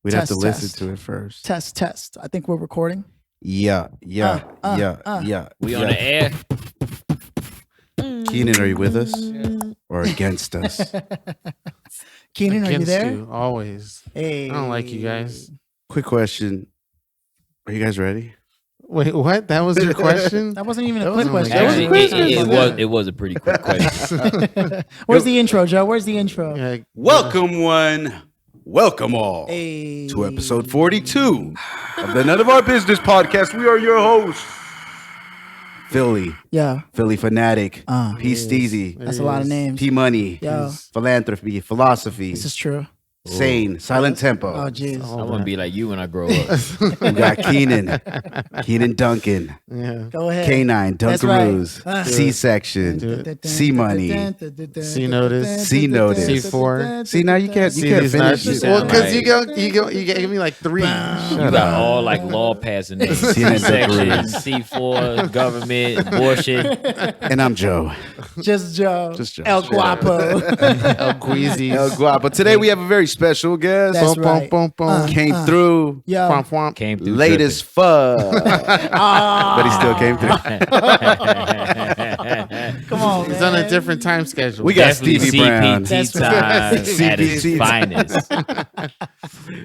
We'd Test, have to listen test. to it first. Test. I think we're recording. Yeah. We on the air. Keenan, are you with us or against us? Keenan, are you Against there? you, always. Hey. I don't like you guys. Quick question. Are you guys ready? Wait, what? That was your question? That wasn't even a That quick wasn't question. like- Actually, it was a pretty quick question. Where's the intro, Joe? Where's the intro? Yeah, Welcome one, welcome all Hey. to episode 42 of the None of Our Business podcast. We are your hosts, Philly Fanatic, P. Steezy, That's a lot of names. P. Money, Yo. Philanthropy, Philosophy, This is true. Sane, Silent Tempo. Oh, jeez. I want to be like you when I grow up. We got Keenan Duncan, yeah. Go ahead. K9, That's right. Dunkaroos, C-Section, C Money, C notice. C notice, C4. See, now you can't these finish nuts. it. Well, sound because like- you gave me like three. You got all like law passing names. C-section, C4, government, abortion. And I'm Joe. Just Joe. Just Joe. El Guapo. El Guizzi. El Guapo. Today we have a very special guest. That's right. Came through Yo. Womp, womp. Came through late as fuck. But he still came through. Come on, He's man. on a different time schedule. We got Definitely Stevie Brown. CPT That's time at its CPT. finest.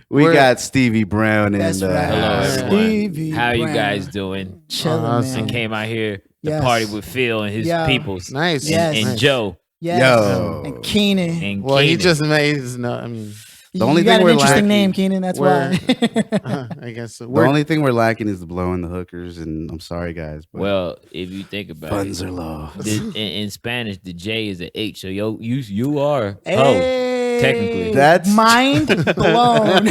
We We're- got Stevie Brown in That's the right. Hello, house. everyone. Stevie How you Brown. guys doing? Chilling, Awesome. man. Came out here to Yes. party with Phil and his Yeah. peoples. Nice. Yes. And Nice. Joe. Yes. Yo. And Keenan. And Well, he Keenan. just made his no. I mean, The only you got thing an we're interesting lacking- name, Keenan. That's we're- why. I guess so. The only thing we're lacking is the blowing the hookers, and I'm sorry, guys, but Well, if you think about funds it, are low. in Spanish, the J is an H. So you are Hey, ho, technically. That's- mind blown.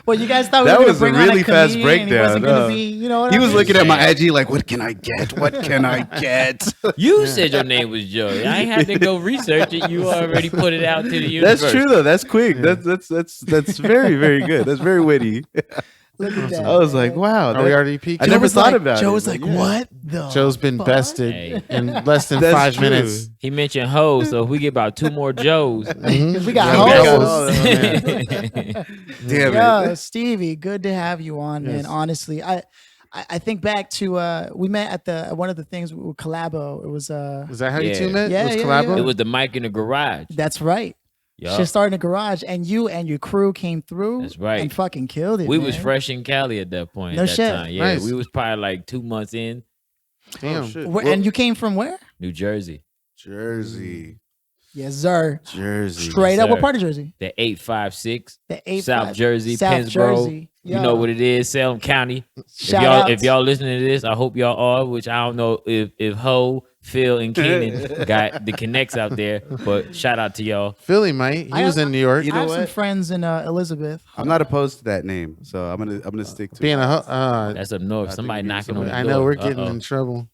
Well, you guys thought we That were going was to bring a on really a fast comedian and he breakdown, wasn't going huh? to be, you know what He I was mean? looking at my IG like, what can I get? What can I get? You said your name was Joe. I ain't had to go research it. You already put it out to the universe. That's true though. That's quick. That's very, very good. That's very witty. Look at that. I was man. like, wow. Are we that- already peaked? I Joe never was thought like, about it. Joe was but like, yeah. what the Joe's been fuck? bested Hey. in less than That's 5 true. minutes. He mentioned hoes, so if we get about 2 more Joes. 'Cause we got Yeah, we got hoes. hoes. Yeah. Damn Yo, it. Stevie, good to have you on, man. Yes. Honestly, I think back to we met at one of the things with Collabo. It was Was that how you Yeah. two met? Yeah, was yeah, Collabo? It was the mic in the garage. that's right. Yup. Shit started in the garage, and you and your crew came through. That's right. And fucking killed it. We man. was fresh in Cali at that point. No at that shit. time. Yeah, Nice. we was probably like 2 months in Damn. Oh, shit. And you came from where? New Jersey. Jersey. Yes, sir. Jersey. Straight up. What sir. part of Jersey? The 856. The 8 South Jersey, South Pennsboro. Jersey. You Yo. know what it is, Salem County. Shout out. If y'all listening to this, I hope y'all are, which I don't know if Ho, Phil, and Keenan got the connects out there, but shout out to y'all. Philly, mate. He I- was in New York. You I know have some what? friends in Elizabeth. I'm not opposed to that name, so I'm gonna stick to Being it. That's up north. I think Somebody we need knocking on the somebody- door. I know we're getting Uh-oh. in trouble.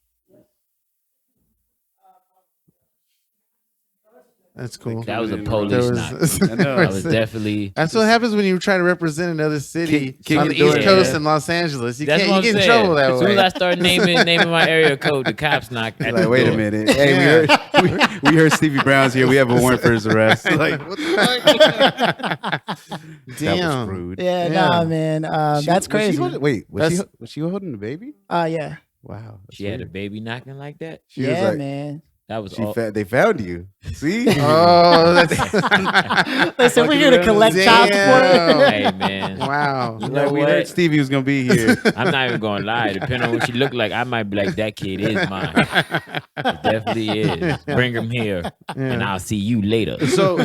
That's cool. That was a There police There knock. was- I know. That was definitely. That's what happens when you try to represent another city Kick on it the East door. Coast Yeah. in Los Angeles. You That's can't. what You I'm get in saying. trouble that As soon as way. I start naming my area code, the cops knock at Like, the wait a door. minute. Hey, Yeah. we heard Stevie Brown's here. We have a warrant for his arrest. Like, what the fuck? That was Damn. rude. Yeah, Yeah. nah, man. She- That's was she crazy. holding- wait, That's- was she holding the baby? Yeah. Wow. that's She had a weird. baby knocking like that. She was Yeah, like, man. That was She all. they found you. See? Oh, that's Listen, we're here to collect child support. Damn. Hey man, Wow. you Like, know we heard what? Stevie was gonna be here. I'm not even gonna lie. Depending on what she look like, I might be like, that kid is mine. It definitely is. Bring him here, and I'll see you later. So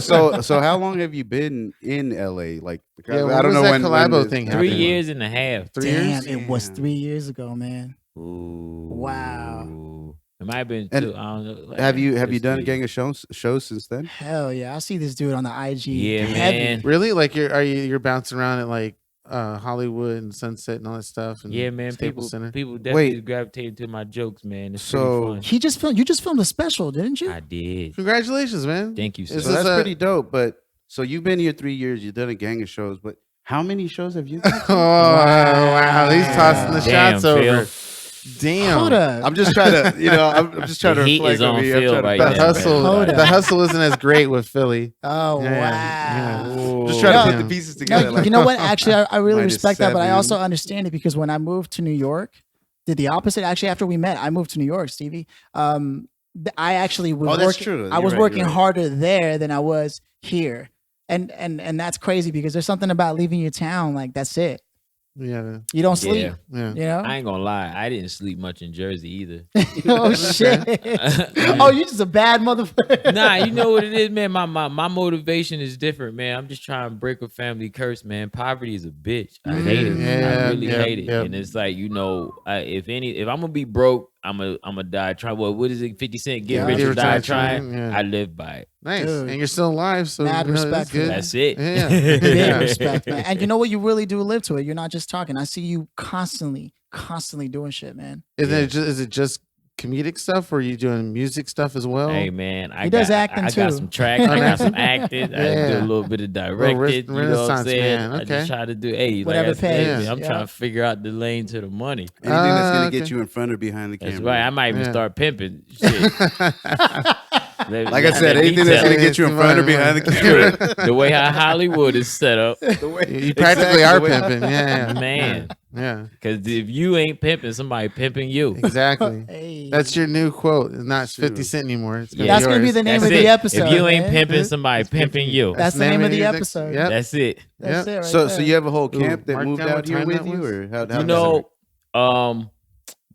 how long have you been in LA? Like, because Yeah, I when don't was know that when collabo the- thing 3 happened? years and a half. 3 Damn, years? it was 3 years ago, man. Ooh. Wow. It might have been And 2. I don't know. Like, Have you just done a three. gang of shows since then? Hell yeah. I see this dude on the IG. Yeah, heavy. man. Really? Like you're bouncing around at like Hollywood and Sunset and all that stuff? And Yeah, man. Staples People Center. definitely gravitated to my jokes, man. It's So- pretty You just filmed a special, didn't you? fun. I did. Congratulations, man. Thank you, sir. Is So this that's a- pretty dope. But so you've been here 3 years. You've done a gang of shows, but how many shows have you done? Oh wow, he's tossing the Damn, shots over. Phil. Damn. Hold up. I'm just trying to, I'm just trying to heat reflect is on over here. field right The now. hustle, man. the hustle isn't as great with Philly. Oh, Yeah, wow. Just trying to No. put the pieces together. No, you know what? Actually, I really minus respect that, but I 7. also understand it because when I moved to New York, did the opposite. Actually, after we met, I moved to New York, Stevie. I actually was that's working. true. I was You're working right. harder there than I was here, and that's crazy because there's something about leaving your town. Like that's it. Yeah. You don't sleep. Yeah. You know. I ain't gonna lie. I didn't sleep much in Jersey either. Oh shit! Oh, you just a bad motherfucker. Nah, you know what it is, man. My motivation is different, man. I'm just trying to break a family curse, man. Poverty is a bitch. I hate it. Yeah, I really hate it. yeah. And it's like, if I'm gonna be broke, I'm gonna die trying. What is it? 50 Cent, get Yeah. rich Get or rich die or trying. trying, yeah. I live by it. Nice. Dude. And you're still alive, so Mad respect that's for good. that. That's it. Yeah. Big Yeah. respect, man. And you know what? You really do live to it. You're not just talking. I see you constantly doing shit, man. Is it just comedic stuff, or are you doing music stuff as well? Hey man, I He does got, acting, I got too. some tracks, I got some acting, I Yeah. do a little bit of directed. You know what I'm Renaissance saying? man, I okay. just try to do Whatever like I said, pays, I'm yeah. trying to figure out the lane to the money. Anything that's going to Okay. get you in front or behind the camera. That's right. I might even Yeah. start pimping. Shit. Like I said, anything that's going to get you in front or behind the camera. the way how Hollywood is set up, You practically are pimping. Yeah. man. Yeah. Because if you ain't pimping, somebody pimping you. Exactly. Hey. That's your new quote. It's not Shoot. 50 Cent anymore. It's Yeah. That's gonna be yours. the name That's of the it. episode. If you ain't man. pimping, somebody pimping you. That's the name of the your episode. Yep. That's it. That's it. Right So there. you have a whole camp that mark moved down out what here time with that you? was. Or how You does it know, work?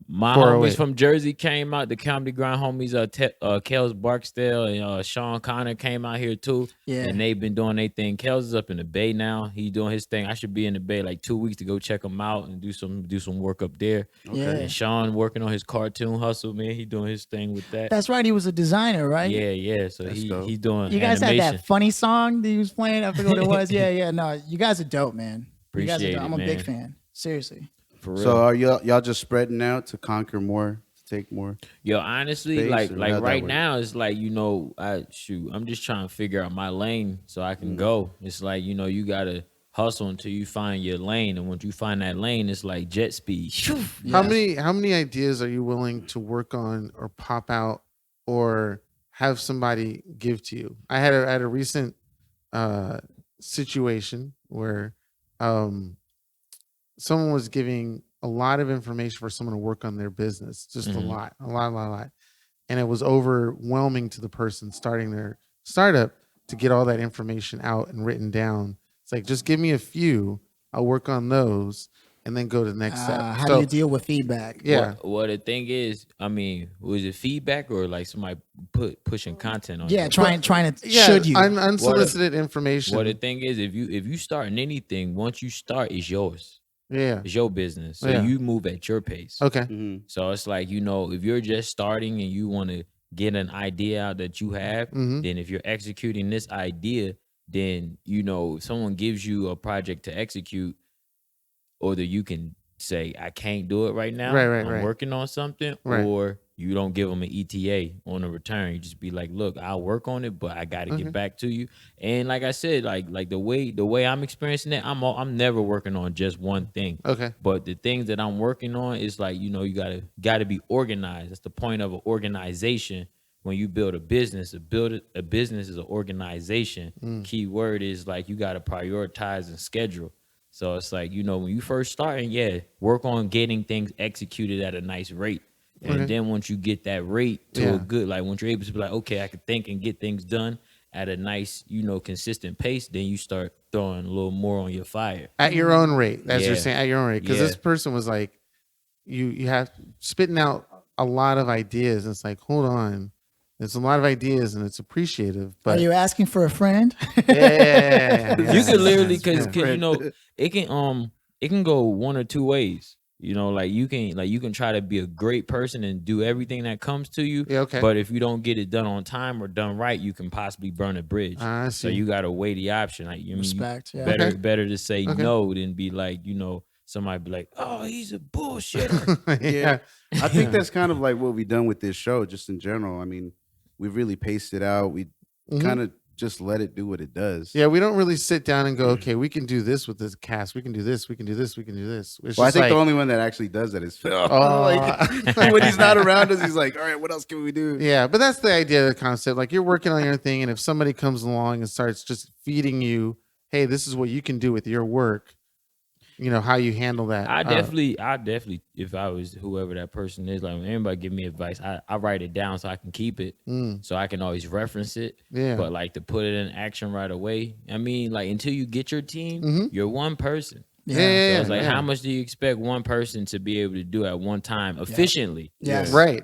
my 408. homies from Jersey came out. The Comedy Grind homies, Kels Barksdale and Sean Connor came out here too. Yeah. And they've been doing their thing. Kels is up in the Bay now. He's doing his thing. I should be in the Bay like 2 weeks to go check him out and do some work up there. Yeah. And Sean working on his cartoon hustle, man. He doing his thing with that. That's right. He was a designer, right? Yeah. So That's he dope. he's doing. You guys animation. had that funny song that he was playing. I forget what it was. Yeah. No, you guys are dope, man. You guys are Appreciate dope. it, I'm a big man. fan. Seriously. For real. So are y'all just spreading out to conquer more, to take more? Yo, honestly, space, like or how'd that right work? now, it's like, I'm just trying to figure out my lane so I can go. It's like, you gotta hustle until you find your lane, and once you find that lane, it's like jet speed. Shoo. How many ideas are you willing to work on or pop out or have somebody give to you? I had a recent situation where someone was giving a lot of information for someone to work on their business, just Mhm. a lot, and it was overwhelming to the person starting their startup to get all that information out and written down. It's like, just give me a few, I'll work on those and then go to the next step. How So- do you deal with feedback? Yeah. Well, the thing is, was it feedback or like somebody pushing content on Yeah, you? trying to Yeah, should you. unsolicited information. Well, the thing is, if you starting anything, once you start, it's yours. Yeah. It's your business. So Yeah. you move at your pace. Okay. Mm-hmm. So it's like, if you're just starting and you want to get an idea out that you have, Mhm. then if you're executing this idea, then, if someone gives you a project to execute, or that you can say, I can't do it right now. Right, I'm right. working on something. Right. Or you don't give them an ETA on the return. You just be like, look, I'll work on it, but I got to Okay. get back to you. And like I said, like the way I'm experiencing it, I'm never working on just one thing. Okay. But the things that I'm working on is like, you gotta be organized. That's the point of an organization. When you build a business, a business is an organization. Key word is like, you gotta prioritize and schedule. So it's like, when you first starting, work on getting things executed at a nice rate. And Okay. then once you get that rate to Yeah. a good, like once you're able to be like, okay, I can think and get things done at a nice, consistent pace, then you start throwing a little more on your fire. At your own rate, as you're Yeah. saying, at your own rate. Because Yeah. this person was like, you have spitting out a lot of ideas. And it's like, hold on. There's a lot of ideas and it's appreciative. But Are you asking for a friend? yeah. You can literally, Yeah. because it can go one or two ways. Like you can try to be a great person and do everything that comes to you. Yeah, okay. But if you don't get it done on time or done right, you can possibly burn a bridge. I So see. you gotta weigh the option. Like, Respect, yeah. better to say Okay. no than be like, somebody be like, oh, he's a bullshitter. Yeah. I think that's kind of like what we've done with this show, just in general. I mean, we've really paced it out. We Mhm. kind of just let it do what it does. Yeah, we don't really sit down and go, okay, we can do this with this cast. We can do this. We can do this. We can do this. It's Well, I just think like, the only one that actually does that is Phil. Oh. Like, when he's not around us, he's like, all right, what else can we do? yeah, but that's the idea of the concept. Like you're working on your thing, and if somebody comes along and starts just feeding you, hey, this is what you can do with your work, you know, how you handle that. I definitely, if I was whoever that person is, like when anybody give me advice, I write it down so I can keep it, so I can always reference it. Yeah. But like to put it in action right away, I mean, like until you get your team, you're one person. Yeah. So it's like, how much do you expect one person to be able to do at one time efficiently? Yes. Right.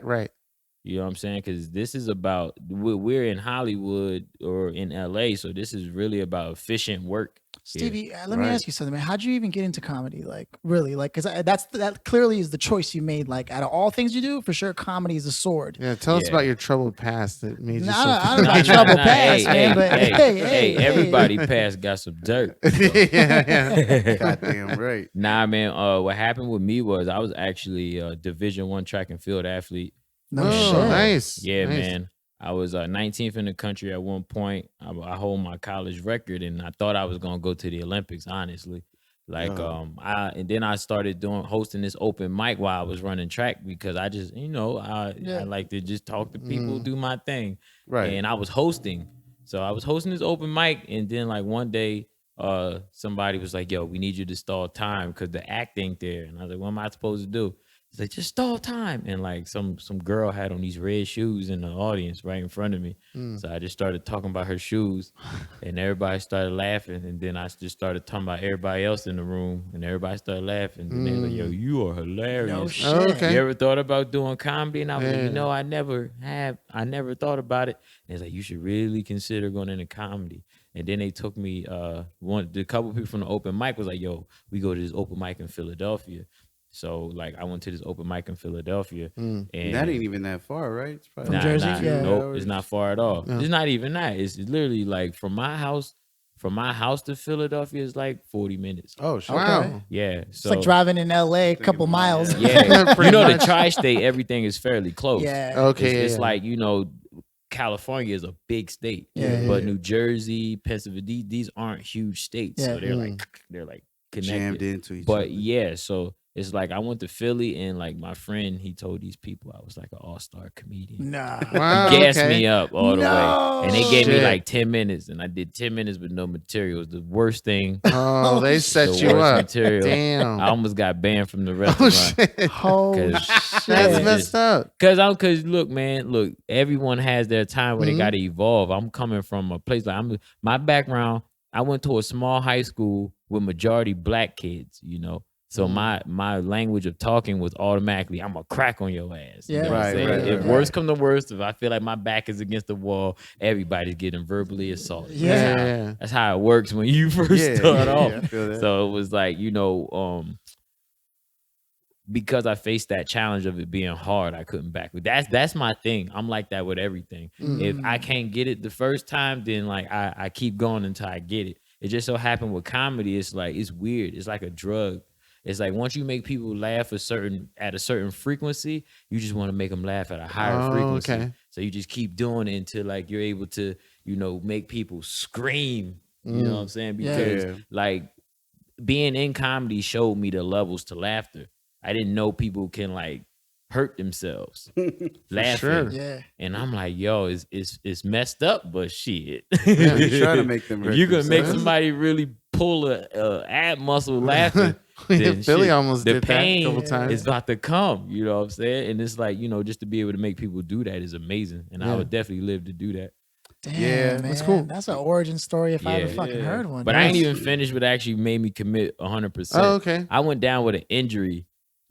You know what I'm saying? Because this is about, we're in Hollywood or in LA, so this is really about efficient work. Stevie, let me ask you something, man. How'd you even get into comedy? Like, really? Like, because that clearly is the choice you made. Like, out of all things you do, for sure, comedy is a sword. Yeah, tell us about your troubled past that made you so. I don't know about troubled past, man. But hey, everybody past got some dirt. yeah. Goddamn right. Nah, man. What happened with me was I was actually a Division I track and field athlete. No shit. Nice. Yeah, nice. man. I was 19th in the country at one point. I hold my college record, and I thought I was gonna go to the Olympics. Honestly, like and then I started hosting this open mic while I was running track because I just I like to just talk to people, do my thing. Right. And I was hosting, so I was hosting this open mic, and then like one day, somebody was like, "Yo, we need you to stall time because the act ain't there." And I was like, "What am I supposed to do?" He's like, just stall time. And like some girl had on these red shoes in the audience right in front of me. So I just started talking about her shoes and everybody started laughing. And then I just started talking about everybody else in the room and everybody started laughing. And they were like, yo, you are hilarious. No shit. Oh, okay. You ever thought about doing comedy? And I was like, I never thought about it. And it's like, you should really consider going into comedy. And then they took me, the couple people from the open mic was like, yo, we go to this open mic in Philadelphia. So like I went to this open mic in Philadelphia, and that ain't even that far, right? It's probably From Jersey? Yeah. Nope, it's not far at all. Yeah. It's not even that. It's literally like from my house to Philadelphia is like 40 minutes. Oh, shit. Wow. Yeah, It's so like driving in LA a couple miles. yeah, Pretty the much. tri-state, everything is fairly close. Yeah. Okay. It's like California is a big state, but New Jersey, Pennsylvania, these aren't huge states, so they're like connected, jammed into each but other. yeah, so it's like I went to Philly and like my friend, he told these people I was like an all-star comedian. Nah. Wow. He gassed okay. me up all the way, and they gave me Shit. like 10 minutes, and I did 10 minutes with no material. It was the worst thing. Oh, they set The you worst up. material. Damn. I almost got banned from the Oh restaurant. shit. Oh, 'Cause- shit. That's Yeah. messed up. Cause look, man, everyone has their time where they got to evolve. I'm coming from a place like my background. I went to a small high school with majority black kids, So my language of talking was automatically, I'm gonna crack on your ass. You Yeah. know what I'm Right, saying? right, If right, worst come to worst, if I feel like my back is against the wall, everybody's getting verbally assaulted. Yeah. That's how it works when you first start off. I feel that. So it was like, because I faced that challenge of it being hard, I couldn't back. That's my thing. I'm like that with everything. If I can't get it the first time, then like I keep going until I get it. It just so happened with comedy, it's like it's weird. It's like a drug. It's like once you make people laugh at a certain frequency, you just want to make them laugh at a higher frequency. Okay. So you just keep doing it until like you're able to, make people scream. You know what I'm saying? Because like being in comedy showed me the levels to laughter. I didn't know people can like hurt themselves laughing. Sure. Yeah. And I'm like, yo, it's messed up, but shit. You're trying to make them If hurt you can make themselves. somebody really pull a ab muscle laughing, then Philly shit, almost the did that a pain couple times. is about to come. You know what I'm saying? And it's like, just to be able to make people do that is amazing. And I would definitely live to do that. Damn, Yeah, man. that's cool. That's an origin story if I ever Yeah. fucking heard one. But I ain't even finished what actually made me commit 100%. Oh, okay. I went down with an injury.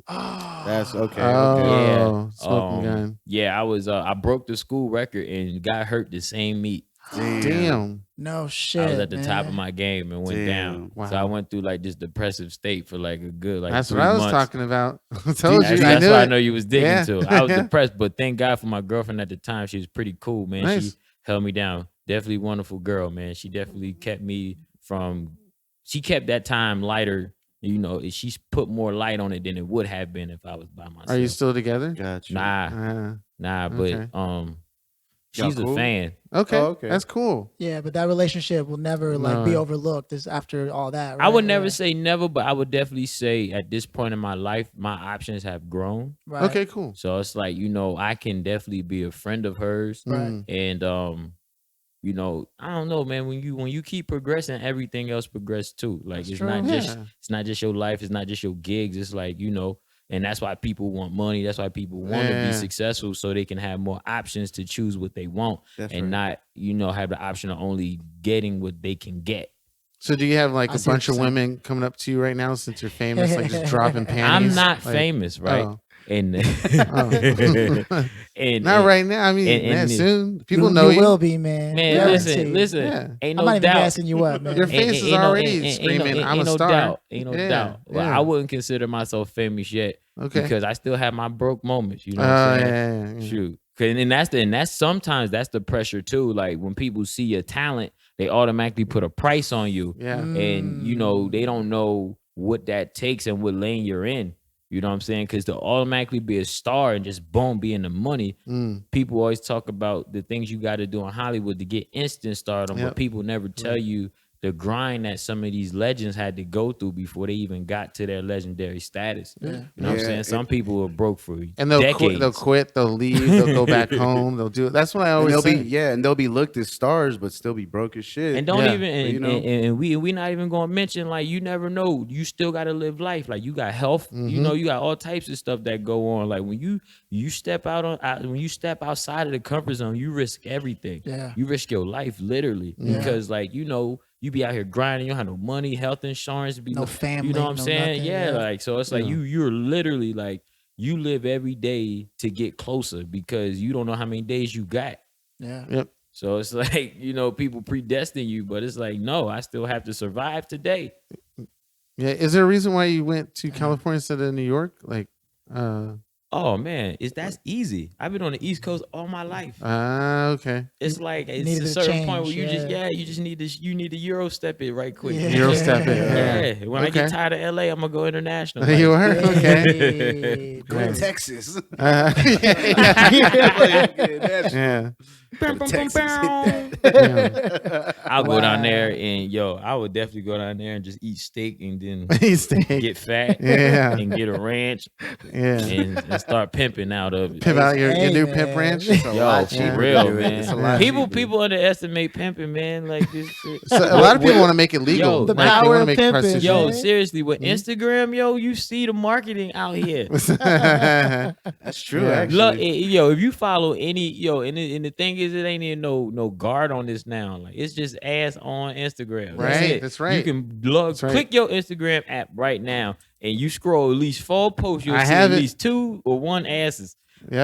That's okay. Oh, smoking gun. Yeah, I broke the school record and got hurt the same meet. Damn. No shit. I was at the top of man. my game and went Damn. down. Wow. So I went through like this depressive state for like a good That's 3 what I was months. talking about. I told you. I That's knew what I it. know you was digging Yeah. to. I was depressed, but thank God for my girlfriend at the time. She was pretty cool, man. Nice. She held me down. Definitely wonderful girl, man. She definitely kept me she kept that time lighter. She put more light on it than it would have been if I was by myself. Are you still together? Gotcha. Nah, Okay. but She's a fan. Okay. That's cool. Yeah, but that relationship will never be overlooked after all that. Right? I would never say never, but I would definitely say at this point in my life, my options have grown. Right. Okay, cool. So it's like, I can definitely be a friend of hers. Right. And I don't know, man. When you keep progressing, everything else progresses too. Like it's not just your life, it's not just your gigs. It's like, and that's why people want money. That's why people want to be successful, so they can have more options to choose what they want and not, have the option of only getting what they can get. So do you have like a bunch of women coming up to you right now since you're famous, like just dropping panties? I'm not famous, right? Oh. And, and not right now. I mean, soon people know you will be, man. Man, listen. Yeah. Ain't no I'm not even doubt. gassing you up, man. Your face is already screaming, "I'm a star." Ain't no doubt. Well, I wouldn't consider myself famous yet, because I still have my broke moments. You know what I'm saying? Yeah. Shoot. And that's sometimes that's the pressure too. Like when people see your talent, they automatically put a price on you. Yeah. And they don't know what that takes and what lane you're in. You know what I'm saying? Because to automatically be a star and just boom, be in the money, people always talk about the things you got to do in Hollywood to get instant stardom, but people never tell you the grind that some of these legends had to go through before they even got to their legendary status. You know what I'm saying? Some people were broke for and they'll decades. quit, they'll leave, they'll go back home, they'll do it. That's what I always say. And they'll be looked as stars, but still be broke as shit. And don't and we not even gonna mention, like, you never know. You still gotta live life. Like, you got health, you got all types of stuff that go on. Like when you step when you step outside of the comfort zone, you risk everything. Yeah. You risk your life literally. Because like, you be out here grinding, you don't have no money, health insurance, no family. You know what I'm saying? Nothing, Like, so it's like you're literally like, you live every day to get closer because you don't know how many days you got. Yeah. Yep. So it's like, people predestine you, but it's like, no, I still have to survive today. Yeah. Is there a reason why you went to California instead of New York? Like, oh man, that's easy. I've been on the East Coast all my life. Okay. It's like it's a certain point where you just need to Euro step it right quick. Euro step it. Yeah. When I get tired of LA, I'm gonna go international. Like. You are? Okay. Go to Texas. Yeah. I'll go down there and I would definitely go down there and just eat steak and then get fat and get a ranch and start pimping out of it. Pimp out your new pimp ranch. Yo, for real, man. People underestimate pimping, man. Like this shit. So a lot of people want to make it legal. The power of pimping. Yo, seriously, with Instagram, you see the marketing out here. That's true. Actually. Look, if you follow any, and the thing is, it ain't even no guard on this now. Like, it's just ass on Instagram. Right. That's right. You can click your Instagram app right now, and you scroll at least 4 posts. You'll see at least 2 or 1 asses.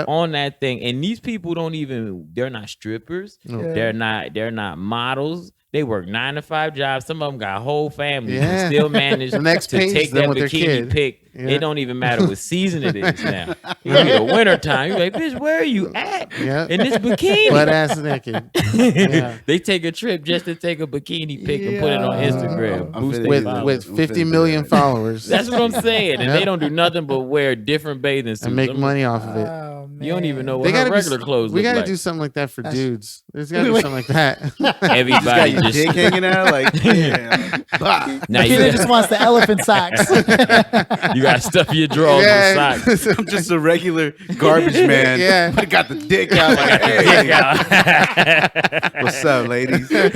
On that thing. And these people they're not strippers. They're not models. They work 9 to 5 jobs. Some of them got whole families and still manage to take that bikini pic. It don't even matter what season it is now. In the wintertime, you're like, bitch, where are you at? In this bikini? Butt ass naked. They take a trip just to take a bikini pic and put it on Instagram. With 50 million followers. That's what I'm saying. And they don't do nothing but wear different bathing suits. And make money off of it. Oh, you don't even know what her regular clothes we look gotta like. do something like that for dudes. There's gotta be something like that. Everybody just got your dick hanging out, like, now he just wants the elephant socks. You gotta stuff your drawers with socks. I'm just a regular garbage man. But I got the dick out. Like, hey, what's up, ladies? You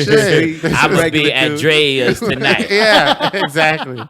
should. I must be at Drea's tonight. Yeah, exactly.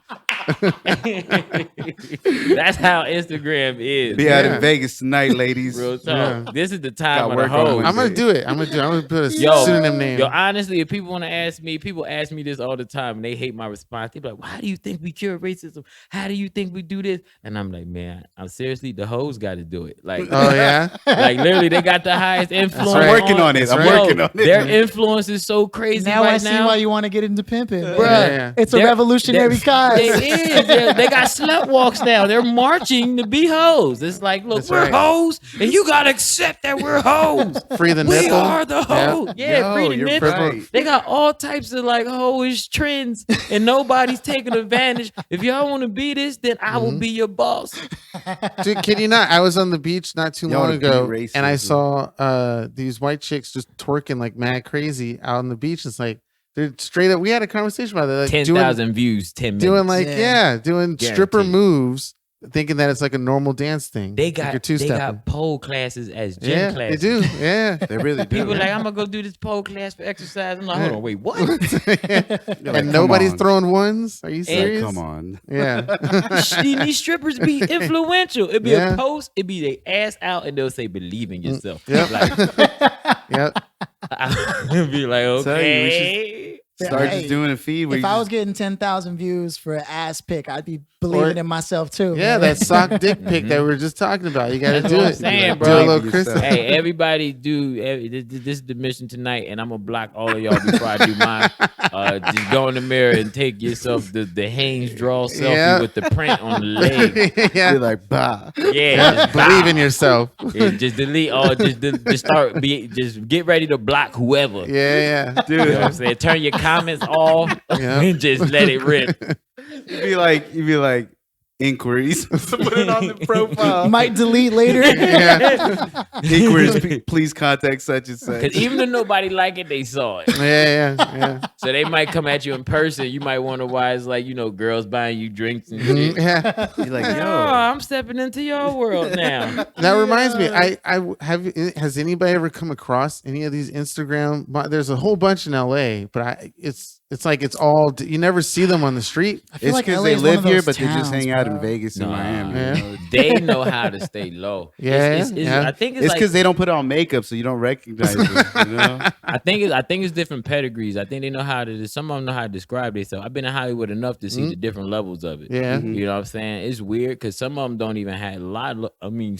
That's how Instagram is. Be out in Vegas tonight, ladies. Real talk. This is the time of the work on hoes. it. I'm gonna do it. I'm gonna put a pseudonym name. Yo, honestly, if people want to ask me, people ask me this all the time, and they hate my response. They be like, "Why do you think we cure racism? How do you think we do this?" And I'm like, man, I'm seriously, the hoes got to do it. Like, oh yeah, like literally, they got the highest influence. I'm working on it. I'm working on it. Their influence is so crazy now right I see why you want to get into pimping, bruh. It's a revolutionary cause. They Yeah, they got slut walks now. They're marching to be hoes. It's like, look, That's we're right. hoes, and you gotta accept that we're hoes. Free the We nipple. are the hoes. Yeah, free the you're nipple. right. They got all types of like hoish trends, and nobody's taking advantage. If y'all want to be this, then I will be your boss. Dude, kid you not? I was on the beach not too Y'all long wanna be ago, racist, and I man. saw these white chicks just twerking like mad crazy out on the beach. It's like they're straight up. We had a conversation about that. Like 10,000 views, 10 minutes. doing like doing stripper Guaranteed. moves, thinking that it's like a normal dance thing. They like got you're two-stepping. pole classes as gym Yeah, classes. they do. Yeah. They really do. People like, I'm gonna go do this pole class for exercise. I'm like, hold on, wait, what? You're like, And nobody's come on. throwing ones. Are you Like, serious? come on. Yeah. These strippers be influential. It'd be Yeah. a post, it'd be their ass out, and they'll say, believe in yourself. Yep. Like, Yep. I'd be like, Tell you, we okay. Start Hey, just doing a feed. Where If you I just- was getting 10,000 views for an ass pic, I'd be believing in myself too. Yeah, man. that sock dick pic that we were just talking about. You got to That's do what I'm it. saying, Do bro. a little Yourself. Chris. Hey, everybody this is the mission tonight, and I'm gonna block all of y'all before I do mine. Just go in the mirror and take yourself the Hanes draw selfie Yeah. with the print on the leg. Yeah. You're like, bah. Yeah, just Believe in bow. yourself. Yeah, just delete all. Just just get ready to block whoever. Yeah, yeah. You know what I'm saying? Turn your comments off Yeah. and just let it rip. You'd be like, inquiries. Put it on the profile. Might delete later. Yeah. Inquiries, please contact such and such. Because even if nobody like it, they saw it. Yeah, yeah. So they might come at you in person. You might wonder why it's like, girls buying you drinks and shit. Yeah. You're like, Oh, yo. I'm stepping into your world now. That reminds me. Has anybody ever come across any of these Instagram? There's a whole bunch in LA, but it's like it's all you never see them on the street. I feel It's like because LA they is one live of here, those but they just towns, hang out in bro. Vegas and Nah. Miami. Yeah. You know? They know how to stay low. Yeah, It's- yeah. I think it's It's like, because they don't put on makeup, so you don't recognize them. You know? I think it's different pedigrees. I think they know how to. Some of them know how to describe themselves. I've been in Hollywood enough to see the different levels of it. Yeah. You know what I'm saying? It's weird because some of them don't even have a lot. I mean,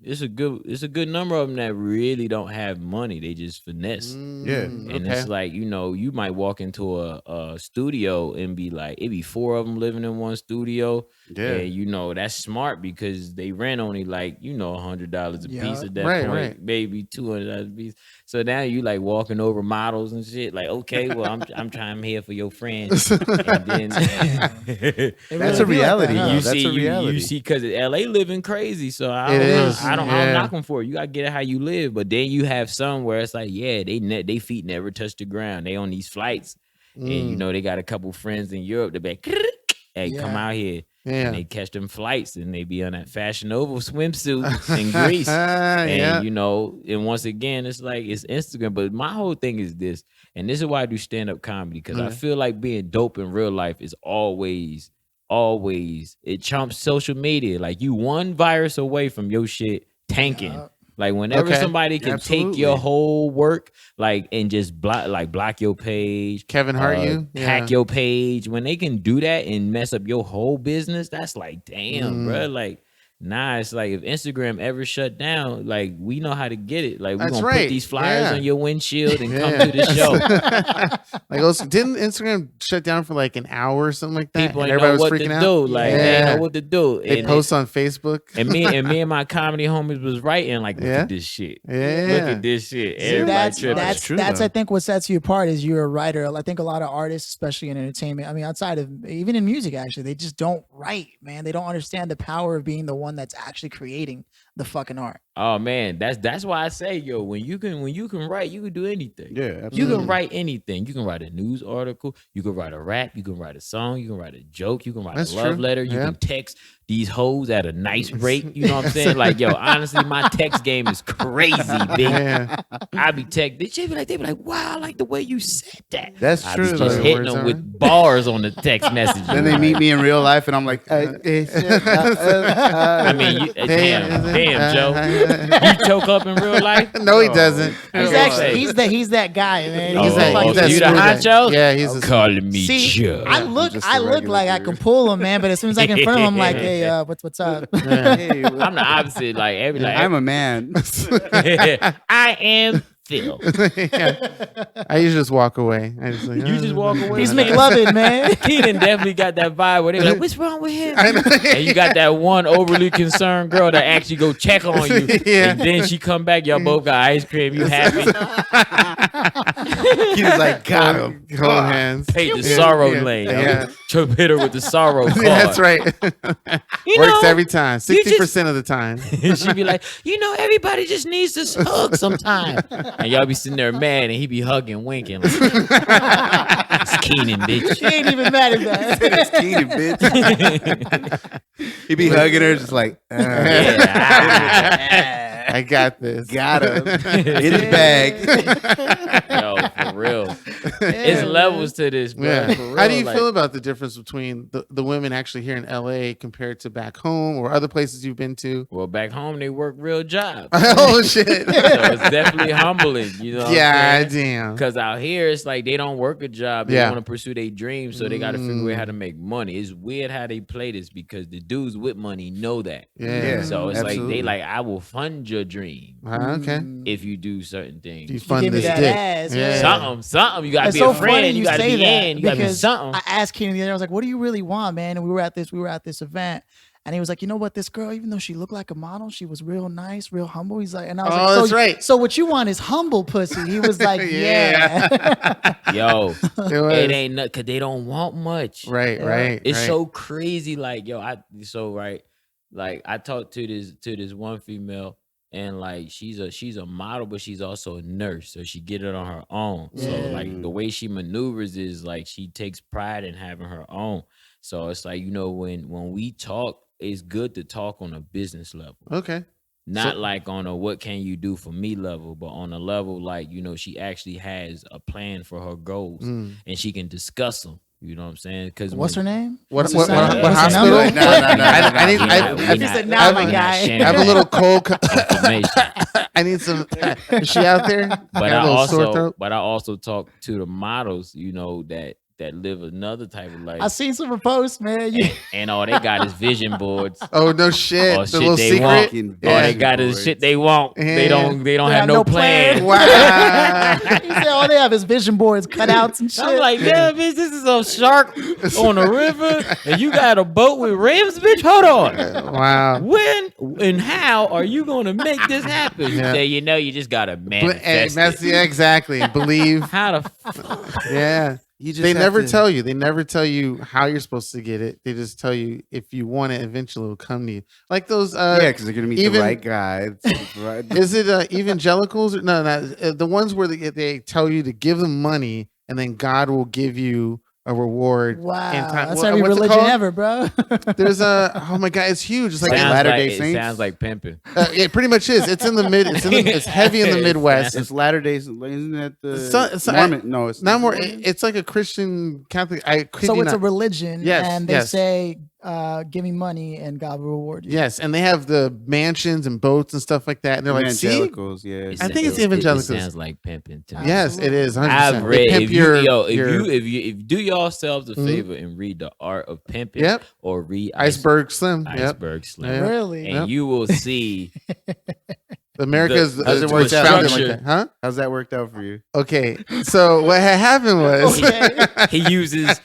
it's a good number of them that really don't have money. They just finesse. Yeah. And Okay. it's like, you might walk into a studio and be like, it be 4 of them living in one studio. Yeah. And that's smart because they rent only like, $100 a Yeah. piece at that Right, point, right. maybe $200 a piece. So now you like walking over models and shit. Like, okay, well, I'm trying here for your friend. And then It That's really a be like reality, that, huh? yo. you That's see, a reality. you see, because LA living crazy. So I It don't, is, I don't yeah. knock them for it. You gotta get it how you live. But then you have some where it's like, yeah, they feet never touch the ground. They on these flights, and they got a couple friends in Europe. They be like, hey, come Yeah. out here. Yeah. And they catch them flights, and they be on that Fashion Nova swimsuit in Greece. And Yeah. and once again, it's like it's Instagram. But my whole thing is this, and this is why I do stand-up comedy, because I feel like being dope in real life is always it trumps social media. Like you one virus away from your shit tanking. Yeah. Like whenever Okay. somebody can take Absolutely. your whole work, and just block your page, Kevin Hart, you hack your page. When they can do that and mess up your whole business, that's like, damn, bro. Like, nah, it's like if Instagram ever shut down, like we know how to get it. Like we're That's gonna right. put these flyers Yeah. on your windshield and come Yeah. to the show. Like also, didn't Instagram shut down for like an hour or something like that? People And ain't everybody know was what freaking to out. do. Like they ain't Yeah. know what to do. They post on Facebook. and me and my comedy homies was writing like, look Yeah. at this shit. Yeah. Look at this shit. See, Everybody that's tripping. that's true, that's though. I think what sets you apart is you're a writer. I think a lot of artists, especially in entertainment, I mean, outside of even in music, actually, they just don't write, man. They don't understand the power of being the one that's actually creating the fucking art. Oh man, that's why I say, yo, when you can write, you can do anything. Yeah, You absolutely. can write anything. You can write a news article. You can write a rap. You can write a song. You can write a joke. You can write That's a love true. letter. You Yeah. can text these hoes at a nice rate. You know what I'm saying? Like, yo, honestly, my text game is crazy, big. Yeah. I be text. They be like, wow, I like the way you said that. That's I true. be just though. hitting Words them are- with bars on the text message. Then they meet me in real life, and I'm like, I mean, damn, Joe, you choke up in real life. No, he doesn't. He's Oh, actually hey. he's that guy, man. Oh, He's oh, that, oh, he's so that you the smooth guy. honcho? Yeah, he's a Calling me See, Joe. I look just a I look regular like I dude. can pull him, man. But as soon as I get in front of him, I'm like, hey, what's up? hey, I'm the opposite. Like every like I'm a man. I am Phil. I usually just walk away. I just like, You just walk away. He's McLovin, man. Keenan definitely got that vibe where they're like, what's wrong with him? And you got that one overly concerned girl that actually go check on you. Yeah. And then she come back, y'all both got ice cream, you happy. He was like, got him. Hold hands. Paid the sorrow lane. Yeah. Trip hit her with the sorrow card. Yeah, that's right. You Works know, every time. 60% of the time. She'd be like, everybody just needs to hug sometime. And y'all be sitting there mad, and he be hugging, winking. Like, it's Keenan, bitch. She ain't even mad at that. It's Keenan, bitch. He be hugging her just like, I got this. got him. In his bag. Yo, for real. It's levels to this, bro. Yeah. For real, How do you like, feel about the difference between the women actually here in LA compared to back home or other places you've been to? Well, back home, they work real jobs. Oh, shit. So it's definitely humbling, you know? Yeah, damn. Because out here, it's like they don't work a job. They want to pursue their dreams, so they got to figure out how to make money. It's weird how they play this because the dudes with money know that. Yeah. So it's absolutely. like they like, I will fund your dream Okay. if you do certain things. You fund give me this that dick. ass, Yeah. Something. You gotta It's be so a funny friend. You gotta say be that in. You gotta be because something. I asked Keenan the other day, I was like, what do you really want, man? And we were at this event. And he was like, you know what, this girl, even though she looked like a model, she was real nice, real humble. He's like, and I was like, that's right. So what you want is humble pussy. He was like, yeah. Yo, It was. it ain't nothing because they don't want much. Right, right. It's right. so crazy. Like, yo, I talked to this one female, and like she's a model, but she's also a nurse, so she get it on her own. So like the way she maneuvers is like she takes pride in having her own. So it's like, when we talk, it's good to talk on a business level. Okay. Not like on a what can you do for me level, but on a level like, she actually has a plan for her goals and she can discuss them. You know what I'm saying? Because What's her name? What What's her sign? what What's her hospital? number? I have a little cold. information. I need some. Is she out there? But Got a little sore throat? I also talk to the models, that live another type of life. I seen some posts, man. And all they got is vision boards. Oh no shit! Or The shit little they secret. want. Yeah. All they got is shit they want. Yeah. They don't have have no no plan. plan. Wow. He said all they have is vision boards, cutouts and shit. I'm like, damn, bitch, this is a shark on a river, and you got a boat with rims, bitch. Hold on. Wow. When and how are you gonna make this happen? Yeah. So you just gotta manifest it. Yeah, exactly. Believe. How the fuck? Yeah. You just They have never to- tell you. They never tell you how you're supposed to get it. They just tell you if you want it, eventually it'll come to you. Like those. Yeah, because they're gonna meet even- the right guy. Right. Is it evangelicals? No, the ones where they tell you to give them money and then God will give you a reward. Wow, in time. that's What- every what's it religion called? ever, bro. There's oh my God, it's huge. It's like Latter-day It Saints? sounds like pimping. it pretty much is. It's in the mid. It's heavy in the Midwest. It's Latter Days. Isn't that the So Mormon? No, it's not more. It's like a Christian Catholic. I kid So you it's not. a religion, Yes, and they yes. say, give me money and God will reward you. Yes, and they have the mansions and boats and stuff like that. And they're like, see, evangelicals. Yeah, I think it's evangelicals. It sounds like pimping to me. yes, it is. 100%. I've They read pimp if you do yourselves a Mhm. favor and read the art of pimping, Yep. or read Iceberg Slim. Yep. Iceberg Slim, Yeah. Really? and Yep. you will see America's How's it was worked out? founded Structure. like that, huh? how's that worked out for you? Okay, so what had happened was Okay. he uses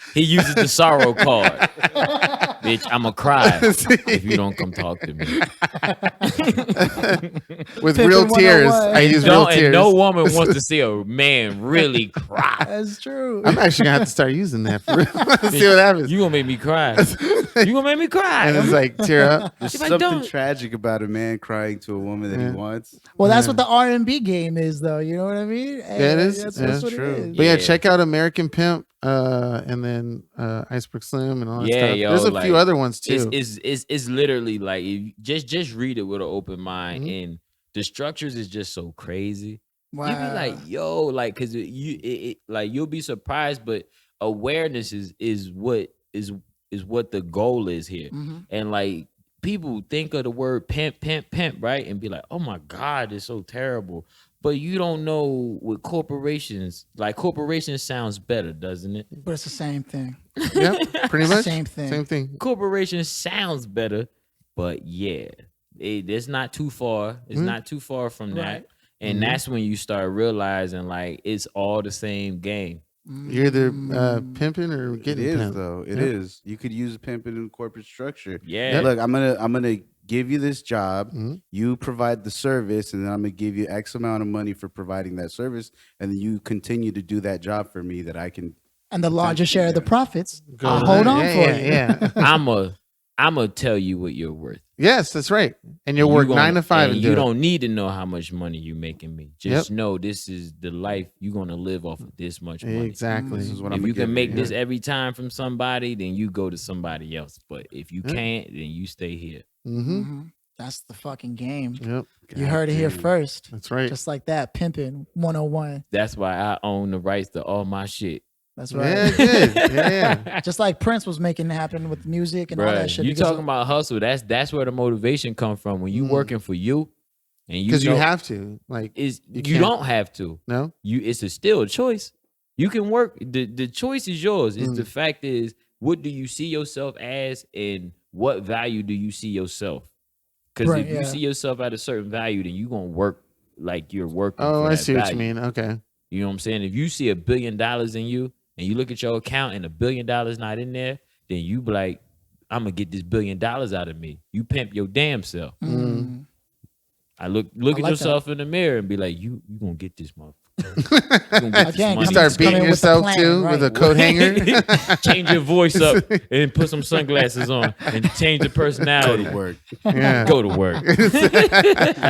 the sorrow card. Bitch, I'ma cry if you don't come talk to me. with Pimpin' real tears. 101. I use real And tears. no woman wants to see a man really cry. That's true. I'm actually gonna have to start using that for real. See what happens. You gonna make me cry. You gonna make me cry. And it's like tear up. There's If I something don't- tragic about a man crying to a woman that Yeah. he wants. Well, that's what the R&B game is, though. You know what I mean? Yeah, it is. That's, Yeah, that's what true. it is. But yeah, Yeah. check out American Pimp, and then Iceberg Slim and all that Yeah, stuff. yo, There's a few like, other ones too. It's literally like if just read it with an open mind, Mhm. and the structures is just so crazy. Wow. You be like, yo, like, cause like you'll be surprised, but awareness is what the goal is here. Mhm. And like people think of the word pimp, right? And be like, oh my God, it's so terrible. But you don't know what corporations, like corporations sounds better, doesn't it? But it's the same thing. Yep, pretty much. Same thing. Same thing. Corporation sounds better, but yeah, it's not too far. It's not too far from that. Right. And that's when you start realizing like it's all the same game. You're either pimping or getting pimped. Though. It is. You could use a pimping in corporate structure. Yeah. Look, I'm gonna give you this job. You provide the service, and then I'm gonna give you X amount of money for providing that service, and then you continue to do that job for me that I can. And the larger share of the profits, I'll hold on for you. Yeah. I'm gonna tell you what you're worth. Yes, that's right. And you work 9 to 5. And you don't need to know how much money you're making me. Just know this is the life you're gonna live off of this much money. Exactly. This is what if you can make this every time from somebody, then you go to somebody else. But if you can't, then you stay here. That's the fucking game. Yep. You heard it here first. That's right. Just like that, Pimpin' 101. That's why I own the rights to all my shit. That's right. Yeah, good. Yeah. Just like Prince was making it happen with music and all that shit. You talking about hustle? That's where the motivation come from. When you working for you, and you because you have to you don't have to. No, it's still a choice. You can work. The choice is yours. It's the fact is, what do you see yourself as, and what value do you see yourself? Because if you see yourself at a certain value, then you gonna work like you're working. Oh, for I that see value. what you mean. Okay. You know what I'm saying? If you see $1 billion in you, and you look at your account and $1 billion not in there, then you be like, I'm gonna get this $1 billion out of me. You pimp your damn self. I look at yourself in the mirror and be like, you gonna get this motherfucker. You start beating yourself too with a coat hanger. Change your voice up and put some sunglasses on and change the personality. Go to work. Yeah. Go to work.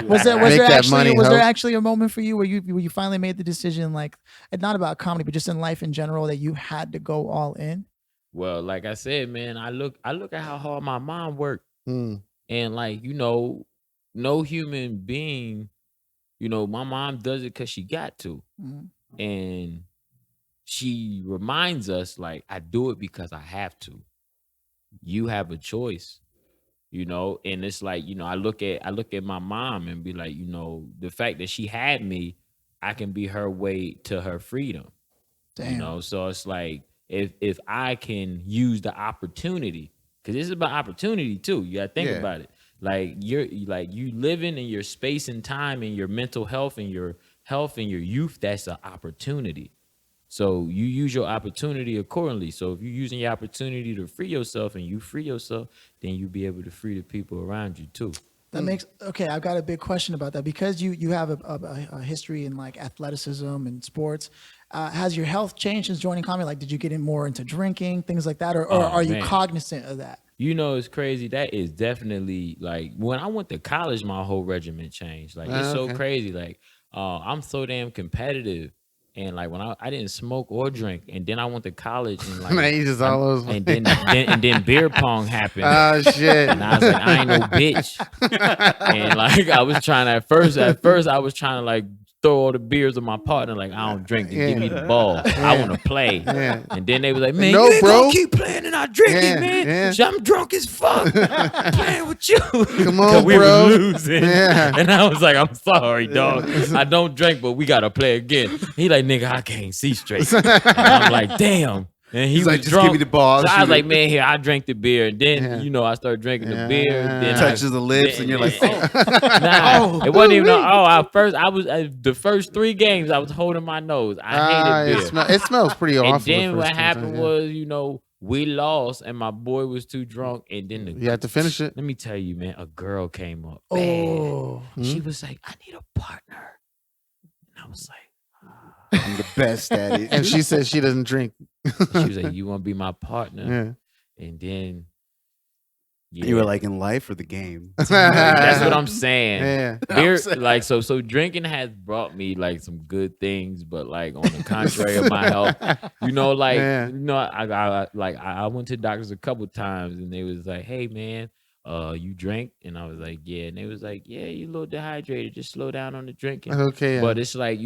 Was there actually a moment for you where you finally made the decision, like, and not about comedy, but just in life in general, that you had to go all in? Well, like I said, man, I look at how hard my mom worked, and like, no human being, my mom does it because she got to, and she reminds us, like, I do it because I have to. You have a choice, and it's like, I look at my mom and be like, the fact that she had me, I can be her way to her freedom. Damn. So it's like, if I can use the opportunity, because this is about opportunity too. You gotta think about it. Like you living in your space and time and your mental health and your youth, that's an opportunity. So you use your opportunity accordingly. So if you're using your opportunity to free yourself and you free yourself, then you'll be able to free the people around you too. That makes okay. I've got a big question about that because you have a history in like athleticism and sports. Has your health changed since joining comedy? Like, did you get in more into drinking, things like that, or are you cognizant of that? It's crazy. That is definitely like when I went to college, my whole regimen changed. Like it's so crazy. Like I'm so damn competitive. And like when I didn't smoke or drink, and then I went to college and like and then beer pong happened. Oh shit! And I was like, I ain't no bitch. And like I was trying to, at first I was trying to like throw all the beers of my partner. Like, I don't drink. Give me the ball. I want to play. And then they was like, man, you ain't gonna keep playing and not drinking, man. I'm drunk as fuck. Playing with you. Come on, we bro. were losing. And I was like, I'm sorry, dog. I don't drink, but we gotta play again. He like, nigga, I can't see straight. And I'm like, damn. And he's like, was just drunk. give me the ball. So I was like, man, here, I drank the beer. And then, I started drinking the beer. Then touches the lips, and you're like, it wasn't even. The first 3 games, I was holding my nose. I hated beer. It smells pretty awful. And then what happened was, we lost, and my boy was too drunk. And then you had to finish it. Let me tell you, man, a girl came up. She was like, I need a partner. And I was like, I'm the best at it. And she said she doesn't drink. She was like, you want to be my partner? And then you were like, in life or the game? That's what I'm saying. Yeah. Beer, like so drinking has brought me like some good things, but like on the contrary of my health, I went to doctors a couple times and they was like, hey man, you drank? And I was like, yeah. And they was like, yeah, you a little dehydrated. Just slow down on the drinking. Okay. But it's like,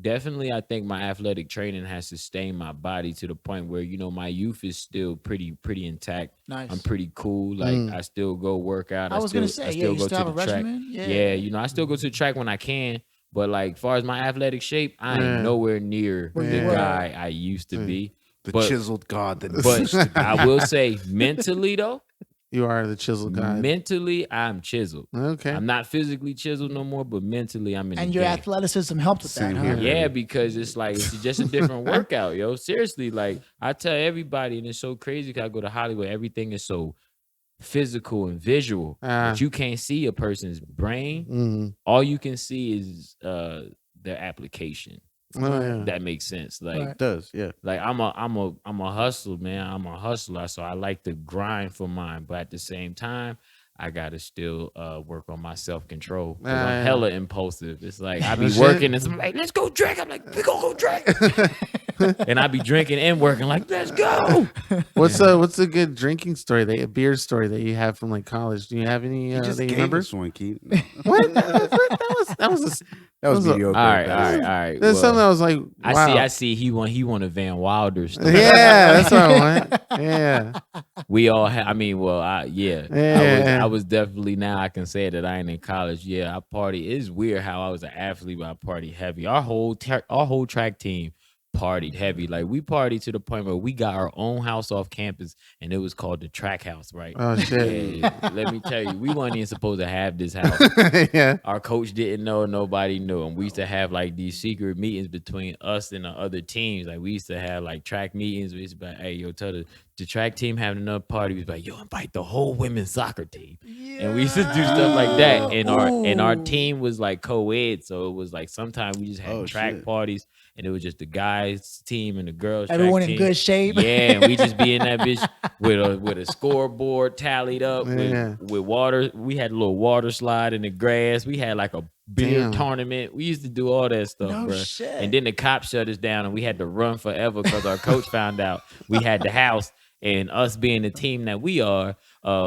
definitely I think my athletic training has sustained my body to the point where, my youth is still pretty intact. Nice. I'm pretty cool. Like I still go work out. I was going to say, you go still have a track. regimen? Yeah, I still go to the track when I can. But like, as far as my athletic shape, I ain't nowhere near the guy I used to be. The chiseled god that But I will say, mentally though, You are the chiseled guy. Mentally, I'm chiseled. Okay. I'm not physically chiseled no more, but mentally, I'm in And the your game. athleticism helped with Same that, here. huh? Yeah, because it's like it's just a different workout, yo. Seriously, like I tell everybody, and it's so crazy because I go to Hollywood, everything is so physical and visual, but you can't see a person's brain. Mhm. All you can see is their application. Oh, yeah. That makes sense. Like Right. It does, yeah. like I'm a hustler, man. I'm a hustler, so I like to grind for mine, but at the same time, I gotta still work on my self-control because I'm hella impulsive. It's like I be shit. working and somebody's like, let's go drink. I'm like, we gonna go drink. And I be drinking and working like, let's go. What's a good drinking story, a beer story that you have from like college? Do you have any You just that you gave remember? us one, Keith. What? That was That was a- mediocre. All right. There's Well, something I was like, wow. I see. He want a Van Wilder story. Yeah, that's what I want. Yeah. We all have. I mean, well, Yeah. I was definitely, now I can say that I ain't in college. Yeah, I party. It's weird how I was an athlete, but I party heavy. Our whole track team partied heavy. Like we partied to the point where we got our own house off campus, and it was called the track house. Right? Oh shit. Yeah, let me tell you, we weren't even supposed to have this house. Yeah. Our coach didn't know, nobody knew, and we used to have like these secret meetings between us and the other teams. Like we used to have like track meetings. We used to be like, hey, yo, tell the track team having another party. We was like, yo, invite the whole women's soccer team. And we used to do stuff like that. And our team was like co-ed, so it was like sometimes we just had track parties, and it was just the guys team and the girls. Everyone track in team. good shape. Yeah, and we just be in that bitch with a scoreboard tallied up with water. We had a little water slide in the grass. We had like a beer tournament. We used to do all that stuff, No bro. shit. And then the cops shut us down, and we had to run forever because our coach found out we had the house. And us being the team that we are,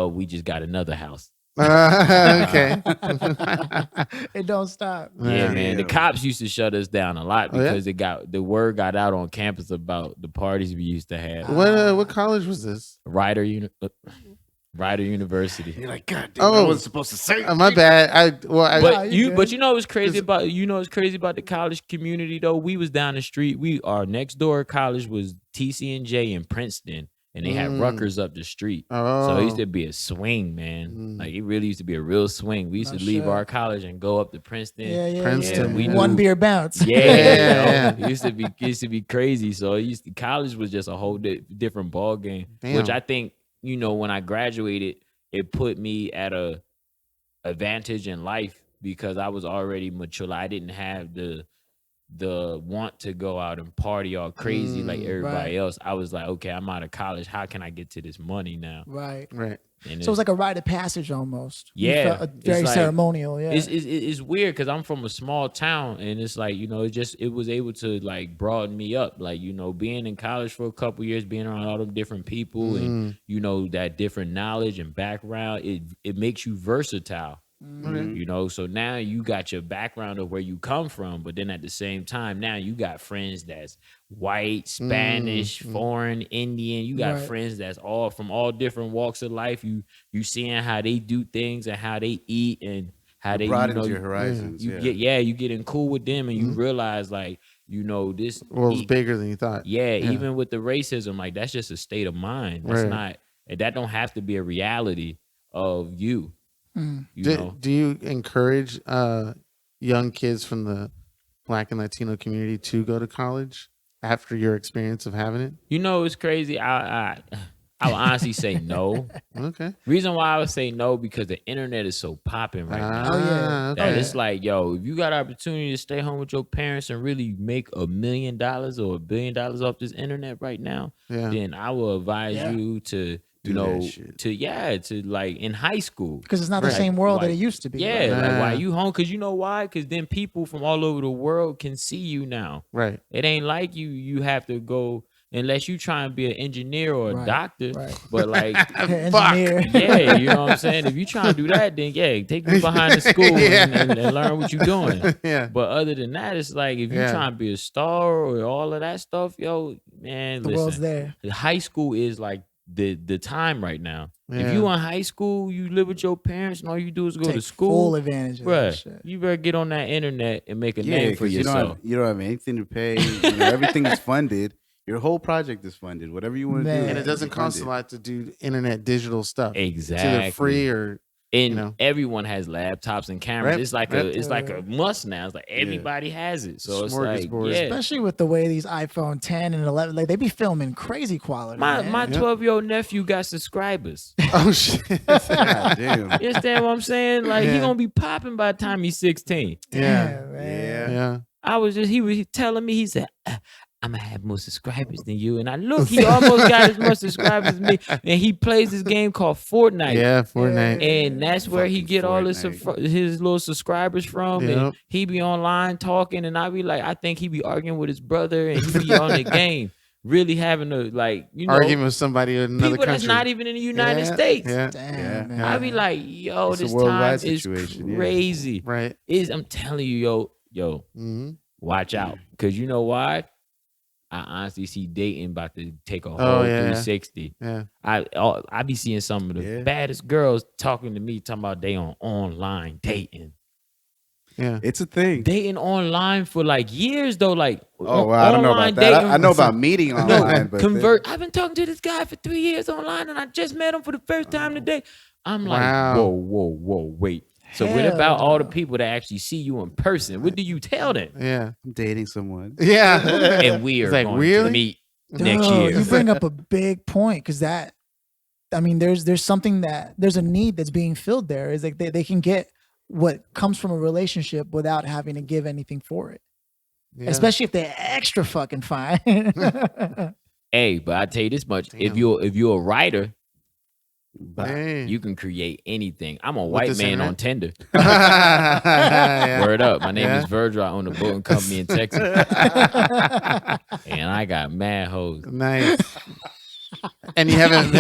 we just got another house. Okay. It don't stop. Yeah, man. The cops used to shut us down a lot because the word got out on campus about the parties we used to have. What college was this? Rider University. You're like, God damn, I wasn't supposed to say. My bad. But you you know what's crazy about the college community though? We was down the street. Our next door college was TCNJ in Princeton. And they had Rutgers up the street. So it used to be a swing, man. Like it really used to be a real swing. We used to leave our college and go up to Princeton. Princeton. We One beer bounce. Yeah. It used to be crazy. So college was just a whole different ball game. Damn. Which I think, when I graduated, it put me at a advantage in life because I was already mature. I didn't have the want to go out and party all crazy like everybody else. I was like, okay, I'm out of college. How can I get to this money now? Right. And So it's like a rite of passage almost. Yeah, Very it's like- ceremonial. Yeah. It's weird because I'm from a small town, and it's like it was able to like broaden me up. Like being in college for a couple years, being around all the different people, and that different knowledge and background, it makes you versatile. So now you got your background of where you come from, but then at the same time, now you got friends that's white, Spanish, foreign, Indian. You got friends that's all from all different walks of life. You seeing how they do things and how they eat and how they broadens your horizons. you getting cool with them, and you realize like this world's bigger than you thought. Yeah, even with the racism, like that's just a state of mind. That's not that don't have to be a reality of you. Do you encourage young kids from the Black and Latino community to go to college after your experience of having it? It's crazy. I would honestly say no. Okay. Reason why I would say no because the internet is so popping right now. Okay. That it's like, yo, if you got an opportunity to stay home with your parents and really make $1 million or $1 billion off this internet right now, then I will advise you to. to like in high school. Because it's not the same world that it used to be. Yeah, right? like why you home? Because why? Because then people from all over the world can see you now. Right. It ain't like you have to go unless you try and be an engineer or a doctor. Right. But like, Engineer. yeah, you know what I'm saying? If you trying to do that, then take me behind the school and learn what you're doing. Yeah. But other than that, it's like if you trying to be a star or all of that stuff, man, The world's there. High school is like the time right now. Yeah. If you in high school, you live with your parents, and all you do is go Take to school. full advantage of that Bruh, shit. you better get on that internet and make a name for 'cause yourself. You don't have anything to pay. Everything is funded. Your whole project is funded. Whatever you want to do, Man. And it doesn't it's cost a funded. lot to do internet digital stuff. It's either Exactly. free or And know. everyone has laptops and cameras. Right, It's like right. it's like a must now. It's like everybody has it. So it's like Smorgasbord. yeah. Especially with the way these iPhone 10 and 11, like they be filming crazy quality. My man. my 12-year-old nephew got subscribers. oh shit. God damn. You understand what I'm saying? Like he Yeah. gonna be popping by the time he's 16. Yeah. Damn, man. Yeah. Yeah. I was just he was telling me, he said, I'm gonna have more subscribers than you. And I look, he almost got as much subscribers as me. And he plays this game called Fortnite. Yeah, Fortnite. And that's where he Fucking get all Fortnite. his little subscribers from. Yep. And he be online talking, and I be like, I think he be arguing with his brother, and he be on the game, really having a Arguing with somebody in another people country. that's not even in the United Yeah, States. Yeah. Damn, Yeah. man. I be like, yo, It's a this worldwide time is situation, yeah. crazy. Right. I'm telling you, yo, Mm-hmm. watch out, because you know why? I honestly see dating about to take a whole Oh, yeah. 360. Yeah. I be seeing some of the Yeah. baddest girls talking to me, talking about they on online dating. Yeah. It's a thing. Dating online for like years though, like Oh, well, I don't know online about that. dating- I know about meeting online, but convert. I've been talking to this guy for 3 years online, and I just met him for the first time today. I'm like, Wow. whoa, wait. So what Hell about all the no. people that actually see you in person? What do you tell them? Yeah. I'm dating someone. Yeah. And we are It's like, going really? to meet next Dude, year. You bring up a big point because that, I mean, there's something there's a need that's being filled there. Is like they can get what comes from a relationship without having to give anything for it, Yeah. especially if they're extra fucking fine. Hey, but I tell you this much: Damn. if you're a writer, Hey. you can create anything. I'm a With white this man on internet? Tinder. Yeah. Word up. My name Yeah. is Virgil. I own a boating company in Texas. And I got mad hoes. Nice. And you haven't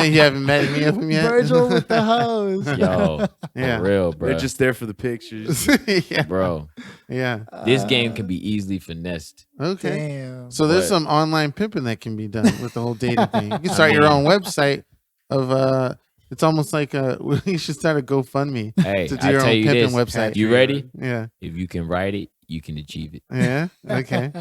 met any of them yet? Virgil with the hose. Yo, Yeah. for real, bro. They're just there for the pictures. yeah. Bro, Yeah. this game can be easily finessed. Okay. Damn. So there's But- some online pimping that can be done with the whole dating thing. You can start your own website of it's almost like you should start a GoFundMe Hey, to do I your tell own you pimping this. website. You ready? Yeah. If you can write it, you can achieve it. Yeah. Okay.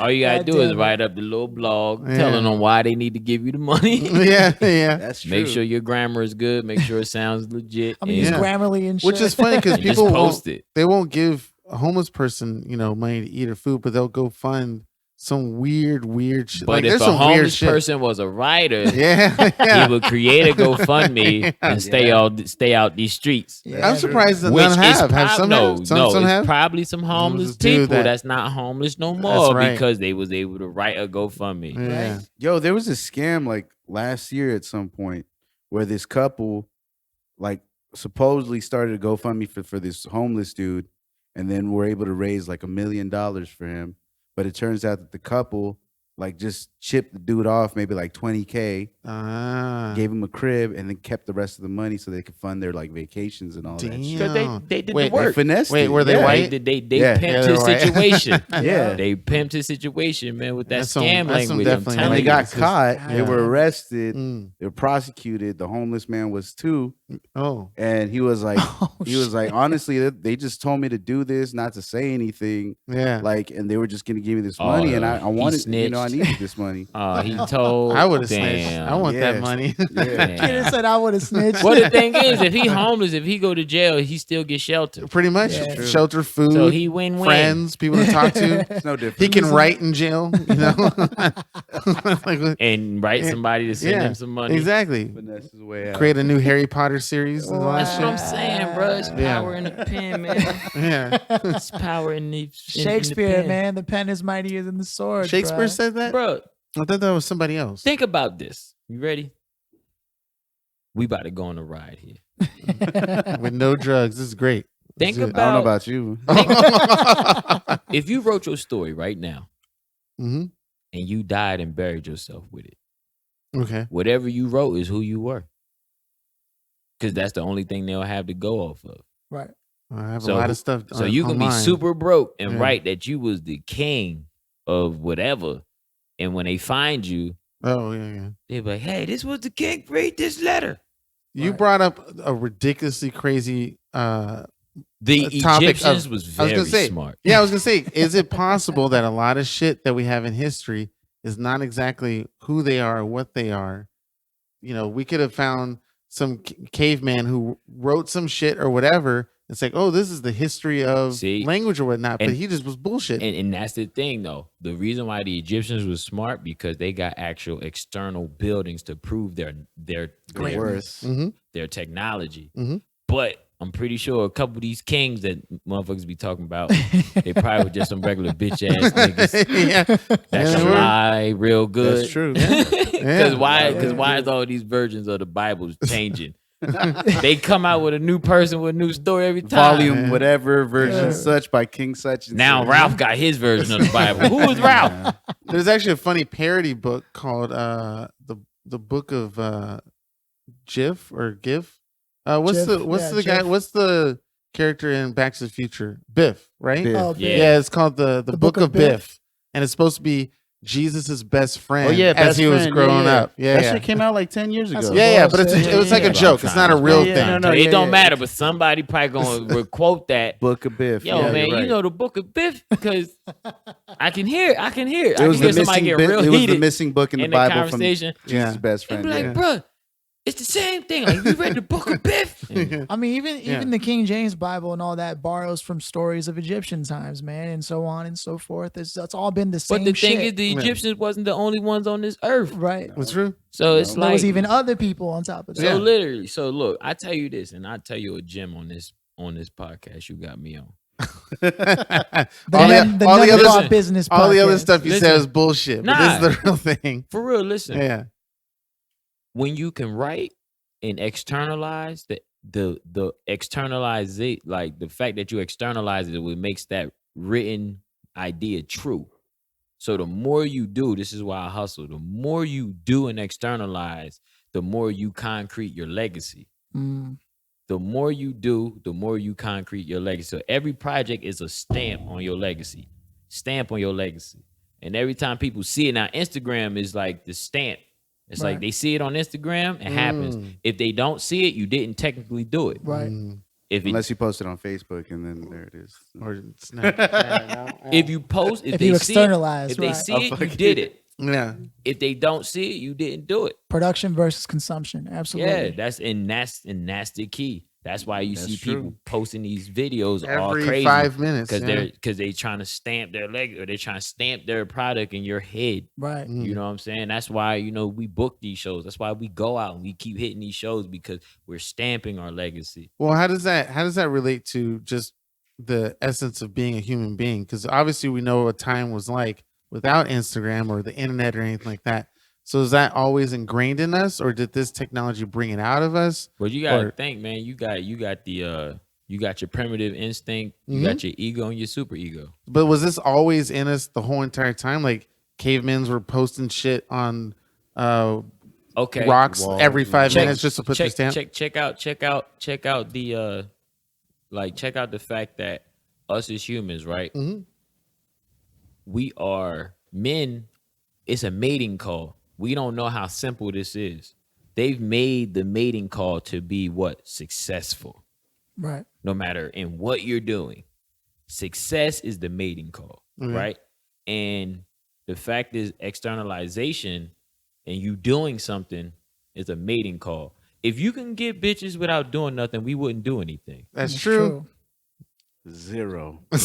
All you gotta God do is damn it. write up the little blog Yeah. telling them why they need to give you the money. yeah. Yeah. That's true. Make sure your grammar is good. Make sure it sounds legit. I mean, and use Yeah. Grammarly and shit. Which is funny because and just people post it. they won't give a homeless person, money to eat or food, but they'll go fund some weird shit. But Like if there's a some weird homeless shit. person was a writer, Yeah. Yeah. he would create a GoFundMe Yeah. and stay out these streets. Yeah, I'm surprised that Which none is have. Have some no, have? Some, no, some it's have? probably some homeless just do people that. that's not homeless no more right. because they was able to write a GoFundMe. Yeah. Yo, there was a scam like last year at some point where this couple like supposedly started a GoFundMe for this homeless dude, and then were able to raise like $1 million for him. But it turns out that the couple like just chipped the dude off maybe like $20K, gave him a crib, and then kept the rest of the money so they could fund their like vacations and all that shit. Because they did Wait, the work. They finessed Wait, it, were they yeah. white? They Yeah, pimped they're his white. situation. Yeah. They pimped his situation, man, with that That's some- scam that's some language. I'm definitely And telling they you. got it's just- caught. They Yeah. were arrested. Mm. They were prosecuted. The homeless man was too. Oh. And he was like, Oh, shit. honestly, they just told me to do this, not to say anything. Yeah. Like, and they were just gonna give me this Oh, money, and I he wanted, I snitched. needed this money. He told. I would have snitched. Damn. I want Yeah. that money. Yeah. Kid Damn. said I would have snitched. Well, the thing is, if he homeless, if he go to jail, he still get shelter. Pretty much. Yeah. True. Shelter, food, So he win-win. friends, people to talk to. It's no different. He can write in jail, Like, And write Yeah. somebody to send yeah, him some money. exactly. Finesse his way out. Create a new Harry Potter series. And all that That's what I'm shit. saying, bro. It's Yeah. power in the pen, man. Yeah. It's power in the Shakespeare, pen. man, the pen is mightier than the sword. Shakespeare bruh. said that? Bro, I thought that was somebody else. think about this. You ready? We about to go on a ride here. With no drugs. This is great. Think Let's do it. I don't know about- about you. If you wrote your story right now Mhm. and you died and buried yourself with it, Okay. whatever you wrote is who you were. Because that's the only thing they'll have to go off of. Right. I have So a lot who- of stuff. So you can be online. super broke and Yeah. write that you was the king of whatever. And when they find you, Oh, yeah. they'll be like, hey, this was the king. Read this letter. You Right. brought up a ridiculously crazy The topic Egyptians of- was I was very gonna say, smart. Yeah, I was gonna say, is it possible that a lot of shit that we have in history is not exactly who they are or what they are. You know, we could have found some caveman who wrote some shit or whatever. It's like, oh, this is the history of See? language or whatnot, but And- he just was bullshit. And that's the thing, though. The reason why the Egyptians was smart because they got actual external buildings to prove their Worth. their technology. Mhm. But I'm pretty sure a couple of these kings that motherfuckers be talking about, they probably were just some regular bitch ass niggas Yeah. that Yeah, can sure. lie real good. That's true. Because why? Yeah. Because why is all these versions of the Bible changing? They come out with a new person with a new story every time. Volume, whatever, version Yeah. such by King such and Now such. Ralph got his version of the Bible. Who is Ralph? There's actually a funny parody book called the book of GIF or GIF. What's GIF, the yeah, guy? GIF. What's the character in Back to the Future? Biff, right? Biff. Oh, Yeah. Yeah, it's called the book of Biff, and it's supposed to be Jesus's best friend. Oh yeah, as best he was friend. growing yeah. up. Yeah, that yeah. shit came out like 10 years That's ago. a Yeah, but bullshit. it was like Yeah, a yeah. joke. It's not a real Yeah, thing. no, no, it yeah, don't yeah. matter, but somebody probably gonna quote that. Book of Biff. Yo, Yeah, man, you're you right. know the book of Biff because I can hear. it was I can the hear somebody missing get bit- real it was the heated missing book in the in the Bible from conversation. Jesus' Yeah. best And friend. be like, yeah. bruh, it's the same thing. Like, you read the book of Biff. And I mean, even Yeah. the King James Bible and all that borrows from stories of Egyptian times, man, and so on and so forth. That's all been the same but the thing shit. is, the Yeah. Egyptians wasn't the only ones on this earth. Right. That's true. So it's There like was even other people on top of that. so Yeah. literally. So look, I tell you this, and I tell you a gem on this podcast. You got me on. The all None the other About Business all the other podcast. stuff you said Listen. is bullshit. But Nah. this is the real thing. For real, listen. Yeah. When you can write and externalize the externalize it, like the fact that you externalize it, what makes that written idea true. So the more you do, this is why I hustle. The more you do and externalize, the more you concrete your legacy. Mm, The more you do, the more you concrete your legacy. So every project is a stamp on your legacy. Stamp on your legacy. And every time people see it, now Instagram is like the stamp. It's like Right. they see it on Instagram, it happens. If they don't see it, you didn't technically do it. right. If it, Unless you post it on Facebook and then there it is. Or Snapchat. if you post, if If they you see externalize, it, if they right. see Oh, it, you fuck did yeah. it. Yeah. If they don't see it, you didn't do it. Production versus consumption. Absolutely. Yeah, that's the key. That's why you That's see true. people posting these videos all Every crazy 5 minutes. because they trying to stamp their leg or they're trying to stamp their product in your head. Right. You know what I'm saying? That's why we book these shows. That's why we go out and we keep hitting these shows because we're stamping our legacy. Well, how does that relate to just the essence of being a human being? Because obviously we know what time was like without Instagram or the internet or anything like that. So is that always ingrained in us, or did this technology bring it out of us? But you gotta Or- think, man. You got you got your primitive instinct. You Mm-hmm. got your ego and your super ego. But was this always in us the whole entire time? Like cavemen were posting shit on Okay, rocks Wall. every 5 Check- minutes just to put the stamp? check out the check out the fact that us as humans, right? Mhm. We are men. It's a mating call. We don't know how simple this is. They've made the mating call to be what? Successful. Right. No matter in what you're doing. Success is the mating call, right? And the fact is externalization and you doing something is a mating call. If you can get bitches without doing nothing, we wouldn't do anything. That's true. Zero. We'd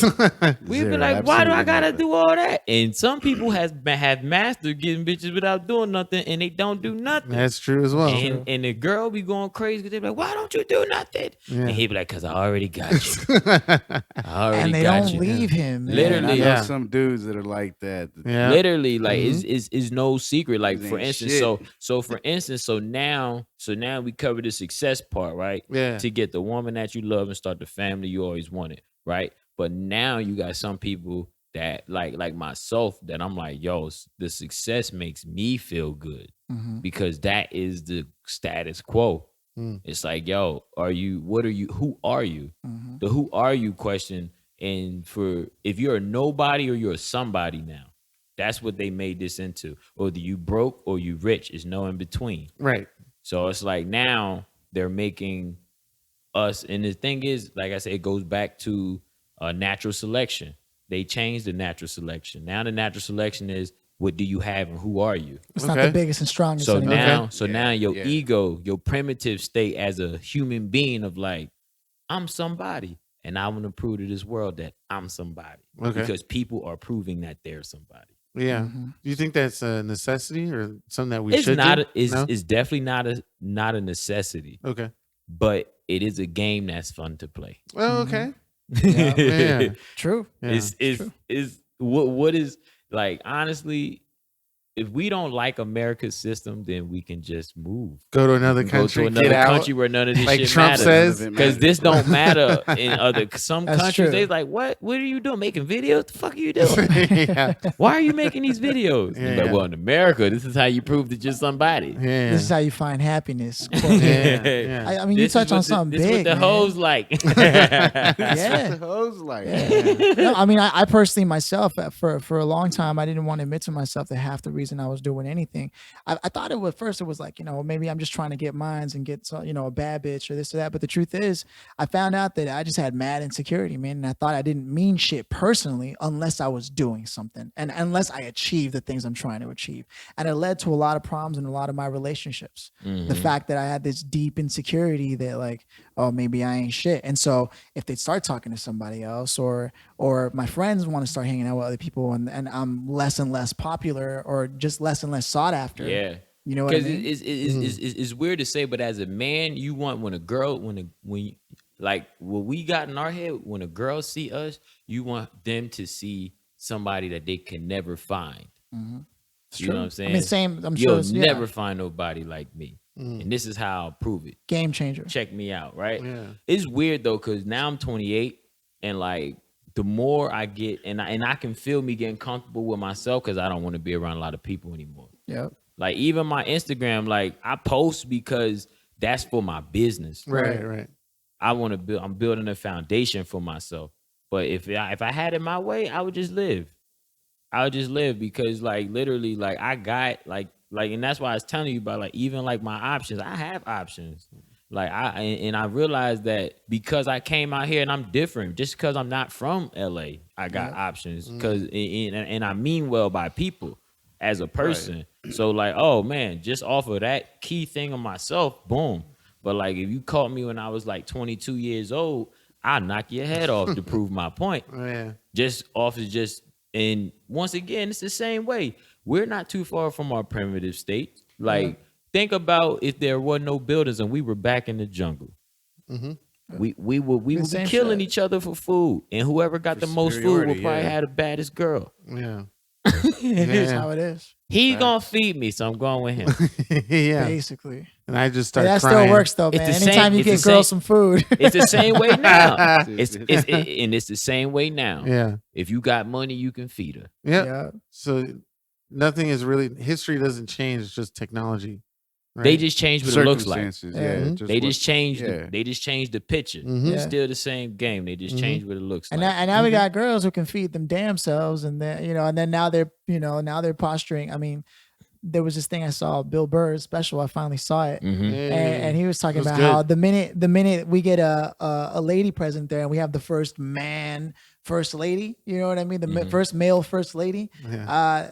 be Zero, like, why do I absolutely gotta nothing. do all that? And some people have mastered getting bitches without doing nothing, and they don't do nothing. That's true as well. And the girl be going crazy because they be like, why don't you do nothing? Yeah. And he be like, because I already got you. I already And they got don't you. leave him. man. Literally. And I know Yeah. some dudes that are like that. Yeah. Literally, like is no secret. Like It for ain't instance, shit. so for instance, so now we cover the success part, right? Yeah. To get the woman that you love and start the family you always wanted, right? But now you got some people that like myself that I'm like, yo, the success makes me feel good because that is the status quo. It's like, yo, who are you? The who are you question. And for if you're a nobody or you're a somebody now, that's what they made this into. Or you broke or you rich. It's no in between. Right. So it's like now they're making us, and the thing is, like I said, it goes back to natural selection. They changed the natural selection. Now the natural selection is what do you have and who are you? It's not the biggest and strongest So anymore. now, Yeah, now your yeah. ego, your primitive state as a human being of like, I'm somebody, and I want to prove to this world that I'm somebody because people are proving that they're somebody. Yeah. Mm-hmm. Do you think that's a necessity or something that we It's should not. do? It's definitely not a necessity, Okay. but it is a game that's fun to play. Well, okay. Yeah. True. Yeah. Is what is like honestly, if we don't like America's system, then we can just move. Go to another Go country. to another get out. country where none of this Like shit Trump matters. says. Because this don't matter in other some That's countries. true. They like, what are you doing? Making videos? The fuck are you doing? yeah. Why are you making these videos? Yeah, Like, yeah. well, in America, this is how you prove that you're somebody. Yeah. This is how you find happiness. yeah. Yeah. I mean, you This touch is on what something this big. what the man. hoes like. Yeah. The hose like. No, I mean, I personally myself, for a long time, I didn't want to admit to myself that half the reason I was doing anything, I thought it was first. It was like, maybe I'm just trying to get mines and get a bad bitch or this or that. But the truth is, I found out that I just had mad insecurity, man, and I thought I didn't mean shit personally unless I was doing something and unless I achieved the things I'm trying to achieve. And it led to a lot of problems in a lot of my relationships. The fact that I had this deep insecurity that like, oh, maybe I ain't shit. And so if they start talking to somebody else or my friends want to start hanging out with other people and I'm less and less popular or just less and less sought after. Yeah. You know what I Because mean? it's weird to say, but as a man, you want when like what we got in our head, when a girl see us, you want them to see somebody that they can never find. It's You true. know what I'm saying? I mean, same. I'm sure. You'll It's, never find nobody like me. Mm. And this is how I'll prove it. game changer. Check me out, right? Yeah. It's weird though, because now I'm 28 and like the more I get and I can feel me getting comfortable with myself because I don't want to be around a lot of people anymore. Yep. Like even my Instagram, like I post because that's for my business. Right. I want to build. I'm building a foundation for myself. But if I had it my way, I would just live. I would just live because like literally like I got like and that's why I was telling you about like even like my options. I have options. Like I realized that because I came out here and I'm different. Just because I'm not from LA, I got options. Because and I mean well by people as a person. So like, oh man, just off of that key thing of myself, boom. But like if you caught me when I was like 22 years old, I'll knock your head off to prove my point. Yeah. Just off of just, and once again, it's the same way. We're not too far from our primitive state. Like think about if there were no buildings and we were back in the jungle. We would be same killing shit. each other for food, and whoever got For the most food would superiority, probably yeah. have the baddest girl. Yeah. That's how it is. He's gonna feed me, so I'm going with him. yeah. Basically. And I just start That crying. still works though, It's man. the same- Anytime you it's the get girls same- some food. It's the same way now. Dude, And it's the same way now. Yeah. If you got money, you can feed her. Yeah. Yeah. So nothing is really history doesn't change, it's just technology. Right? They just change what it looks like. circumstances, Yeah. yeah. Mhm. They what- just changed. yeah. They just changed the picture. Mhm. It's Yeah. still the same game. They just changed what it looks And like. now we got girls who can feed them damn selves, and then and then now they're posturing. I mean, there was this thing I saw, Bill Burr's special. I finally saw it, Mhm. and he was talking It was about good. how the minute we get a lady president there, and we have the first man first lady, you know what I mean, the first male first lady, Yeah.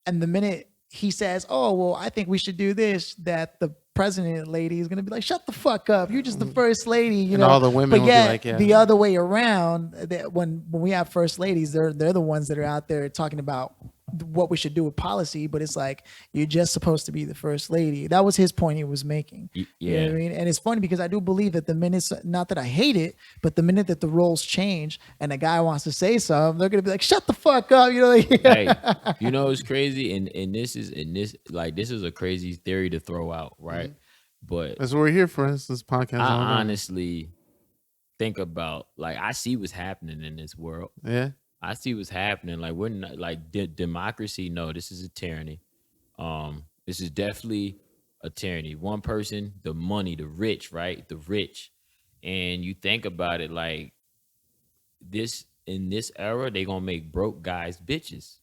and the minute he says, "Oh well, I think we should do this," that the president lady is gonna be like, "Shut the fuck up! You're just the first lady," you And know. all the women but will be yet, like, yeah. the other way around, that when we have first ladies, they're the ones that are out there talking about what we should do with policy. But it's like you're just supposed to be the first lady. That was his point he was making. You know what I mean? And it's funny because I do believe that the minute, not that I hate it, but the minute that the roles change and a guy wants to say something, they're gonna be like, "Shut the fuck up!" You know, like, Hey, you know it's crazy, and this is a crazy theory to throw out, right? But That's what we're here for. This podcast. I all about. honestly think about like I see what's happening in this world. Yeah. I see what's happening. Like we're not like democracy. No, this is a tyranny. This is definitely a tyranny. One person, the money, the rich, right? The rich, and you think about it like this in this era, they gonna make broke guys bitches.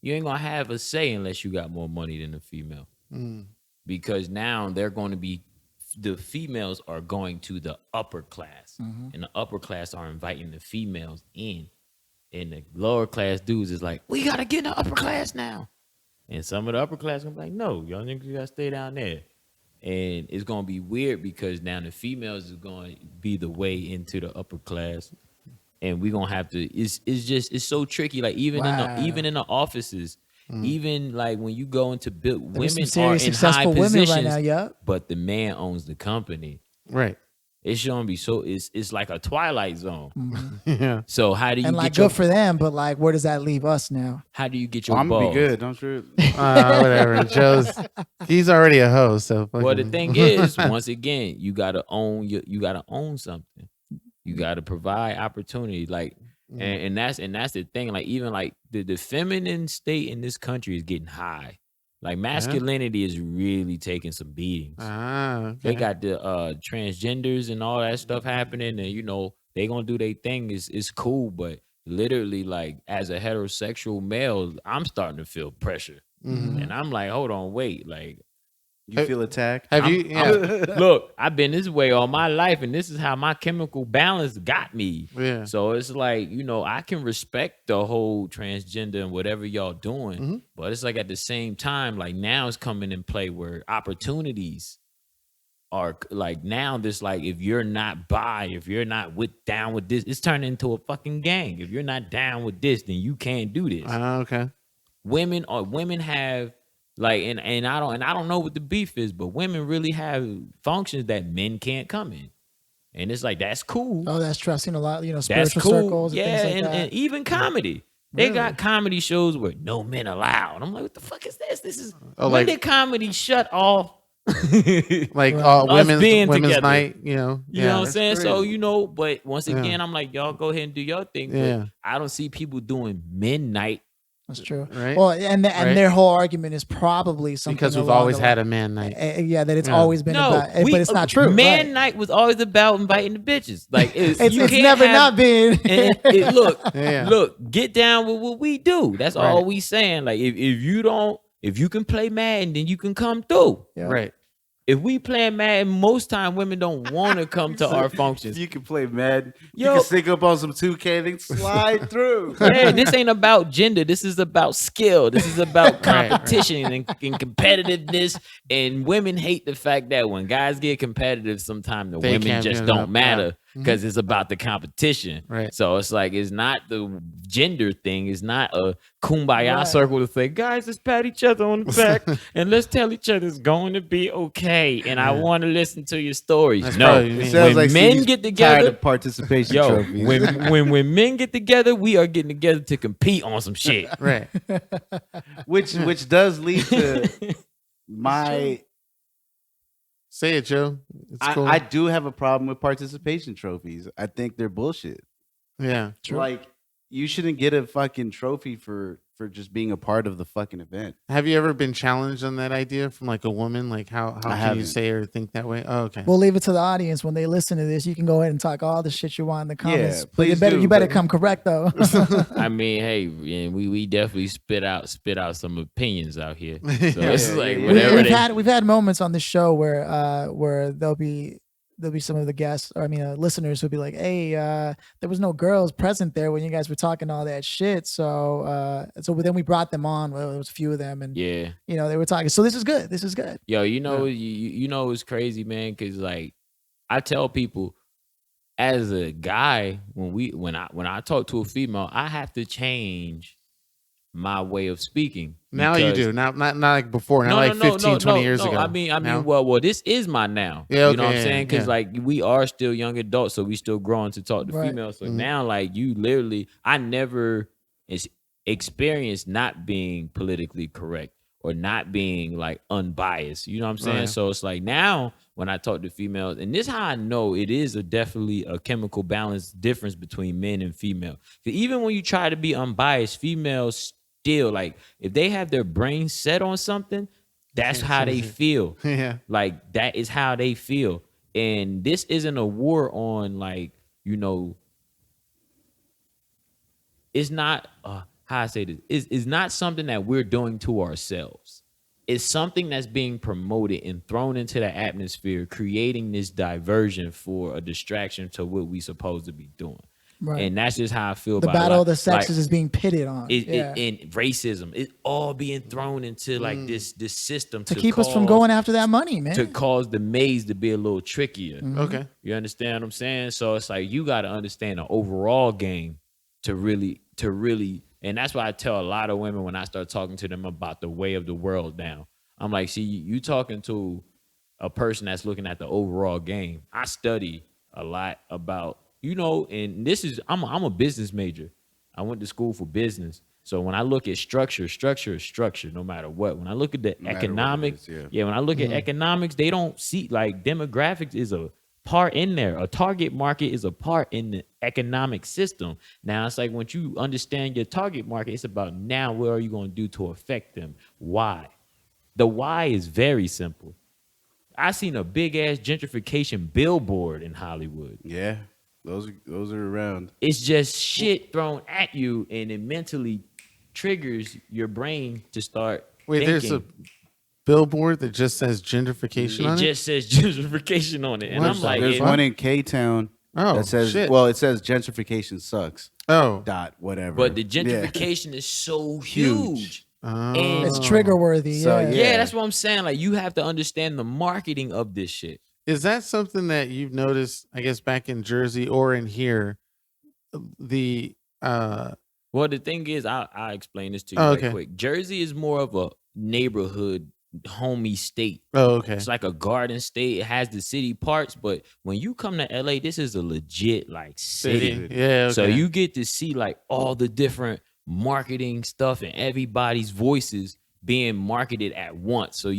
You ain't gonna have a say unless you got more money than a female, because now they're going to be the females are going to the upper class, and the upper class are inviting the females in. And the lower class dudes is like, we gotta get in the upper class now. And some of the upper class gonna be like, no, y'all niggas gotta stay down there. And it's gonna be weird because now the females is gonna be the way into the upper class. And we're gonna have to, it's so tricky. Like even in the offices, even like when you go into build, There's women some are serious in high successful women right positions, now, yup. but the man owns the company. Right. It's gonna be so it's like a twilight zone. Yeah. So how do you And like get good your for them, but like where does that leave us now? how do you get your I'm balls? gonna be good. Don't trip. Whatever. He's already a host. So Well, the fucking- thing is, once again, you gotta own something. You gotta provide opportunity. Like and that's the thing. Like even like the feminine state in this country is getting high. Like masculinity is really taking some beatings. Okay. They got the transgenders and all that stuff happening, and you know they gonna do their thing. Is cool, but literally, like as a heterosexual male, I'm starting to feel pressure, and I'm like, hold on, wait, like You feel attacked? Have you? Yeah. look, I've been this way all my life, and this is how my chemical balance got me. Yeah. So it's like, you know, I can respect the whole transgender and whatever y'all doing, but it's like at the same time, like now it's coming in play where opportunities are like now this like if you're not if you're not down with this, it's turning into a fucking gang. If you're not down with this, then you can't do this. Okay. Women have like and I don't know what the beef is, but women really have functions that men can't come in. And it's like that's cool. Oh, that's true. I've seen a lot, you know, That's spiritual cool. circles and Yeah, things like that. and even comedy. They got comedy shows where no men allowed. I'm like, what the fuck is this? This is when like- did comedy shut off? Like Us women's being together. night, you know. You know what I'm that's saying? So, crazy. you know, but once Yeah. again, I'm like, y'all go ahead and do your thing. Yeah. But I don't see people doing midnight. That's true. Right. Well, and Right. their whole argument is probably something Because we've along always the had line- a man night. Yeah, that it's Yeah. always been No, about, but it's not true. Man right. night was always about inviting the bitches. Like It's you can't never have- not been. and look, Yeah. look, get down with what we do. That's all Right. we saying. Like if you can play Madden, then you can come through. Yeah. Right. If we play Madden, most time women don't want to come to our functions. You can play Madden. You Yo. can stick up on some 2K, then slide through. Yeah, this ain't about gender. This is about skill. This is about Right, competition and competitiveness. And women hate the fact that when guys get competitive, sometimes the They women can't just get it don't up, matter because it's about the competition. Right. So it's like it's not the gender thing. It's not a kumbaya Right. circle to say, guys, let's pat each other on the back and let's tell each other it's going to be okay. And I want to listen to your stories. That's No, probably It me. sounds when like men Stevie's get tired together, of participation yo, trophies. when men get together, we are getting together to compete on some shit. Right. which does lead to my. Say it, Joe. It's cool. I do have a problem with participation trophies. I think they're bullshit. Yeah. Like you shouldn't get a fucking trophy for just being a part of the fucking event. Have you ever been challenged on that idea from like a woman? Like how can you haven't. say or think that way? Oh, okay. We'll leave it to the audience when they listen to this. You can go ahead and talk all the shit you want in the comments. But please you better do, come correct though. I mean, hey, and we definitely spit out some opinions out here. So it's like yeah. whatever we've had moments on the show where there'll be some of the guests, or I mean, listeners who'll be like, "Hey, there was no girls present there when you guys were talking all that shit." So then we brought them on. Well, there was a few of them, and yeah. you know they were talking. So this is good. This is good. Yo, you know, you know it's crazy, man, because like I tell people as a guy, when I talk to a female, I have to change my way of speaking. Now you because- do. Not like before. Not like 15, 20 years ago. I mean, Now? well, this is my now. Yeah, You know what okay, I'm saying? Because yeah. like we are still young adults, so we still growing to talk to Right. females. So Mhm. now, like you literally, I never experienced not being politically correct or not being like unbiased. You know what I'm saying? Right. So it's like now when I talk to females, and this is how I know it is definitely a chemical balance difference between men and female. 'Cause even when you try to be unbiased, females still like if they have their brain set on something, that's how they feel. Yeah. Like that is how they feel. And this isn't a war on like, you know, it's not how I say this. It's not something that we're doing to ourselves. It's something that's being promoted and thrown into the atmosphere, creating this diversion for a distraction to what we supposed to be doing. Right. And that's just how I feel The about battle it. of the sexes is being pitted on. And racism, it all being thrown into like this system to keep us from going after that money, man. to cause the maze to be a little trickier. Okay. You understand what I'm saying? So it's like you got to understand the overall game to really, and that's why I tell a lot of women when I start talking to them about the way of the world now. I'm like, see, you talking to a person that's looking at the overall game. I study a lot about, and this is, I'm a business major. I went to school for business. So when I look at structure is structure no matter what. When I look at the economics, when I look at economics, they don't see like demographics is a part in there. A target market is a part in the economic system. Now it's like once you understand your target market, it's about now what are you going to do to affect them? Why? The why is very simple. I seen a big ass gentrification billboard in Hollywood. Yeah, those are around. It's just shit thrown at you, and it mentally triggers your brain to start. Wait, thinking. there's a billboard that just says gentrification on It it? just says gentrification on it, and What I'm the like, There's it- one in K-Town Oh, that says, shit. well, it says gentrification sucks. Oh. Dot whatever. but the Yeah. gentrification is so Huge. huge. Oh. And It's trigger worthy. So, yeah. yeah, that's what I'm saying. Like you have to understand the marketing of this shit. Is that something that you've noticed, I guess, back in Jersey or in here? The Well, the thing is, I'll explain this to you Oh, right okay. quick. Jersey is more of a neighborhood, homey state. oh, okay. It's like a garden state. It has the city parts, but when you come to LA, this is a legit like city. Yeah, okay. So you get to see like all the different marketing stuff and everybody's voices being marketed at once. So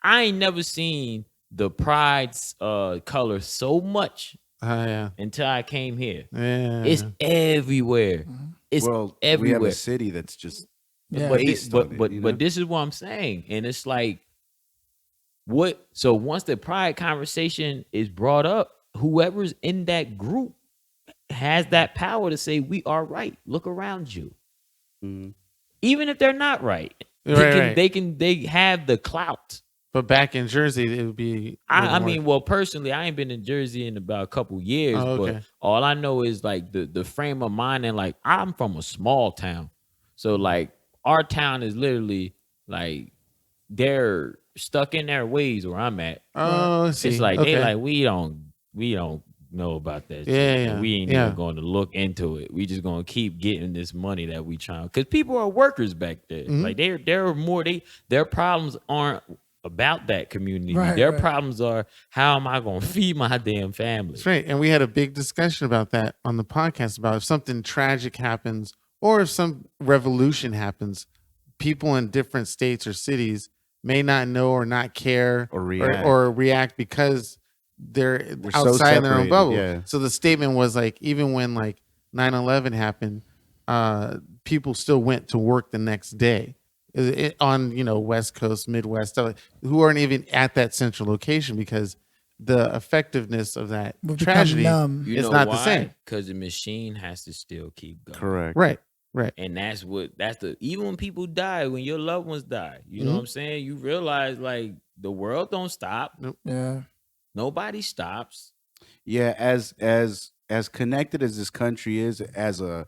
I ain't never seen the Pride's color so much yeah. until I came here. Yeah. It's everywhere. It's Well, we everywhere. have a city that's just Yeah. But based on it, you know? but this is what I'm saying, and it's like what. So once the pride conversation is brought up, whoever's in that group has that power to say we are right. Look around you, Mhm. even if they're not right. Right, They have the clout. But back in Jersey, it would be. a I little mean, more- well, personally, I ain't been in Jersey in about a couple years, Oh, okay. but all I know is like the frame of mind, and like I'm from a small town, so like our town is literally like they're stuck in their ways where I'm at. Oh, I see. It's like okay. they like we don't know about that. Yeah, shit. yeah, We ain't yeah. even going to look into it. We just going to keep getting this money that we trying, because people are workers back there. Mhm. Like they're more their problems aren't about that community. Right, Their right. problems are how am I going to feed my damn family? That's right. And we had a big discussion about that on the podcast about if something tragic happens or if some revolution happens, people in different states or cities may not know or not care Or react. or react because they're We're so outside their own separated, bubble. yeah. So the statement was like, even when like 9/11 happened, people still went to work the next day. On West Coast, Midwest, stuff who aren't even at that central location because the effectiveness of that We've become tragedy numb. You it's know not why? the same. Because the machine has to still keep going. correct. Right. And that's the even when people die, when your loved ones die, you know what I'm saying? You realize like the world don't stop. Yeah. Nobody stops. Yeah, as connected as this country is as a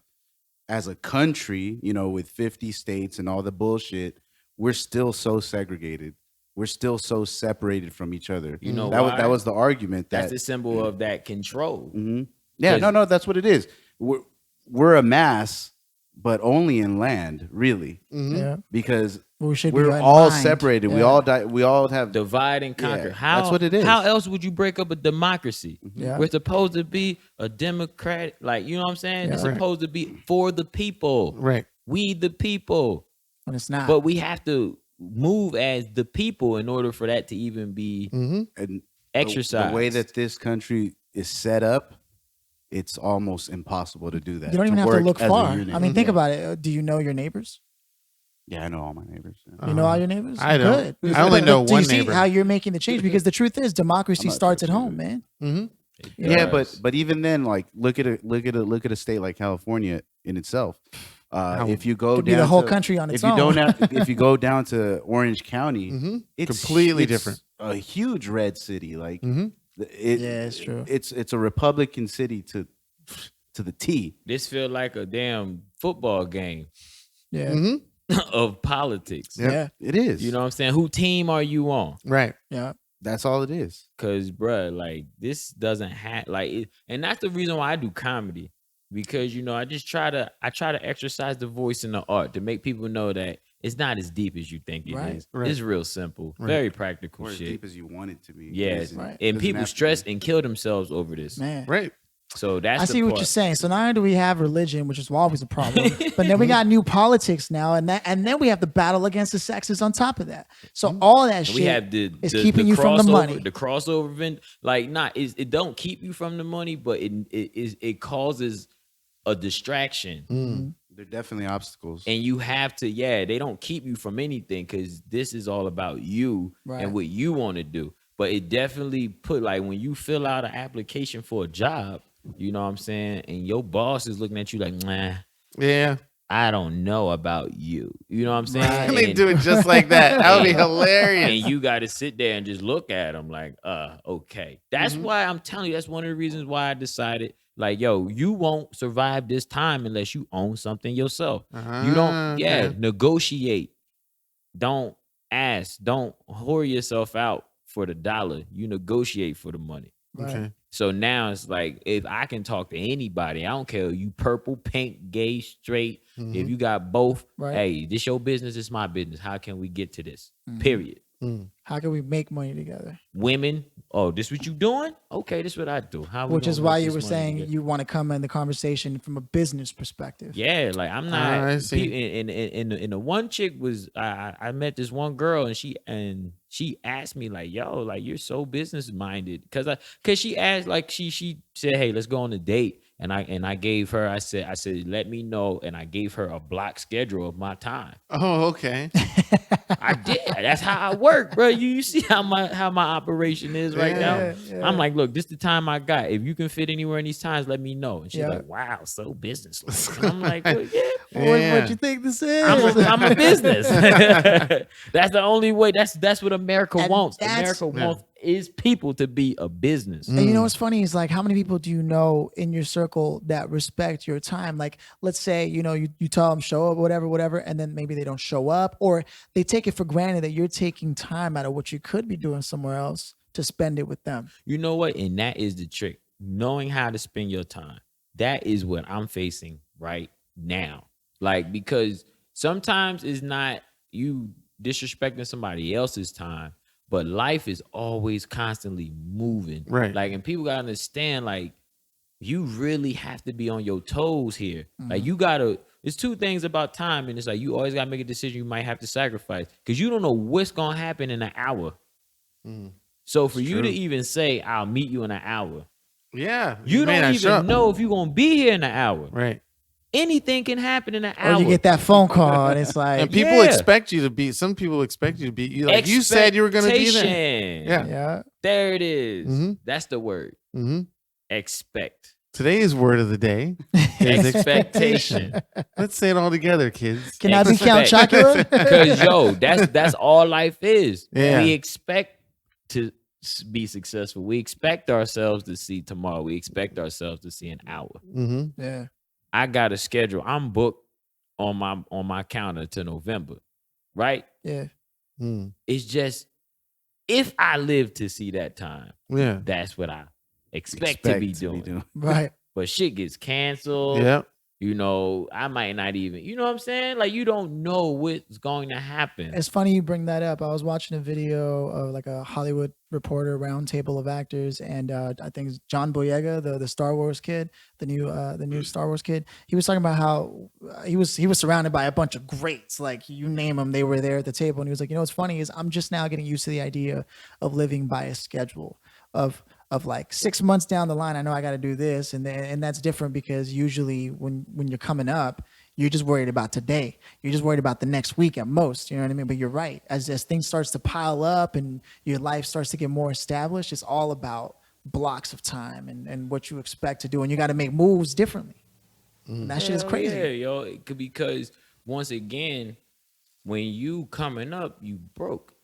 country, with 50 states and all the bullshit, we're still so segregated. We're still so separated from each other. You know that why? that was the argument That's that the symbol of that control. Mhm. Yeah, 'Cause- no, that's what it is. We're a mass, but only in land, really, Yeah. because We should we're be in all mind. separated. We Yeah. all die. We all have Divide and conquer. Yeah, How that's what it is. How else would you break up a democracy? Yeah. We're supposed to be a democratic, like you know what I'm saying? It's Yeah. supposed to be for the people. Right. We the people. When it's not. But we have to move as the people in order for that to even be Mm-hmm. and exercised. the way that this country is set up. It's almost impossible to do that. you don't even have to work look as a far. unit. I mean, think about it. Do you know your neighbors? Yeah, I know all my neighbors. Yeah. You know all your neighbors? I don't. Good. I only But know do one you see neighbor. how you're making the change? Because the truth is, democracy I'm not starts at sure home, either. man. Mm-hmm. Yeah, does. but even then, like look at a state like California in itself. If you go Could down be the whole to- country on its if you own. don't if you go down to Orange County, Mm-hmm. it's Completely it's different. A huge red city, like Mm-hmm. it, Yeah, it's true. It's a Republican city to to the T. This feel like a damn football game Yeah. Mm-hmm. of politics. Yeah. It is. You know what I'm saying? Who team are you on? Right. Yeah. That's all it is. Cause bruh, like this doesn't have like it, and that's the reason why I do comedy. Because I just try to exercise the voice in the art to make people know that it's not as deep as you think it Right. is. Right. It's real simple, Right. very practical Or as shit. deep as you want it to be. Yes, Right. and Doesn't people have to stress be. and kill themselves over this. Man. Right. So that's I the see what part. you're saying. So not only do we have religion, which is always a problem, but then we got new politics now, and then we have the battle against the sexes on top of that. So all that And shit we have the is keeping you from the crossover- money. The crossover event, like, it don't keep you from the money, but it causes a distraction. They're definitely obstacles. And you have to, they don't keep you from anything because this is all about you Right. and what you want to do. But it definitely put, like, when you fill out an application for a job, you know what I'm saying? And your boss is looking at you like, nah, Yeah. I don't know about you. You know what I'm saying? Right. They And- do it just like that. That would be hilarious. and you got to sit there and just look at them like, okay. That's why I'm telling you, that's one of the reasons why I decided, like, yo, you won't survive this time unless you own something yourself. You don't, Okay. negotiate. Don't ask. Don't whore yourself out for the dollar. You negotiate for the money. Right. Okay. So now it's like, if I can talk to anybody, I don't care, you purple, pink, gay, straight. If you got both, Right. hey, this your business, it's my business. How can we get to this? Mhm. Period. How can we make money together? Women, oh, this what you doing? Okay, this what I do. How we Which gonna is why make you this were money saying together? you want to come in the conversation from a business perspective. Yeah, like I'm I not. see. And the one chick was I met this one girl and she asked me like, yo, like you're so business minded because she asked like she said, hey, let's go on a date, and I gave her I said let me know, and I gave her a block schedule of my time. Oh, okay. I did. That's how I work, bro. You see how my operation is right now. Yeah. I'm like, look, this is the time I got. If you can fit anywhere in these times, let me know. And she's Yeah. like, wow, so business-like. And I'm like, well, yeah. Yeah. What you think this is? I'm a business. That's the only way. That's what America And wants. that's- America wants is people to be a business. And you know what's funny is like how many people do you know in your circle that respect your time? Like, let's say, you tell them show up, whatever, and then maybe they don't show up, or they take it for granted that you're taking time out of what you could be doing somewhere else to spend it with them. You know what? And that is the trick. Knowing how to spend your time. That is what I'm facing right now. Like, because sometimes it's not you disrespecting somebody else's time, but life is always constantly moving. Right. Like, and people gotta understand, like, you really have to be on your toes here. Like, you gotta, it's two things about time, and it's like you always gotta make a decision you might have to sacrifice because you don't know what's gonna happen in an hour. So for you to even say, I'll meet you in an hour, Yeah. you may don't not show even up. know if you're gonna be here in an hour. Right. Anything can happen in an Or hour. you get that phone call and it's like, And people Yeah. expect you to be. Some people expect you to be. Like you said, you were going to be there. Expectation. Yeah. yeah, There it is. Mhm. That's the word. hmm Expect. Today's word of the day is Expectation. Let's say it all together, kids. can I be Count Chocula? Because yo, that's all life is. Yeah. We expect to be successful. We expect ourselves to see tomorrow. We expect ourselves to see an hour. hmm Yeah, I got a schedule. I'm booked on my calendar to November, right? yeah. Mm. It's just if I live to see that time, Yeah. that's what I expect to be doing. Right. But shit gets canceled. Yeah. You know, I might not even, you know what I'm saying? Like, you don't know what's going to happen. It's funny you bring that up. I was watching a video of like a Hollywood Reporter roundtable of actors, and I think it's John Boyega, the Star Wars kid, the new Star Wars kid. He was talking about how he was surrounded by a bunch of greats, like you name them, they were there at the table. And he was like, what's funny is I'm just now getting used to the idea of living by a schedule of like 6 months down the line, I know I got to do this, and that's different because usually when you're coming up, you're just worried about today. You're just worried about the next week at most. You know what I mean? But you're right. As things starts to pile up and your life starts to get more established, it's all about blocks of time and what you expect to do, and you got to make moves differently. And that shit is Hell crazy. Yeah, yo. Because once again, when you coming up, you broke.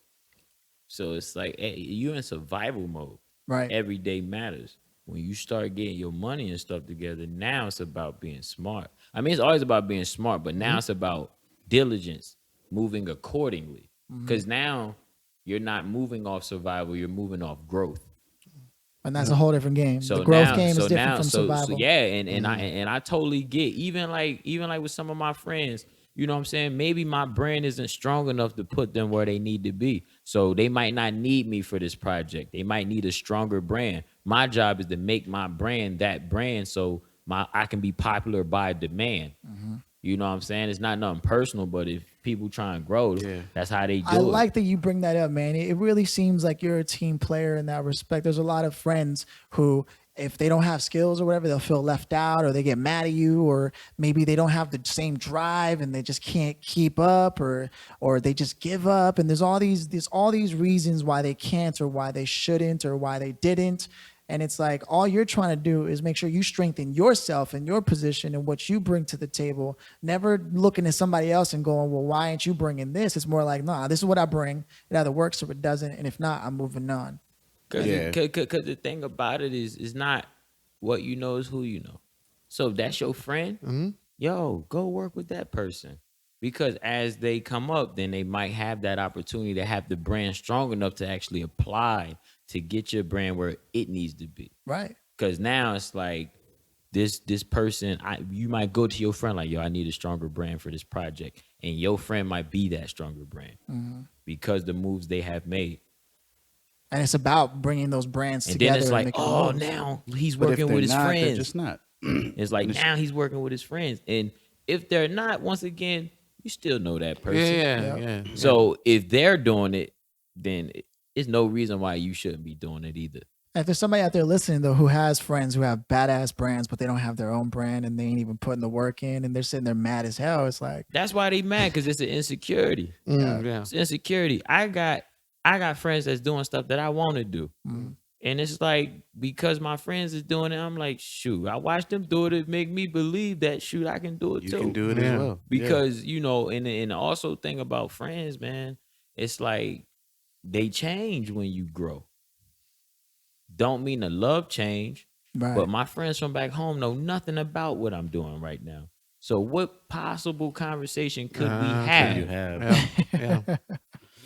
So it's like, hey, you in survival mode. Right. Every day matters. when you start getting your money and stuff together, now it's about being smart. I mean, it's always about being smart, but now it's about diligence, moving accordingly. Because now you're not moving off survival, you're moving off growth. And that's a whole different game. So the growth now, game so is different now, from so survival. yeah, and I totally get even like with some of my friends, you know what I'm saying? Maybe my brand isn't strong enough to put them where they need to be. So they might not need me for this project. They might need a stronger brand. My job is to make my brand that brand so I can be popular by demand. You know what I'm saying? It's not nothing personal, but if people try and grow, that's how they do I it. like that you bring that up, man. It really seems like you're a team player in that respect. There's a lot of friends who, if they don't have skills or whatever, they'll feel left out, or they get mad at you, or maybe they don't have the same drive and they just can't keep up, or they just give up. And there's all these reasons why they can't, or why they shouldn't, or why they didn't. And it's like all you're trying to do is make sure you strengthen yourself and your position and what you bring to the table. Never looking at somebody else and going, well, why aren't you bringing this? It's more like, nah, this is what I bring. It either works or it doesn't. And if not, I'm moving on. Cause the thing about it is not what you know is who you know. So if that's your friend, yo, go work with that person. Because as they come up, then they might have that opportunity to have the brand strong enough to actually apply to get your brand where it needs to be. Right. Because now it's like this person, you might go to your friend like, yo, I need a stronger brand for this project. And your friend might be that stronger brand because the moves they have made. And it's about bringing those brands And together. then it's like, making oh, moves. now he's But if working they're with his not, friends. they're just not. It's like now he's working with his friends. And if they're not, once again, you still know that person. Yeah. So if they're doing it, then there's no reason why you shouldn't be doing it either. If there's somebody out there listening, though, who has friends who have badass brands, but they don't have their own brand and they ain't even putting the work in and they're sitting there mad as hell, it's like, That's why they mad, because it's an insecurity. Yeah. It's insecurity. I got friends that's doing stuff that I want to do. And it's like, because my friends is doing it, I'm like, shoot, I watch them do it. It make me believe that, shoot, I can do it You too. can do it Yeah. as well. Because, you know, and also thing about friends, man, it's like they change when you grow. Don't mean the love change, right. but my friends from back home know nothing about what I'm doing right now. So what possible conversation could we have? You have. Yeah.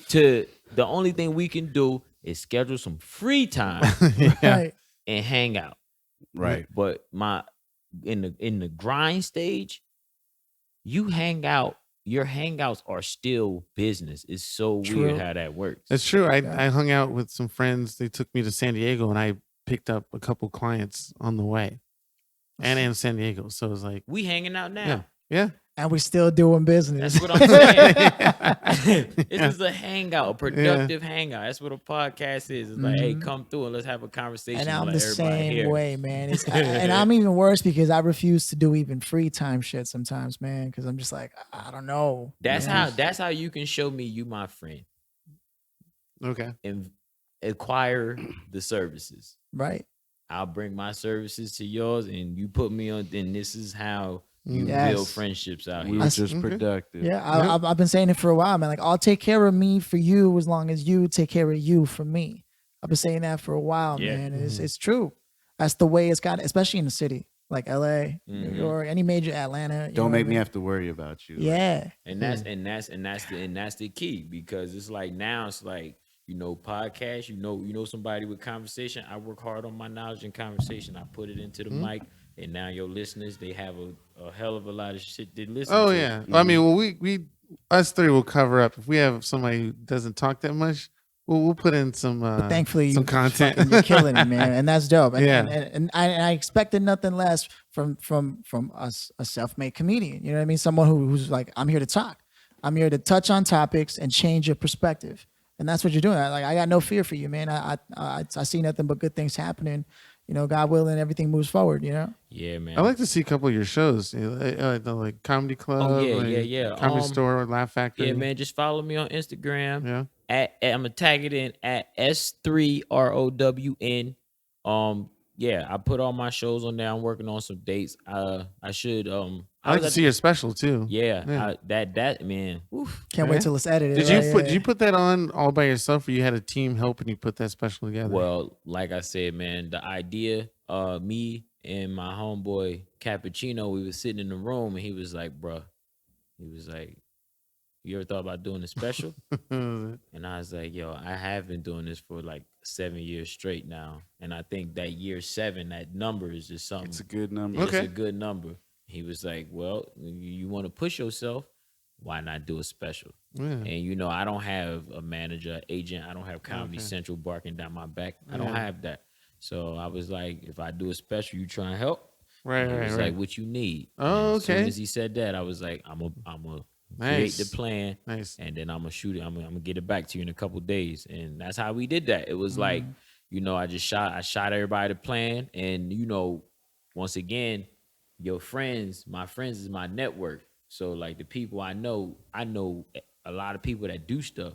To the only thing we can do is schedule some free time Right. and hang out. Right. But in the grind stage, you hang out. Your hangouts are still business. It's so True. weird how that works. That's true. I hung out with some friends. They took me to San Diego and I picked up a couple clients on the way and in San Diego. So it was like, We hanging out now. yeah. And we still doing business. That's what I'm saying. This is a hangout, a productive hangout. That's what a podcast is. It's like, hey, come through and let's have a conversation. And I'm let the everybody same hear. way, man. And I'm even worse because I refuse to do even free time shit sometimes, man. Because I'm just like, I don't know. That's man. how you can show me you my friend Okay. and acquire the services. Right. I'll bring my services to yours, and you put me on. Then this is how you Yes. build friendships out We here. were just productive. Yeah, I've been saying it for a while, man. Like, I'll take care of me for you as long as you take care of you for me. I've been saying that for a while, Yeah. man. And it's true. That's the way it's got, especially in the city like LA, New York, any major Atlanta. you know Don't what I make me mean? have to worry about you. Yeah. And that's the key, because it's like now it's like, you know, podcast, you know somebody with conversation. I work hard on my knowledge and conversation. I put it into the mic, and now your listeners, they have a hell of a lot of shit they listen Oh to. yeah. I mean, well, we us three will cover up. If we have somebody who doesn't talk that much, we'll put in some. But thankfully, some you content. fucking- you're killing it, man, and that's dope. And, Yeah. and I expected nothing less from us, a self-made comedian. You know what I mean? Someone who's like, I'm here to talk. I'm here to touch on topics and change your perspective. And that's what you're doing. I got no fear for you, man. I see nothing but good things happening. You know, God willing, everything moves forward. You know. Yeah, man. I like to see a couple of your shows, you know, like Comedy Club, yeah. Comedy Store, Laugh Factory. Yeah, man. Just follow me on Instagram. Yeah. I'm gonna tag it in at S3ROWN. yeah, I put all my shows on there. I'm working on some dates. I should I like was to at see your special too. yeah, that man. Oof. Can't Yeah. wait till it's edited. Did right? you put did you put that on all by yourself, or you had a team helping you put that special together? Well, like I said, man, the idea, me and my homeboy Cappuccino, we was sitting in the room and he was like, bruh, he was like, you ever thought about doing a special? And I was like, yo, I have been doing this for like 7 years straight now. And I think that year 7, that number is just something. It's a good number. It's Okay. a good number. He was like, well, you want to push yourself, why not do a special? Yeah. And you know, I don't have a manager, agent. I don't have Comedy Okay. Central barking down my back. I don't Yeah. have that. So I was like, if I do a special, you try and help. Right, He right, was right. like, what you need? Oh, And as soon okay. as he said that, I was like, I'm a create Nice. the plan, Nice. and then I'm gonna shoot it. I'm gonna get it back to you in a couple days, and that's how we did that. It was like, you know, I shot everybody the plan, and you know, once again, your friends, my friends is my network. So like the people I know a lot of people that do stuff.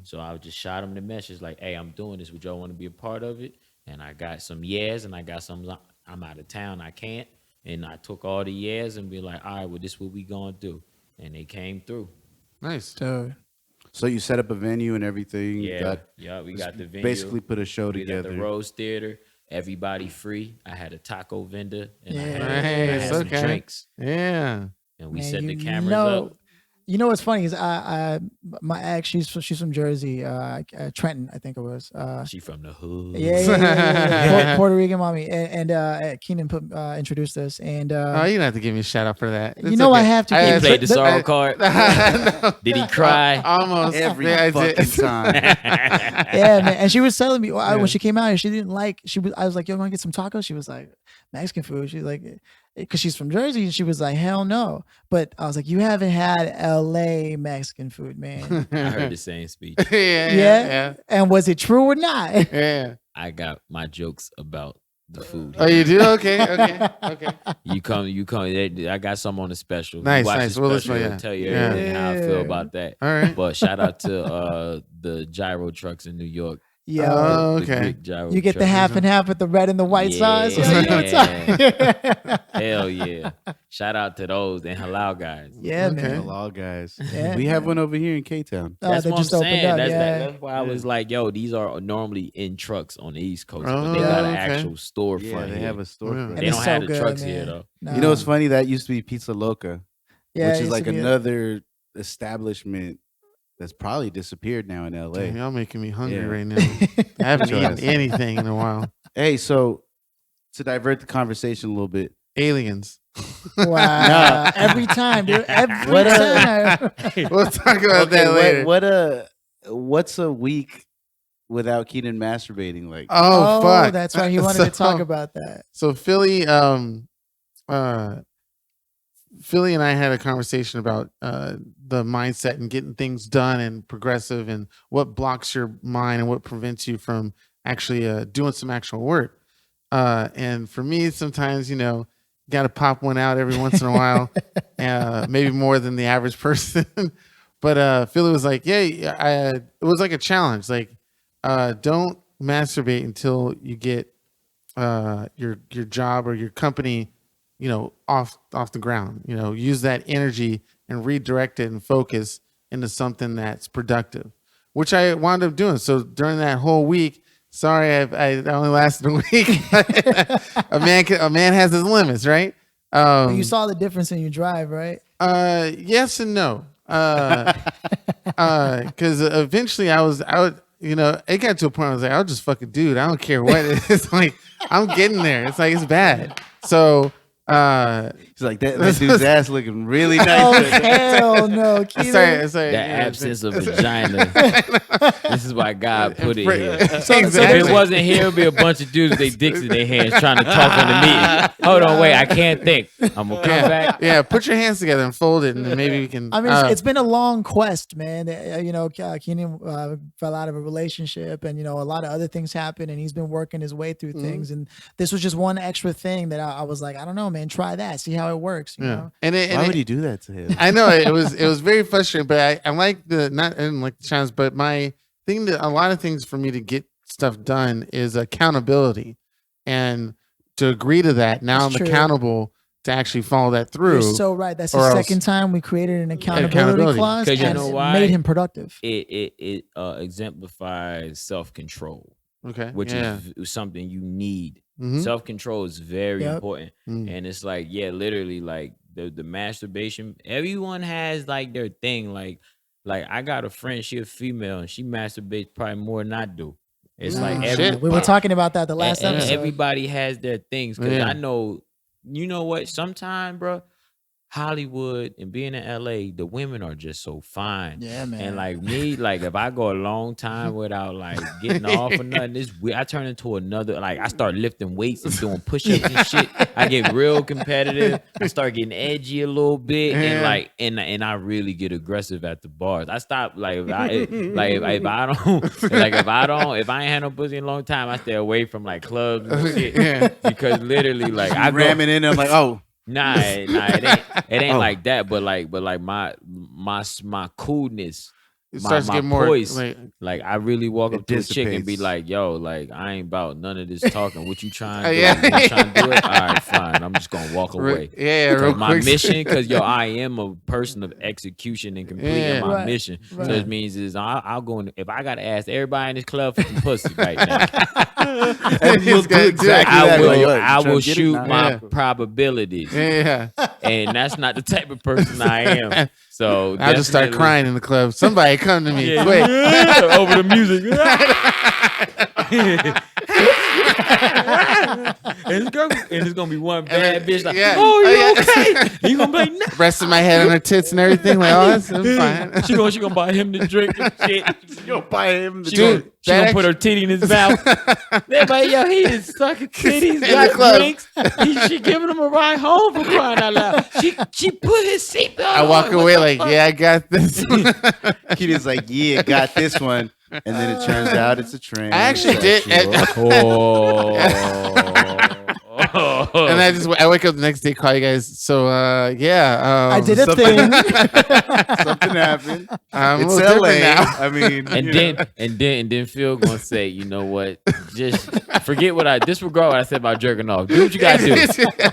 So I just shot them the message like, hey, I'm doing this. Would y'all want to be a part of it? And I got some yes, and I got some I'm out of town, I can't. And I took all the yes and be like, all right, well, this is what we gonna do. And they came through. Nice. Dude. So you set up a venue and everything. Yeah, we got the venue. Basically put a show We got together. the Rose Theater. Everybody free. I had a taco vendor and I had, Nice, some okay. drinks. Yeah. And we Man, set the you cameras know- up. You know what's funny is my ex, she's from Jersey, Trenton, I think it was. She from the hood. Yeah. Puerto Rican mommy, and Keenan introduced us, and Oh, you don't have to give me a shout out for that. you It's know I okay. have to. He Keenan. played the But- sorrow card. No. Did he cry? Almost Every Yeah, I did. fucking time. Yeah, man. And she was telling me Yeah. when she came out here, she didn't like. I was like, "Yo, want to get some tacos?" She was like, "Mexican food." She's like, because she's from Jersey, and she was like, "Hell no." But I was like, "You haven't had L.A. Mexican food, man." I heard the same speech. Yeah. And was it true or not? Yeah. I got my jokes about the food. Oh, you do? Okay. You come. I got some on the special. Nice, You watch nice. The Well, special, listen, it'll yeah. tell you Yeah. everything how I feel about that. All right. But shout out to the gyro trucks in New York. Yo, Oh, The okay. Greek gyro you get the trucks. half and half with the red and the white sauce. Yo, you know what I'm talking- Hell yeah. Shout out to those and halal guys. Yeah, Okay. man. Halal guys. Yeah. We have one over here in K-Town. Oh, That's they what I'm just opened saying. up, That's, yeah. that's why I was like, yo, these are normally in trucks on the East Coast, but Oh, they got an okay. actual storefront Yeah, they here. have a storefront. And They it's don't so have the good, trucks man. here though. No. You know what's funny? That used to be Pizza Loca, Yeah, which it is used like to be another establishment that's probably disappeared now in LA. Damn, y'all making me hungry Yeah. right now. I haven't Yes. eaten anything in a while. Hey, so to divert the conversation a little bit, Aliens. Wow. Every time, dude. Every What time. We'll talk about that later. what's a week without Keenan masturbating like? Oh, fuck. That's right. He wanted to talk So- about that. So Philly and I had a conversation about the mindset and getting things done and progressive and what blocks your mind and what prevents you from actually doing some actual work. And for me, sometimes, got to pop one out every once in a while, maybe more than the average person. But Philly was like, yeah, it was like a challenge. Like, don't masturbate until you get your job or your company, off the ground. Use that energy and redirect it and focus into something that's productive, which I wound up doing. So during that whole week, sorry, I only lasted a week. a man has his limits, right? You saw the difference in your drive, right? Yes and no. Because eventually it got to a point where I was like, I'll just fuck a dude. I don't care what it is. Like, I'm getting there. It's like, it's bad. So, He's like that dude's ass looking really nice. Oh, hell no. Keenan. sorry. The absence of vagina. This is why God put it here. If Exactly. it wasn't here, it'd be a bunch of dudes with their dicks in their hands trying to talk on the meeting. Hold on, wait, I can't think. I'm gonna come back. Yeah, put your hands together and fold it, and then maybe we can. I mean, it's been a long quest, man. Keenan fell out of a relationship, and a lot of other things happened, and he's been working his way through things. And this was just one extra thing that I was like, I don't know, man. Try that, see how it works. You know? Why would you do that to him? I know it was very frustrating, but I like I didn't like the challenge, but my thing that a lot of things for me to get stuff done is accountability. and to agree to that, now That's I'm true. accountable to actually follow that through. You're so right. That's or the else- second time we created an accountability Accountability. clause, 'Cause you and know it why? made him productive. It exemplifies self-control, Okay. which yeah. is something you need. Mhm. Self-control is very Yep. important. Mm. And it's like, yeah, literally, like the masturbation, everyone has like their thing. Like I got a friend, she a female, and she masturbates probably more than I do. It's Mm, like shit. We were talking about that the last episode. everybody has their things. Cause Yeah. I know, you know what? Sometime, bro, Hollywood and being in LA, the women are just so fine. Yeah, man. And like me, like if I go a long time without like getting off or nothing, it's weird. I turn into another, like I start lifting weights and doing push-ups and shit. I get real competitive. I start getting edgy a little bit, and Yeah. like and I really get aggressive at the bars. I stop like if I if I ain't had no pussy in a long time, I stay away from like clubs and shit. Yeah. Because literally like I go, ramming in. I'm like, oh, Nah, it ain't Oh. like that. But like my coolness, It my starts to get more poise. like, Like I really walk It up to a chick and be dissipates. like, "Yo, like I ain't about none of this talking. What you trying to do? Yeah. You trying to do it? All right, fine. I'm just gonna walk away." yeah, real Because my quick. mission, because yo, I am a person of execution and completing Yeah. my Right, mission. right. So it means is I'll go in. If I gotta ask everybody in this club for some pussy right now, and you'll do exactly I that. will. Like, yo, you I trying will to get it? shoot Nah. my Yeah. probabilities, Yeah. and that's not the type of person I am. So I'll just start definitely- crying in the club. Somebody come to me Yeah, quick. yeah, over the music. and it's gonna be one bad bitch like, yeah. "Oh, you Oh, yeah. okay?" And you gonna be like, "No." Resting my head on her tits and everything. Like, oh, that's fine. She gonna buy him the drink and shit. Yo, buy him. She Dude, gonna, she that gonna put her titty in his mouth. They're like, yo, he is sucking titties, In the got club. drinks. She giving him a ride home for crying out loud. She put his seatbelt I on. walk What away the like, fuck? yeah, I got this. Kid is like, yeah, got this one. And then it turns out it's a train. I actually did. Oh. And I wake up the next day, call you guys. So, yeah. I did a something- thing. Something happened. I'm It's a little LA. different now. I mean, And you then know. and then Phil gonna say, you know what? Just forget what I disregard what I said about jerking off. Do what you gotta do.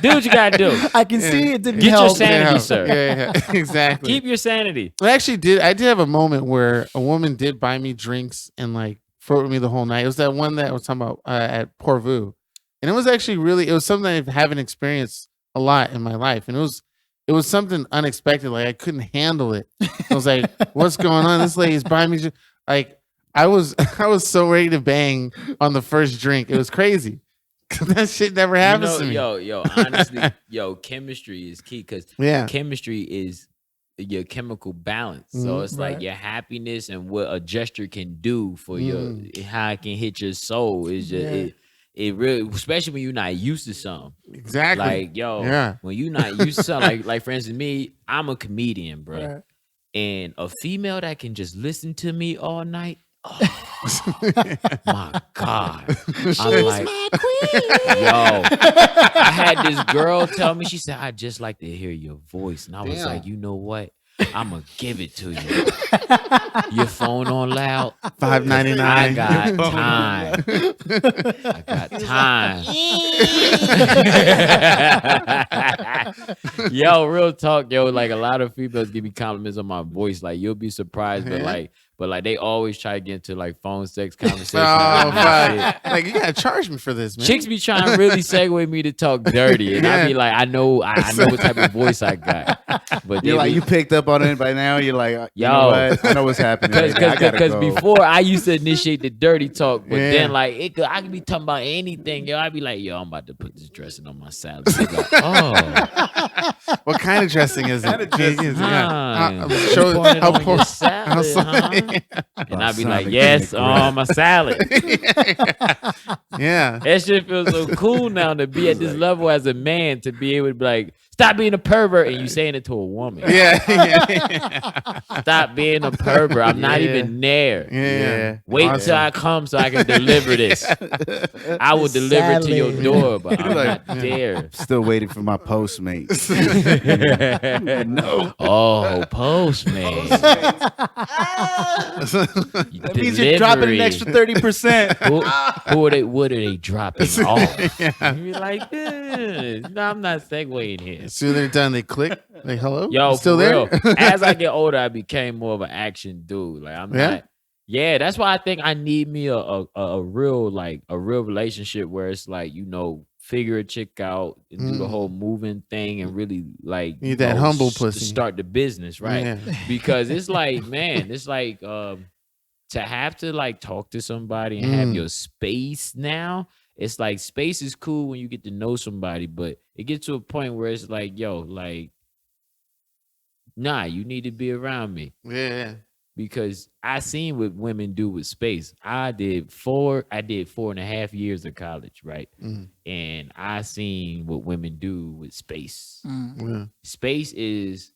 Do what you gotta do. I can see it didn't Get your help. sanity, Yeah, sir. Yeah, exactly. Keep your sanity. I actually did. I did have a moment where a woman did buy me drinks and like flirt with me the whole night. It was that one that I was talking about at Porvu, and it was actually really. It was something I haven't experienced a lot in my life, and it was something unexpected. Like I couldn't handle it. I was like, "What's going on? This lady's buying me." Like I was so ready to bang on the first drink. It was crazy. That shit never happens to me. Yo, honestly, chemistry is key because Yeah. chemistry is your chemical balance. So it's like Right. your happiness and what a gesture can do for your how it can hit your soul is just Yeah. it really, especially when you're not used to something. Exactly. Like Yeah. when you're not used to something, like for instance, me, I'm a comedian, bro, Right. and a female that can just listen to me all night. Oh, my God. I'm like, yo, I had this girl tell me, she said, I just like to hear your voice. And I was Damn. like, you know what? I'm going to give it to you. Your phone on loud. $5.99. I got time. I got time. Yo, real talk, yo. Like a lot of females give me compliments on my voice. Like you'll be surprised, but like they always try to get into like phone sex conversations. Oh, with me and shit. fuck. Like you gotta charge me for this, man. Chicks be trying to really segue me to talk dirty, and I be like, I know what type of voice I got. But You're they like, be- you picked up on it by now. You're like, you Yo. know what? I know what's happening. right now. I gotta Because go. before I used to initiate the dirty talk, but Yeah. then like I could be talking about anything, yo. I'd be like, yo, I'm about to put this dressing on my salad. They'd be like, oh, What kind of dressing is it? Kind of dressing. huh. Show You pouring it how on poor. your salad, huh? And I'd be like, yes, on my salad. Yeah. That shit feels so cool now to be at this level as a man, to be able to be like Stop being a pervert, and you saying it to a woman. Yeah. Stop being a pervert. I'm not Yeah. even there. Yeah. Wait Awesome. till I come so I can deliver this. I will deliver it to your Sadly. door, but I'm Like, not there. Still waiting for my Postmate. No. Oh, Postman. That means you're dropping an extra 30%. Who are they? What are they dropping off? You be like, no, I'm not segueing here. As soon as they're done, they click. Like, hello? Yo, You still for there? real. As I get older, I became more of an action dude. Like I'm Yeah? not. Yeah, that's why I think I need me a real relationship where it's like, figure a chick out and do the whole moving thing and really like Need that humble to pussy. start the business, right? Yeah. Because it's like, man, it's like to have to like talk to somebody and have your space now. It's like space is cool when you get to know somebody, but it gets to a point where it's like, yo, like, nah, you need to be around me. Yeah. Because I seen what women do with space. I did 4.5 years of college, right? And I seen what women do with space. Yeah. Space is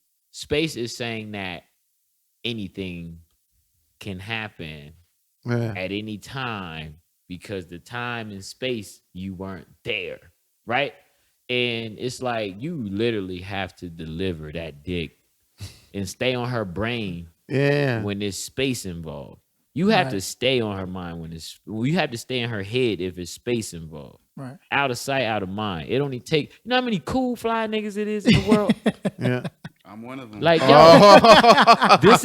saying that anything can happen Yeah. at any time because the time and space you weren't there, right? And it's like you literally have to deliver that dick and stay on her brain Yeah. when there's space involved. You have to stay on her mind you have to stay in her head if it's space involved. Right. Out of sight, out of mind. It only take, you know how many cool fly niggas it is in the world? Yeah. I'm one of them. Like, yo, Oh. this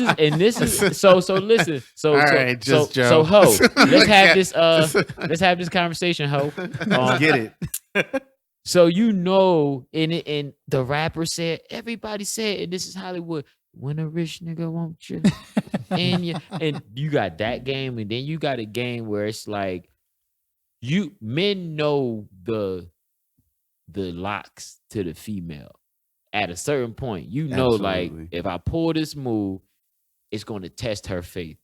is so listen. So All so, right, so, just Joe. so ho, let's have this conversation, ho. Let's get it. So and the rapper said, everybody said, and this is Hollywood, when a rich nigga want you, and you got that game, and then you got a game where it's like men know the locks to the female. At a certain point, like Absolutely. if I pull this move, it's going to test her faith.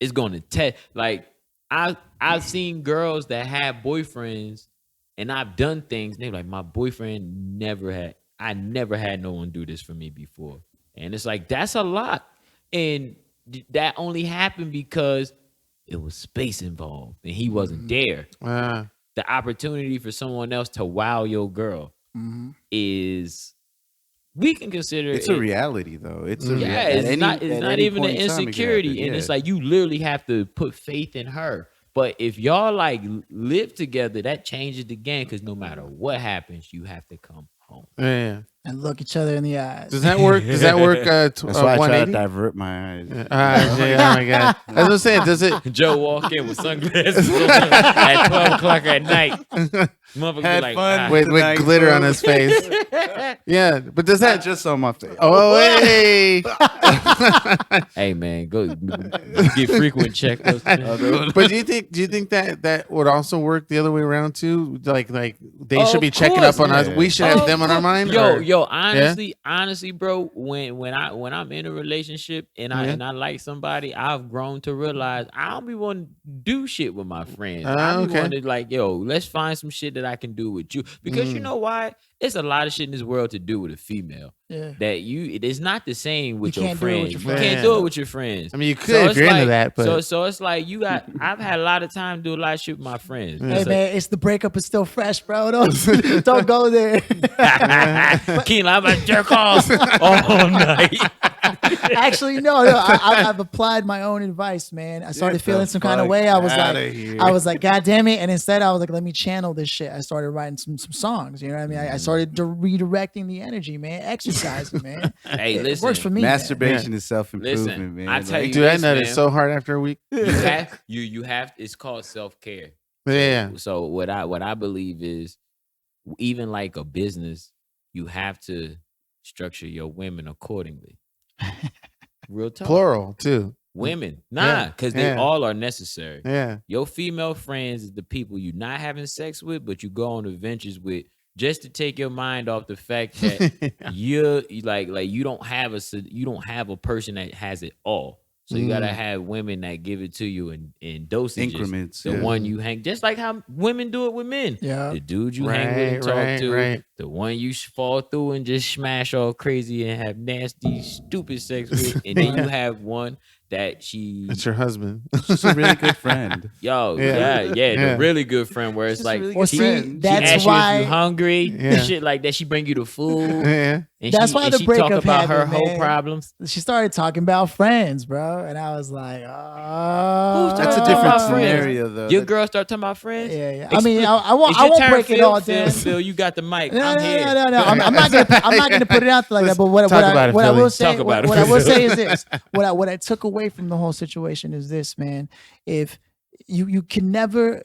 It's going to test. Like I've seen girls that have boyfriends, and I've done things. They're like, my boyfriend I never had no one do this for me before, and it's like that's a lot, and that only happened because it was space involved, and he wasn't there. The opportunity for someone else to wow your girl is, we can consider It's a reality, though. It's a yeah, it's not even an insecurity, and it's like you literally have to put faith in her. But if y'all like live together, that changes the game because no matter what happens, you have to come home. Yeah. And look each other in the eyes. Does that work? Does that work? That's why I try to 180? divert my eyes. Yeah, oh my god! I was gonna say, does it? Joe walk in with sunglasses on at 12 o'clock at night. Motherfucker Had like, fun "Ah." With Tonight, glitter bro. on his face. Yeah, but does Not that? just on my face. Oh, hey! Hey man, go get frequent checkups. man. But do you think that would also work the other way around too? Like they should be Of checking course, up on us. yeah. We should have them on our mind. Yo, or- honestly, bro, when I'm in a relationship and I like somebody, I've grown to realize I don't be wanting to do shit with my friends. I be okay. wanting to like, yo, let's find some shit that I can do with you. Because you know why? It's a lot of shit in this world to do with a female. Yeah. That it is not the same with You your can't do it with friends. your You friends. can't do it with your friends. I mean, you could So if it's you're into like- that, but so it's like I've had a lot of time to do a lot of shit with my friends. Hey It's man, it's the breakup is still fresh, bro. Don't go there. Keen, I'm about to jerk off all night. Actually, no. I've applied my own advice, man. I started Get the feeling some kind of fuck way. outta here. I was like, God damn it! And instead, I was like, let me channel this shit. I started writing some songs. You know what I mean? I started redirecting the energy, man. Exercising, man. Hey, It listen. works for me. man. Masturbation is self-improvement, Listen, man. I tell Like, you, dude, I this, know man. it's so hard after a week. You have it's called self-care. Yeah, So what I believe is, even like a business, you have to structure your women accordingly. Real talk. plural too. Women. Yeah, Nah, because they yeah. all are necessary. Yeah, Your female friends is the people you're not having sex with, but you go on adventures with just to take your mind off the fact that you don't have a person that has it all. So you gotta have women that give it to you in dosages. Increments, The yeah. one you hang, just like how women do it with men. Yeah. The dude you hang with and talk Right, to. right. The one you fall through and just smash all crazy and have nasty, stupid sex with. And then you have one that That's your husband. She's a really good friend. yo, Yeah. yeah, the really good friend where it's She's like, a really Well, good see, friend. she that's asks you why if you hungry, Yeah. shit like that. She bring you the food. Yeah. And That's she, why and the she talk breakup about her happened, whole man. problems. she started talking about friends, bro, and I was like, oh, That's a Talking different about friends. scenario, though. Your That- girl start talking about friends. Yeah. I mean, I won't. It's I your won't turn, break it Phil. all Phil, down. Phil, you got the mic. No, I'm no, here. no. I'm not gonna put it out there like that. But what Talk about it, I Philly. will say, Talk about it, what I will Philly. say is this: what I took away from the whole situation is this, man. If you can never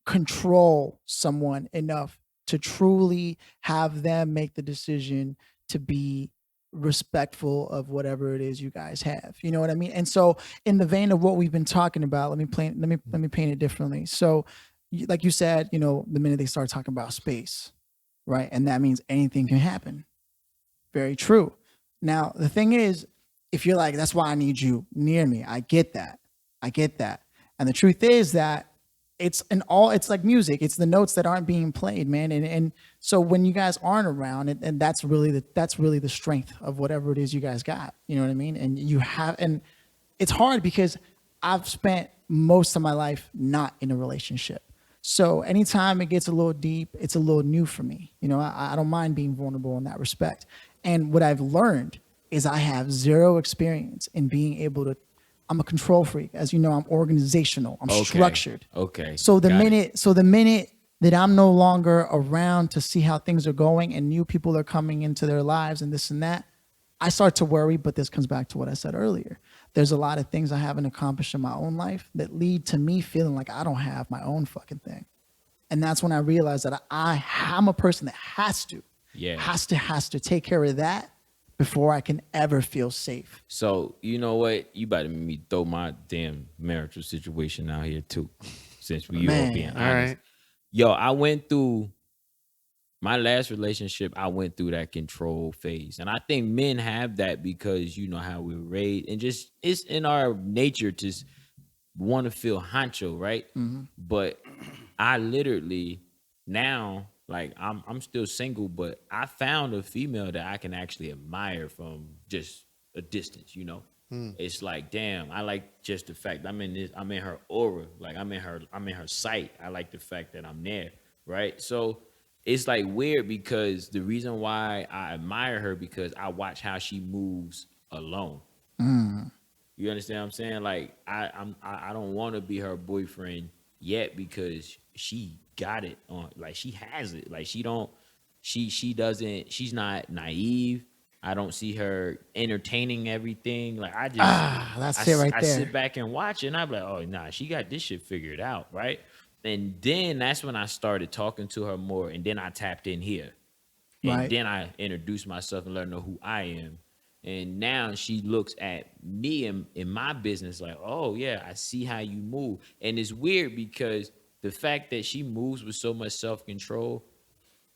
control someone enough to truly have them make the decision to be respectful of whatever it is you guys have. You know what I mean? And so, in the vein of what we've been talking about, let me paint it differently. So, like you said, you know, the minute they start talking about space, right? And that means anything can happen. Very true. Now, the thing is, if you're like, that's why I need you near me, I get that. And the truth is that it's like music. It's the notes that aren't being played, man. And so when you guys aren't around, and that's really the strength of whatever it is you guys got. You know what I mean? And it's hard because I've spent most of my life not in a relationship. So anytime it gets a little deep, it's a little new for me. You know, I don't mind being vulnerable in that respect. And what I've learned is I have zero experience in being able to. I'm a control freak, as you know. I'm organizational. I'm structured. Okay. So the got it. minute that I'm no longer around to see how things are going and new people are coming into their lives and this and that, I start to worry. But this comes back to what I said earlier. There's a lot of things I haven't accomplished in my own life that lead to me feeling like I don't have my own fucking thing. And that's when I realized that I'm a person that has to take care of that before I can ever feel safe. So you know what? You about to make me throw my damn marital situation out here too, since we all being honest. All right. Yo, I went through my last relationship. I went through that control phase, and I think men have that because you know how we were raised, and just it's in our nature to want to feel honcho, right? But I literally now. Like I'm still single, but I found a female that I can actually admire from just a distance, you know. It's like, damn, I like just the fact I'm in her aura, like I'm in her sight. I like the fact that I'm there, right? So it's like weird because the reason why I admire her because I watch how she moves alone. You understand what I'm saying? Like I don't want to be her boyfriend yet because she got it on, like she has it, like she's not naive. I don't see her entertaining everything. Like I sit back and watch it and I'm like, oh nah, she got this shit figured out, right? And then that's when I started talking to her more, and then I tapped in here, and then I introduced myself and let her know who I am. And now she looks at me in my business like, oh yeah, I see how you move. And it's weird because the fact that she moves with so much self-control,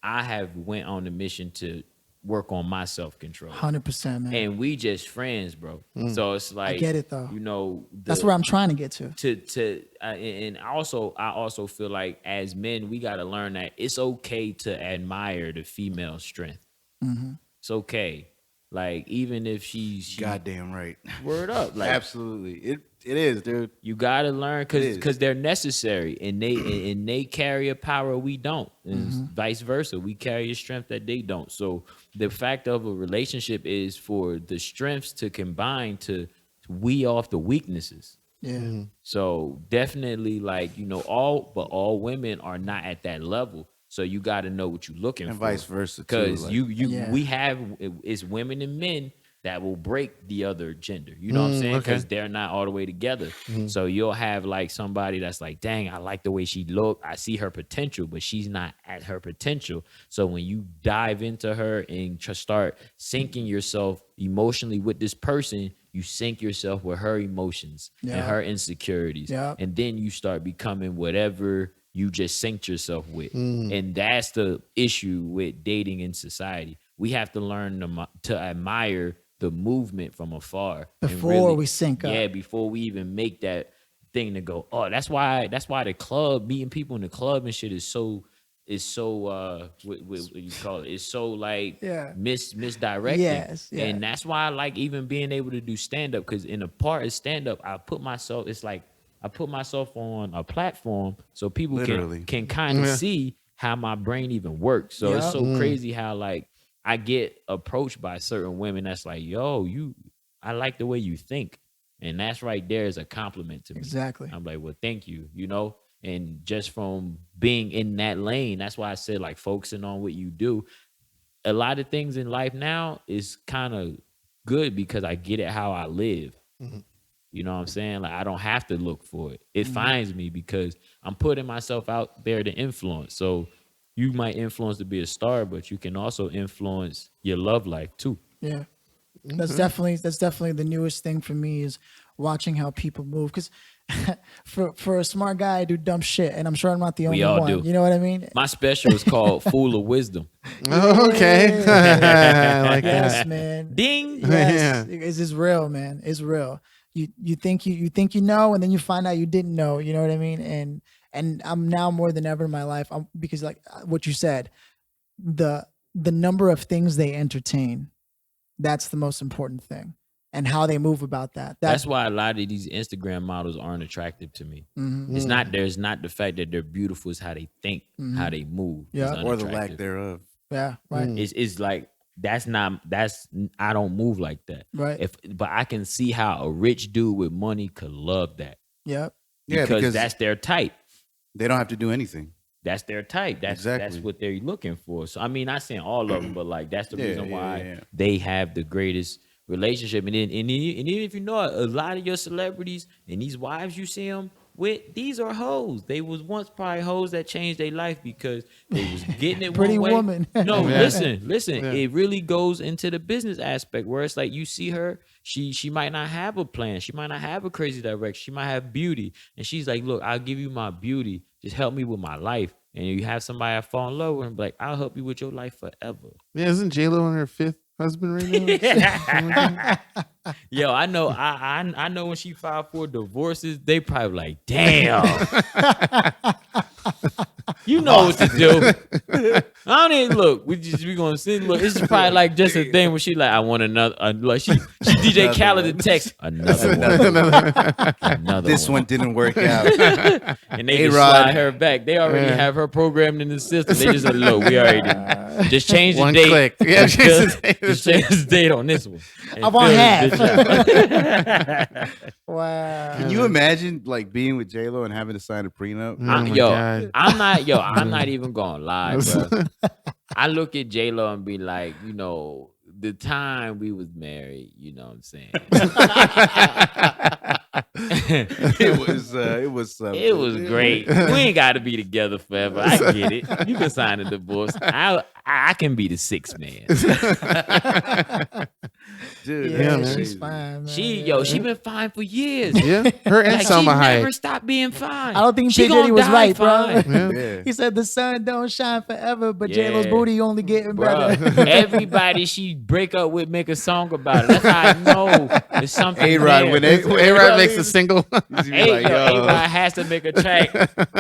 I have went on a mission to work on my self-control. 100%, man. And we just friends, bro. So it's like, I get it though. You know, that's where I'm trying to get to. And also, I also feel like as men, we got to learn that it's okay to admire the female strength. It's okay. Like even if she's Goddamn right. Word up. Like Absolutely. It is, dude. you gotta learn because they're necessary and they carry a power we don't, and vice versa. We carry a strength that they don't. So the fact of a relationship is for the strengths to combine to weed off the weaknesses. Yeah. So definitely, like, you know, all women are not at that level. So you got to know what you're looking for, And vice versa, too, because like- we have it's women and men that will break the other gender. You know what I'm saying? Okay. Because they're not all the way together. So you'll have like somebody that's like, dang, I like the way she look. I see her potential, but she's not at her potential. So when you dive into her and start syncing yourself emotionally with this person, you sync yourself with her emotions and her insecurities. Yeah. And then you start becoming whatever you just synced yourself with. And that's the issue with dating in society. We have to learn to admire the movement from afar and Before we sync up. Yeah, before we even make that thing to go. Oh, that's why the club, meeting people in the club and shit is so what you call it? It's so like misdirected. Yes, yeah. And that's why I like even being able to do stand up, because in a part of stand up, I put myself on a platform so people Literally. can kind of see how my brain even works. So it's so crazy how like I get approached by certain women that's like, yo, I like the way you think. And that's right there is a compliment to me. Exactly. I'm like, well, thank you, and just from being in that lane, that's why I said like focusing on what you do. A lot of things in life now is kind of good because I get it how I live. Mm-hmm. You know what I'm saying? Like I don't have to look for it. It finds me because I'm putting myself out there to influence. So you might influence to be a star, but you can also influence your love life too. Yeah. That's definitely the newest thing for me is watching how people move. Because for a smart guy, I do dumb shit, and I'm sure I'm not the only all one. do. You know what I mean? My special is called Fool of Wisdom. Okay. I like Yes, that. man. Ding. Yes, it's real, man. It's real. You think you know, and then you find out you didn't know. You know what I mean? And I'm now more than ever in my life, because like what you said, the number of things they entertain, that's the most important thing, and how they move about that. That's why a lot of these Instagram models aren't attractive to me. It's not the fact that they're beautiful, it's how they think, how they move. Yeah. Or the lack unattractive. thereof. Yeah, right. It's like I don't move like that. Right. But I can see how a rich dude with money could love that. Yep. Yeah, Because because that's their type. they don't have to do anything. That's their type. That's Exactly. what they're looking for. So I mean, not saying all of them, but like that's the reason why yeah. they have the greatest relationship. And even if you know a lot of your celebrities and these wives you see them with, these are hoes. They was once probably hoes that changed their life because they was getting it Pretty one way. woman. No, Yeah. listen. It really goes into the business aspect where it's like you see her, she might not have a plan. She might not have a crazy direction. She might have beauty. And she's like, look, I'll give you my beauty. Just help me with my life. And you have somebody that fall in love with and be like, I'll help you with your life forever. Yeah, isn't J-Lo on her 5th husband right now? Yo, I know. I know when she filed for divorces, they probably like, damn. You know what to do. I don't even look. We gonna see. Look, it's probably like just a thing where she like, I want another. Like she DJ Khaled the text another one. Another This one didn't work out. and they just A-Rod. slide her back. They already have her programmed in the system. They just like, look, we already just change the One date. click. Yeah, change the date. Just change the date on this one. And I want Phil, half. good job. Wow. Can you imagine like being with J-Lo and having to sign a prenup? Oh my Yo, God. I'm not even gonna lie, bro. I look at J-Lo and be like, the time we was married, you know what I'm saying? It was something. It was great. We ain't got to be together forever. I get it. You can sign a divorce. I can be the sixth man. Dude, Yeah, Yeah, man. she's fine, man. She been fine for years. Yeah, her and Like, Salma she never Hayek. stopped being fine. I don't think She P. Diddy gonna was die right, bro. fine. Yeah. Yeah. He said the sun don't shine forever, but Yeah. J-Lo's booty only getting better. Bruh, everybody she break up with make a song about it. That's how I know it's something. A-Rod, there. when A-Rod makes a single. A-Rod has to make a track,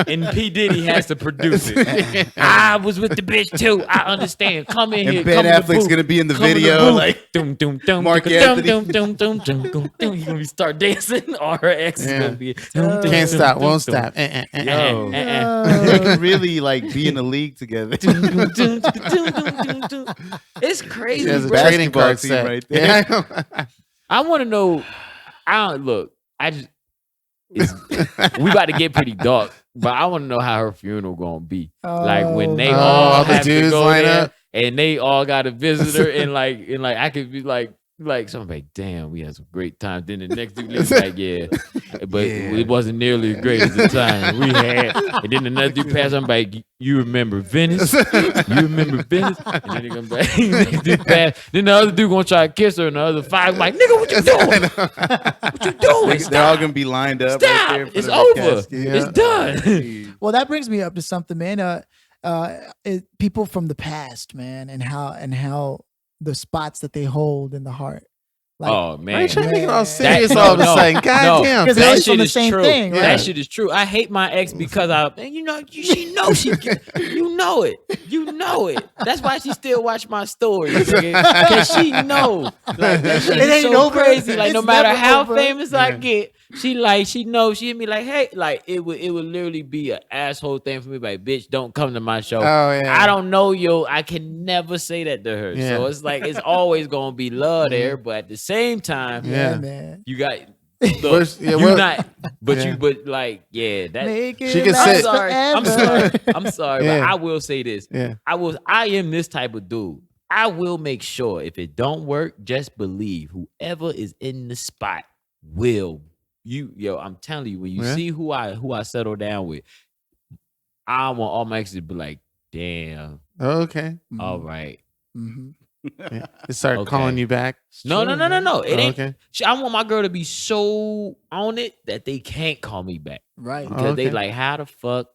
and P. Diddy has to produce it. I was with the bitch too. I understand. Come in here. And Ben come in the Affleck's booth. gonna be in the Come in the video, booth. like Dum, dum, dum, Mark dum, Anthony. dum, dum, dum, dum, dum, dum. He's gonna start dancing, or her ex is Yeah. gonna be. Can't stop, won't stop. yo, Uh-uh. they could really like be in the league together. It's crazy. She has a bro. trading Basketball card team set. right there. Yeah. I want to know. I don't look. We about to get pretty dark, but I want to know how her funeral gonna be. Like when they Oh. all the have to dudes go line there, up. and they all got a visitor, and I could be like something like, damn, we had some great times. Then the next dude was like, yeah, but Yeah. it wasn't nearly as great as the time we had. And then another dude passed, I'm like, you remember Venice? You remember Venice? And then they come back, next dude pass. Then the other dude gonna try to kiss her, and the other five like, nigga, what you doing? What you doing? They're all gonna be lined up. Right Stop! there in front It's of the over. casket. It's done. Well, that brings me up to something, man. People from the past, man, and how the spots that they hold in the heart. Like, Oh Why man, you trying to make it all Man. serious all of a sudden? God damn. Because that it's shit from the is same true. thing, right? That shit is true. I hate my ex because she know you know it. You know it. That's why she still watch my stories, because she know. Like that shit It is ain't so over. crazy. Like no It's matter never how over. famous I get, she know. She hit me like, hey, like it would literally be an asshole thing for me. Like, bitch, don't come to my show. Oh, yeah. I don't know you. I can never say that to her. Yeah. So it's like it's always gonna be love there, but at the same time, Yeah, Yeah. man. you got. Where's- Look, yeah, you what- not, but Yeah. you, but like, yeah, that. Make it She can last say- I'm forever. sorry. I'm sorry, Yeah. but I will say this. Yeah. I am this type of dude. I will make sure if it don't work, just believe whoever is in the spot will. I'm telling you, when you Yeah. see who I settle down with, I want all my exes to be like, damn, Okay. all right. Mhm. Yeah. They start Okay. calling you back. No. True, It Oh, ain't. okay. I want my girl to be so on it that they can't call me back. Right. Oh, Because they okay. like, how the fuck?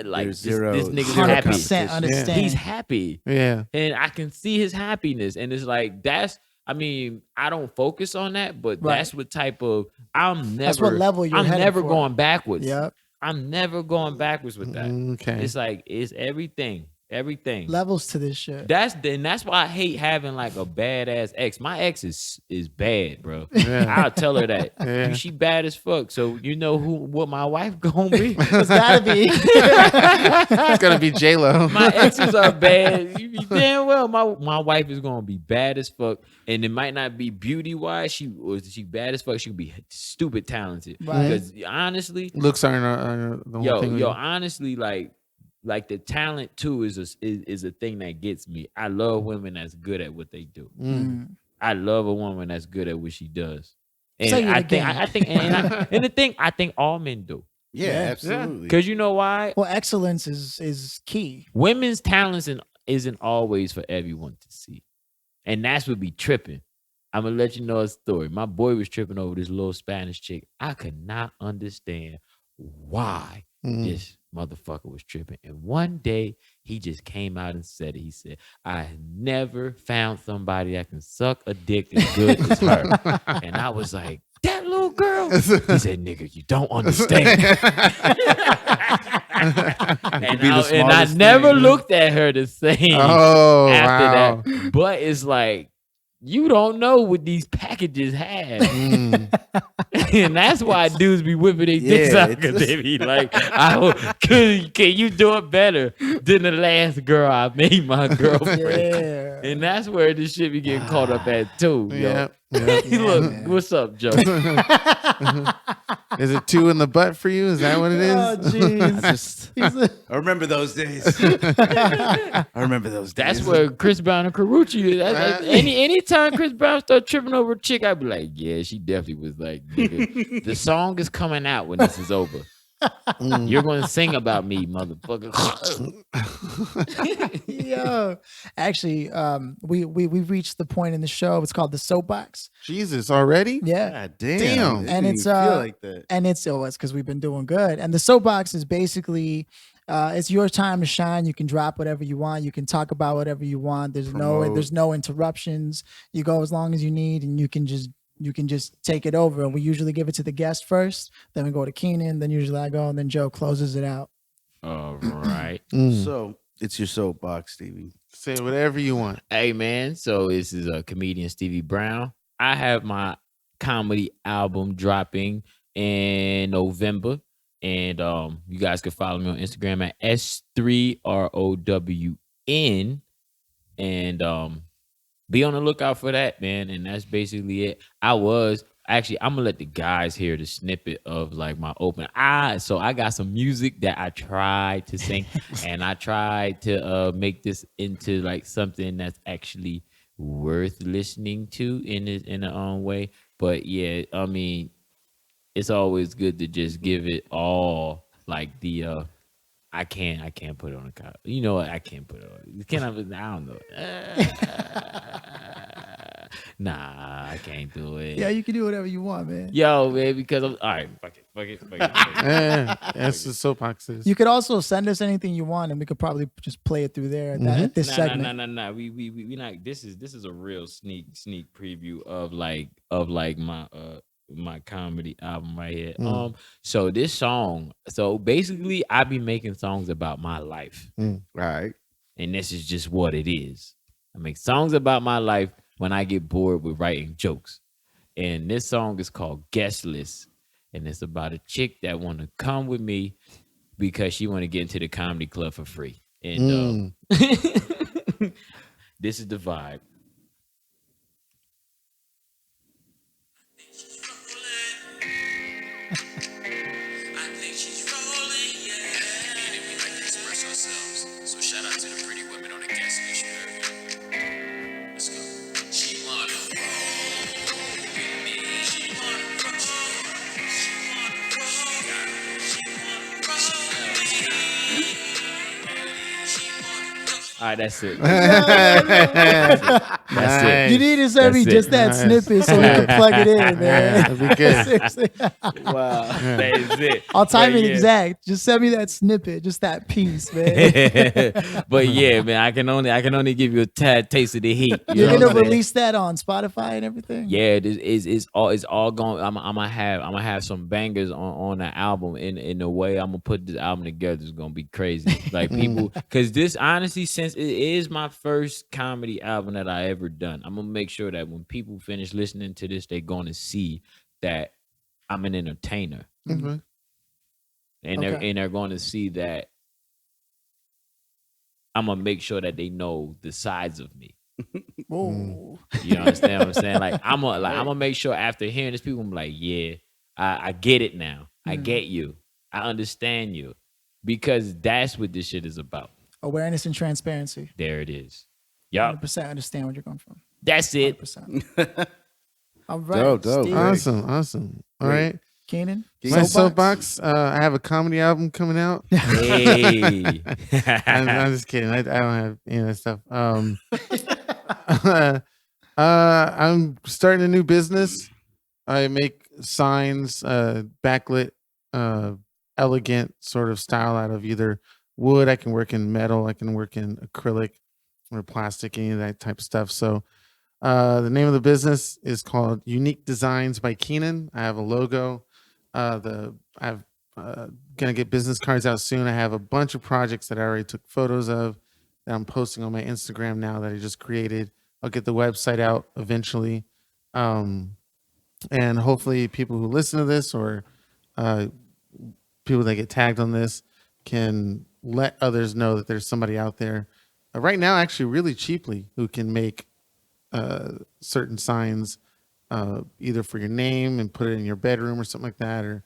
Like There's this zero- nigga's zero 100% happy. competition. understand. He's happy, Yeah. and I can see his happiness, and it's like that's. I mean, I don't focus on that, but Right. that's what type of. I'm never. That's what level you're I'm headed never for. going backwards. Yep. I'm never going backwards with that. Okay. It's like it's everything. Levels to this shit. That's why I hate having like a badass ex. My ex is bad, bro. Yeah. I'll tell her that. Yeah. She bad as fuck. So you know what my wife gonna be? It's gotta be. It's gonna be J Lo. My exes are bad. You damn well my wife is gonna be bad as fuck. And it might not be beauty wise. She bad as fuck. She could be stupid talented. Right. Because honestly, Looks aren't the whole thing. with you. honestly, like the talent too is a thing that gets me. I love women that's good at what they do. Mm. I love a woman that's good at what she does. And Say it I again. think and the thing I think all men do. Yeah, Yeah. absolutely. Because you know why? Well, excellence is key. Women's talents isn't always for everyone to see. And that's what be tripping. I'm gonna let you know a story. My boy was tripping over this little Spanish chick. I could not understand why this motherfucker was tripping. And one day he just came out and said it. He said, I never found somebody that can suck a dick as good as her. And I was like, that little girl? He said, nigga, you don't understand. and be the I smartest never thing. looked at her the same Oh, after wow. that. But it's like, you don't know what these packages have. And that's why dudes be whipping their dicks Yeah, out, because they be like, can you do it better than the last girl I made my girlfriend? Yeah. And that's where this shit be getting caught up at too. Yo. Yeah. Yeah. Look, man. what's up, Joe? Is it 2 in the butt for you? Is that what it is? Oh, jeez. I remember those days. I remember those days. That's where Chris Brown and Carucci. Anytime Chris Brown start tripping over a chick, I'd be like, yeah, she definitely was like, nigga, the song is coming out when this is over. You're gonna sing about me, motherfucker. Yo, actually, we've reached the point in the show. It's called the soapbox. Jesus, already? Yeah, God damn. Damn. It And didn't it's, even feel uh, like that. and it's because we've been doing good. And the soapbox is basically, it's your time to shine. You can drop whatever you want. You can talk about whatever you want. There's no interruptions. You go as long as you need, and you can just take it over. And we usually give it to the guest first, then we go to Keenan, then usually I go, and then Joe closes it out. All right. So it's your soapbox, Stevie. Say whatever you want. Hey man, so this is a comedian Stevie Brown. I have my comedy album dropping in November, and you guys can follow me on Instagram at S3ROWN, and be on the lookout for that, man. And that's basically it. I'm gonna let the guys hear the snippet of like my open. So I got some music that I tried to sing, and I tried to make this into like something that's actually worth listening to in a own way. But yeah, I mean, it's always good to just give it all like the I can't put it on a cop. You know what? I can't put it on. I don't know. Nah, I can't do it. Yeah, you can do whatever you want, man. Yo, man, because I'm all right. Fuck it. Yeah, that's the soapboxes. You could also send us anything you want, and we could probably just play it through there at this segment. Nah. We not. This is a real sneak preview of like my comedy album right here. So this song. So basically, I be making songs about my life, Right. and this is just what it is. I make songs about my life when I get bored with writing jokes. And this song is called Guest List. And it's about a chick that want to come with me because she want to get into the comedy club for free. And this is the vibe. I think she's rolling, yeah. Me and we like to express ourselves. So shout out to the pretty women on the guest list, you heard? Let's go. She wanna roll with me. She wanna roll. She wanna roll. She wanna roll with me. She wanna roll. All right, that's it. That's it. You need to send me That's it. just that snippet so we can plug it in, man. That'd be good. Seriously. Wow, that is it. I'll time But it yeah. exact. Just send me that snippet, just that piece, man. But yeah, man, I can only give you a tad taste of the heat. You You're know gonna what I'm saying? release that on Spotify and everything. Yeah, it's all going. I'm gonna have some bangers on the album. In the way I'm gonna put this album together is gonna be crazy. Like people, because this honestly, since it is my first comedy album that I ever done, I'm gonna make sure that when people finish listening to this, they're gonna see that I'm an entertainer, Mhm. and Okay. they're gonna see that I'm gonna make sure that they know the sides of me. Whoa. You understand what I'm saying? Like I'm gonna make sure after hearing this, people be like, yeah, I get it now. I get you. I understand you, because that's what this shit is about. Awareness and transparency. There it is. Yup, 100% understand where you're going from. that's it. 100%. All right. Dope. Steve, Awesome. All right. Keenan. My soapbox. I have a comedy album coming out. Hey, I'm just kidding. I don't have any of that stuff. I'm starting a new business. I make signs, backlit, elegant sort of style out of either wood. I can work in metal. I can work in acrylic or plastic, any of that type of stuff. So the name of the business is called Unique Designs by Keenan. I have a logo. I've gonna get business cards out soon. I have a bunch of projects that I already took photos of that I'm posting on my Instagram now that I just created. I'll get the website out eventually. And hopefully people who listen to this or people that get tagged on this can let others know that there's somebody out there right now actually really cheaply who can make certain signs either for your name and put it in your bedroom or something like that, or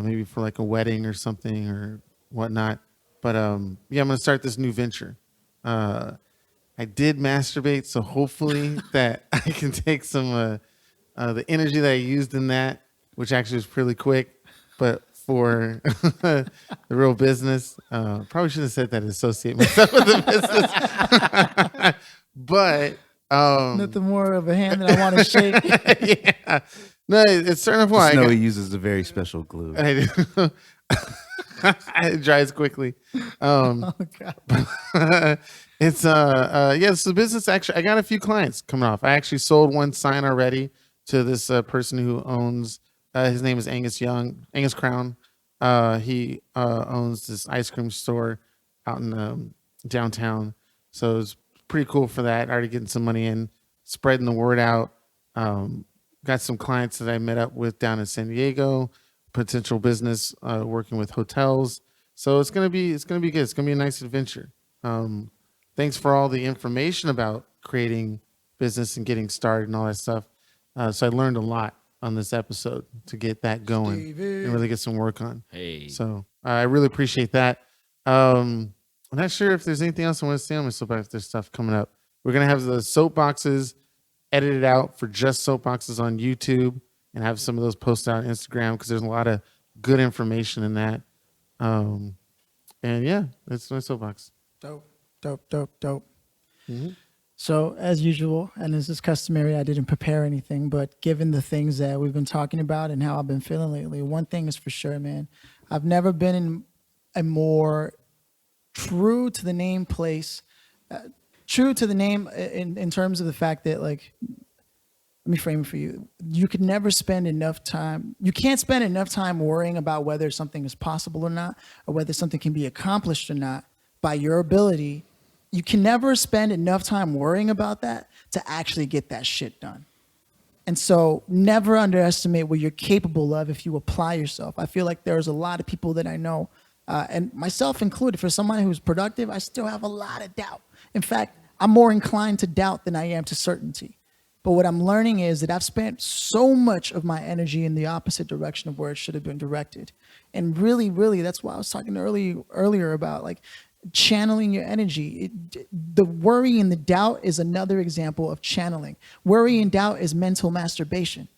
maybe for like a wedding or something or whatnot. But yeah, I'm gonna start this new venture. I did masturbate, so hopefully that I can take some the energy that I used in that, which actually was pretty quick, but for the real business, probably shouldn't have said that. Associate myself with the business, but Nothing more of a hand that I want to shake. yeah, no, it's certain of why Just know he uses a very special glue. I do. It dries quickly. Oh, God. It's yeah, so business actually I got a few clients coming off. I actually sold one sign already to this person who owns his name is Angus Crown. He owns this ice cream store out in downtown. So it's pretty cool for that. Already getting some money in, spreading the word out. Got some clients that I met up with down in San Diego, potential business working with hotels. So it's gonna be good. It's gonna be a nice adventure. Thanks for all the information about creating business and getting started and all that stuff. So I learned a lot on this episode to get that going Stevie. and really get some work on. hey, So I really appreciate that. I'm not sure if there's anything else I want to say on my soapbox. If there's stuff coming up. We're gonna have the soapboxes edited out for just soapboxes on YouTube and have some of those posted on Instagram because there's a lot of good information in that. And yeah, that's my soapbox. Dope. Mm-hmm. So, as usual, and as is customary, I didn't prepare anything, but given the things that we've been talking about and how I've been feeling lately, one thing is for sure, man. I've never been in a more true to the name place, true to the name in terms of the fact that, like, let me frame it for you. You could never spend enough time. You can't spend enough time worrying about whether something is possible or not, or whether something can be accomplished or not by your ability. You can never spend enough time worrying about that to actually get that shit done. And so never underestimate what you're capable of if you apply yourself. I feel like there's a lot of people that I know, and myself included, for someone who's productive, I still have a lot of doubt. In fact, I'm more inclined to doubt than I am to certainty. But what I'm learning is that I've spent so much of my energy in the opposite direction of where it should have been directed. And really, really, that's why I was talking earlier about like channeling your energy. The worry and the doubt is another example of channeling. Worry and doubt is mental masturbation.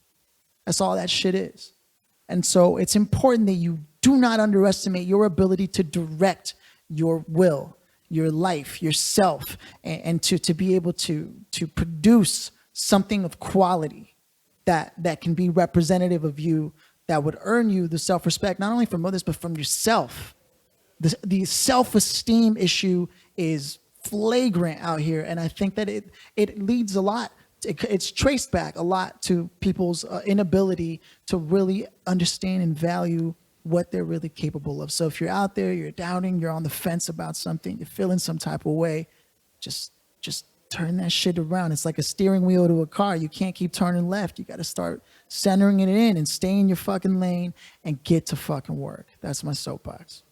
That's all that shit is. And so it's important that you do not underestimate your ability to direct your will, your life, yourself, and to be able to produce something of quality that can be representative of you, that would earn you the self-respect, not only from others, but from yourself. The self-esteem issue is flagrant out here, and I think that it leads a lot. It's traced back a lot to people's inability to really understand and value what they're really capable of. So if you're out there, you're doubting, you're on the fence about something, you're feeling some type of way, just turn that shit around. It's like a steering wheel to a car. You can't keep turning left. You got to start centering it in and stay in your fucking lane and get to fucking work. That's my soapbox.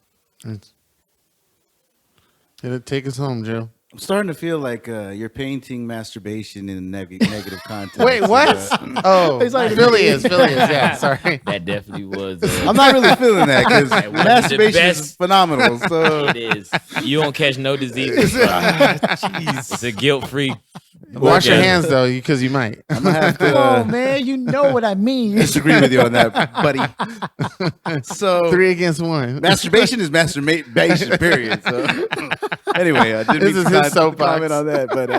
Take us home, Joe. I'm starting to feel like you're painting masturbation in negative context. Wait, what? Oh, It's like- Philly is. Yeah, sorry. That definitely was. I'm not really feeling that because It wasn't the masturbation is best. phenomenal. So It is. You don't catch no diseases. bro. It's a guilt-free. Wash your orgasm. hands though, because you might. I'm gonna have Come on, to man. You know what I mean. disagree with you on that, buddy. So 3 against 1. masturbation is masturbation, period. So anyway, I didn't This mean is to his soapbox. comment on that, but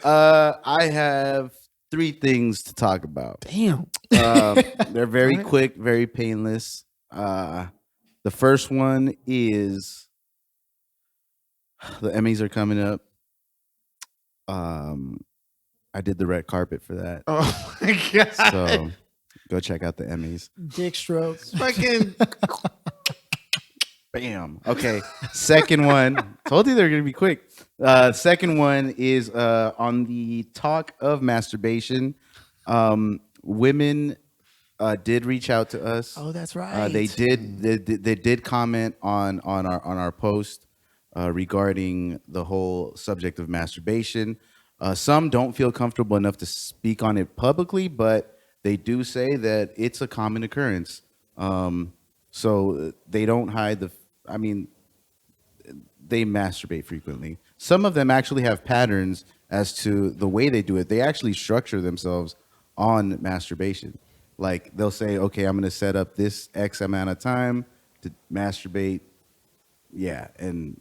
I have 3 things to talk about. Damn. They're very quick, very painless. The first one is the Emmys are coming up. I did the red carpet for that, Oh my god. so go check out the Emmys. Dick strokes. Fucking Bam. Okay. Second one. Told you they're gonna be quick. Second one is on the talk of masturbation. Women did reach out to us. Oh, that's right. They did comment on our post regarding the whole subject of masturbation. Some don't feel comfortable enough to speak on it publicly, but they do say that it's a common occurrence. So they don't hide they masturbate frequently. Some of them actually have patterns as to the way they do it. They actually structure themselves on masturbation. Like they'll say, okay, I'm going to set up this X amount of time to masturbate. Yeah. And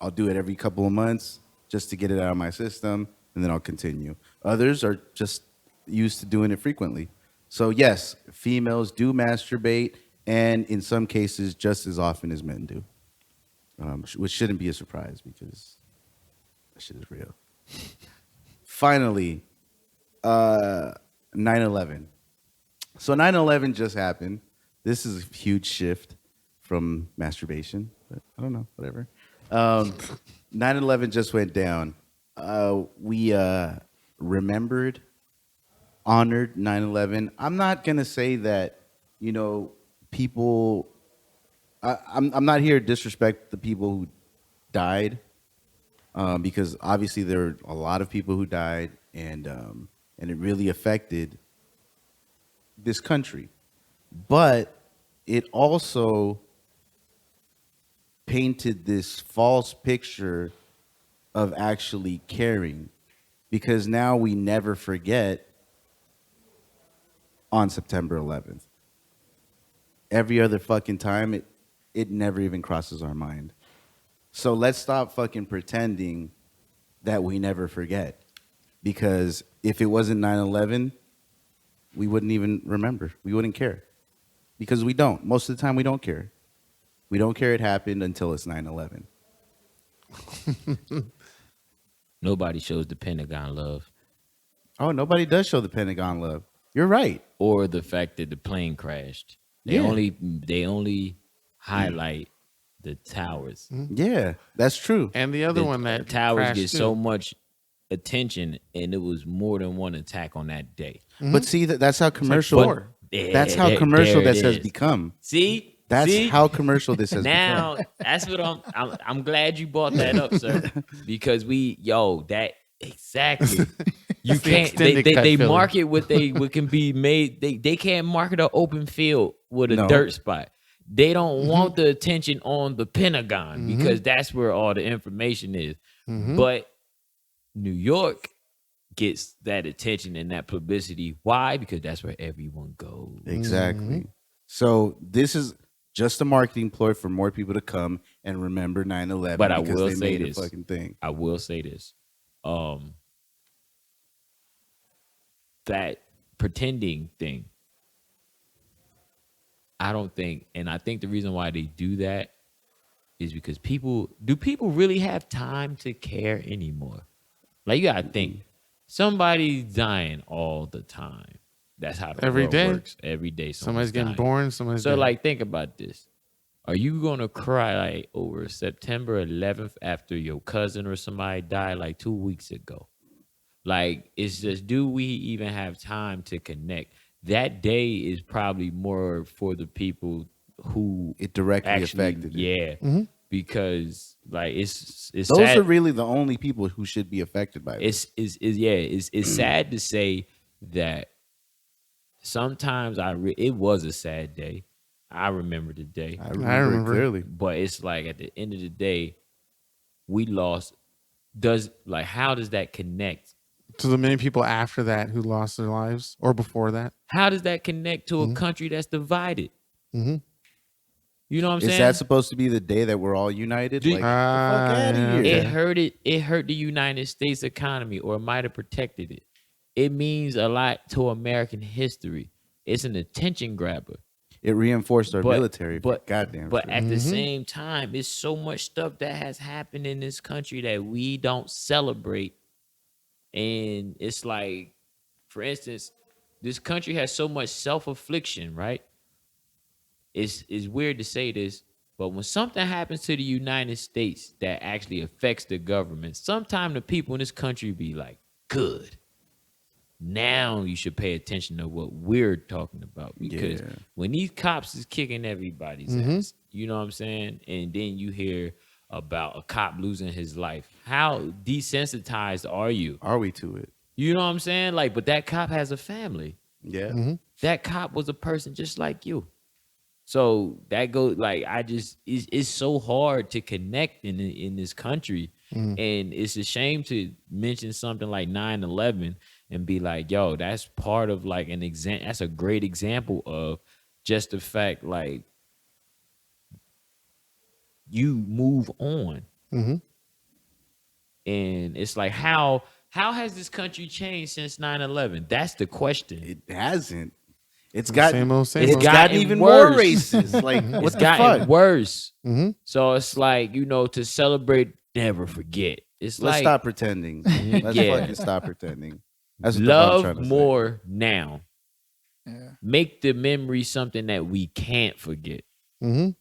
I'll do it every couple of months just to get it out of my system, and then I'll continue. Others are just used to doing it frequently. So yes, females do masturbate, and in some cases just as often as men do, which shouldn't be a surprise because that shit is real. Finally, 9/11. So 9/11 just happened. This is a huge shift from masturbation, but I don't know, whatever. 9/11 just went down. We remembered, honored 9/11. I'm not gonna say that, people. I'm not here to disrespect the people who died, because obviously there were a lot of people who died, and it really affected this country. But it also painted this false picture of actually caring, because now we never forget on September 11th. Every other fucking time, it never even crosses our mind. So let's stop fucking pretending that we never forget. Because if it wasn't 9/11, we wouldn't even remember. We wouldn't care. Because we don't. Most of the time, we don't care. We don't care it happened until it's 9/11. Nobody shows the Pentagon love Oh, nobody does show the Pentagon love. You're right. or the fact that the plane crashed. They Yeah. only highlight the towers. Yeah, that's true. And the other The one that towers crashed get too. so much attention, and it was more than one attack on that day. But see, that's how commercial. four. That's how commercial there this it has is. become. See, That's See? how commercial this has now become. that's what I'm glad you brought that up, sir, because that exactly. You That's the can't. extended cut They filler. market what can be made. They can't market an open field with a No. dirt spot. They don't want the attention on the Pentagon because that's where all the information is. But New York gets that attention and that publicity. Why? Because that's where everyone goes. Exactly. So this is just a marketing ploy for more people to come and remember 9/11. But I because will they say made this. a fucking thing. I will say this. That pretending thing, I don't think, and I think the reason why they do that is because people really have time to care anymore? Like, you gotta think, somebody's dying all the time. That's how the Every world day? works. Every day Somebody's getting dying. born. Somebody's So, dead. like, think about this. Are you gonna cry like over September 11th after your cousin or somebody died like 2 weeks ago? Like, it's just, do we even have time to connect? That day is probably more for the people who It directly actually, affected it. yeah, because like it's Those sad. are really the only people who should be affected by this. It's sad to say that sometimes it was a sad day. I remember the day, I remember remember. it clearly. but it's like at the end of the day, we lost. How does that connect? to the many people after that who lost their lives or before that. How does that connect to a country that's divided? Mhm. You know what I'm Is saying? that supposed to be the day that we're all united? Do- Like, get the fuck outta yeah, here. It okay. hurt it. It hurt the United States economy, or it might have protected it. It means a lot to American history. It's an attention grabber. It reinforced our But- military. but- Goddamn. But sure. at the same time, it's so much stuff that has happened in this country that we don't celebrate. And it's like, for instance, this country has so much self-affliction, right? It's weird to say this, but when something happens to the United States that actually affects the government, sometimes the people in this country be like, good. Now you should pay attention to what we're talking about, because Yeah. when these cops is kicking everybody's ass, you know what I'm saying? And then you hear about a cop losing his life. How desensitized are you? Are we to it? You know what I'm saying? Like, but that cop has a family. Yeah. That cop was a person just like you. So that goes like, it's so hard to connect in this country. And it's a shame to mention something like 9/11 and be like, yo, that's part of like an example. That's a great example of just the fact, like, you move on. And it's like, how has this country changed since 9/11? That's the question. It hasn't. It's got Same old, same it's old. gotten Gotten even worse. more racist. Like, what It's the gotten fuck? worse. Mhm. So it's like, to celebrate, never forget. It's Let's like, stop pretending. Let's Yeah. fucking stop pretending. That's what the fuck I'm trying love to more now. Yeah. Make the memory something that we can't forget. Mhm.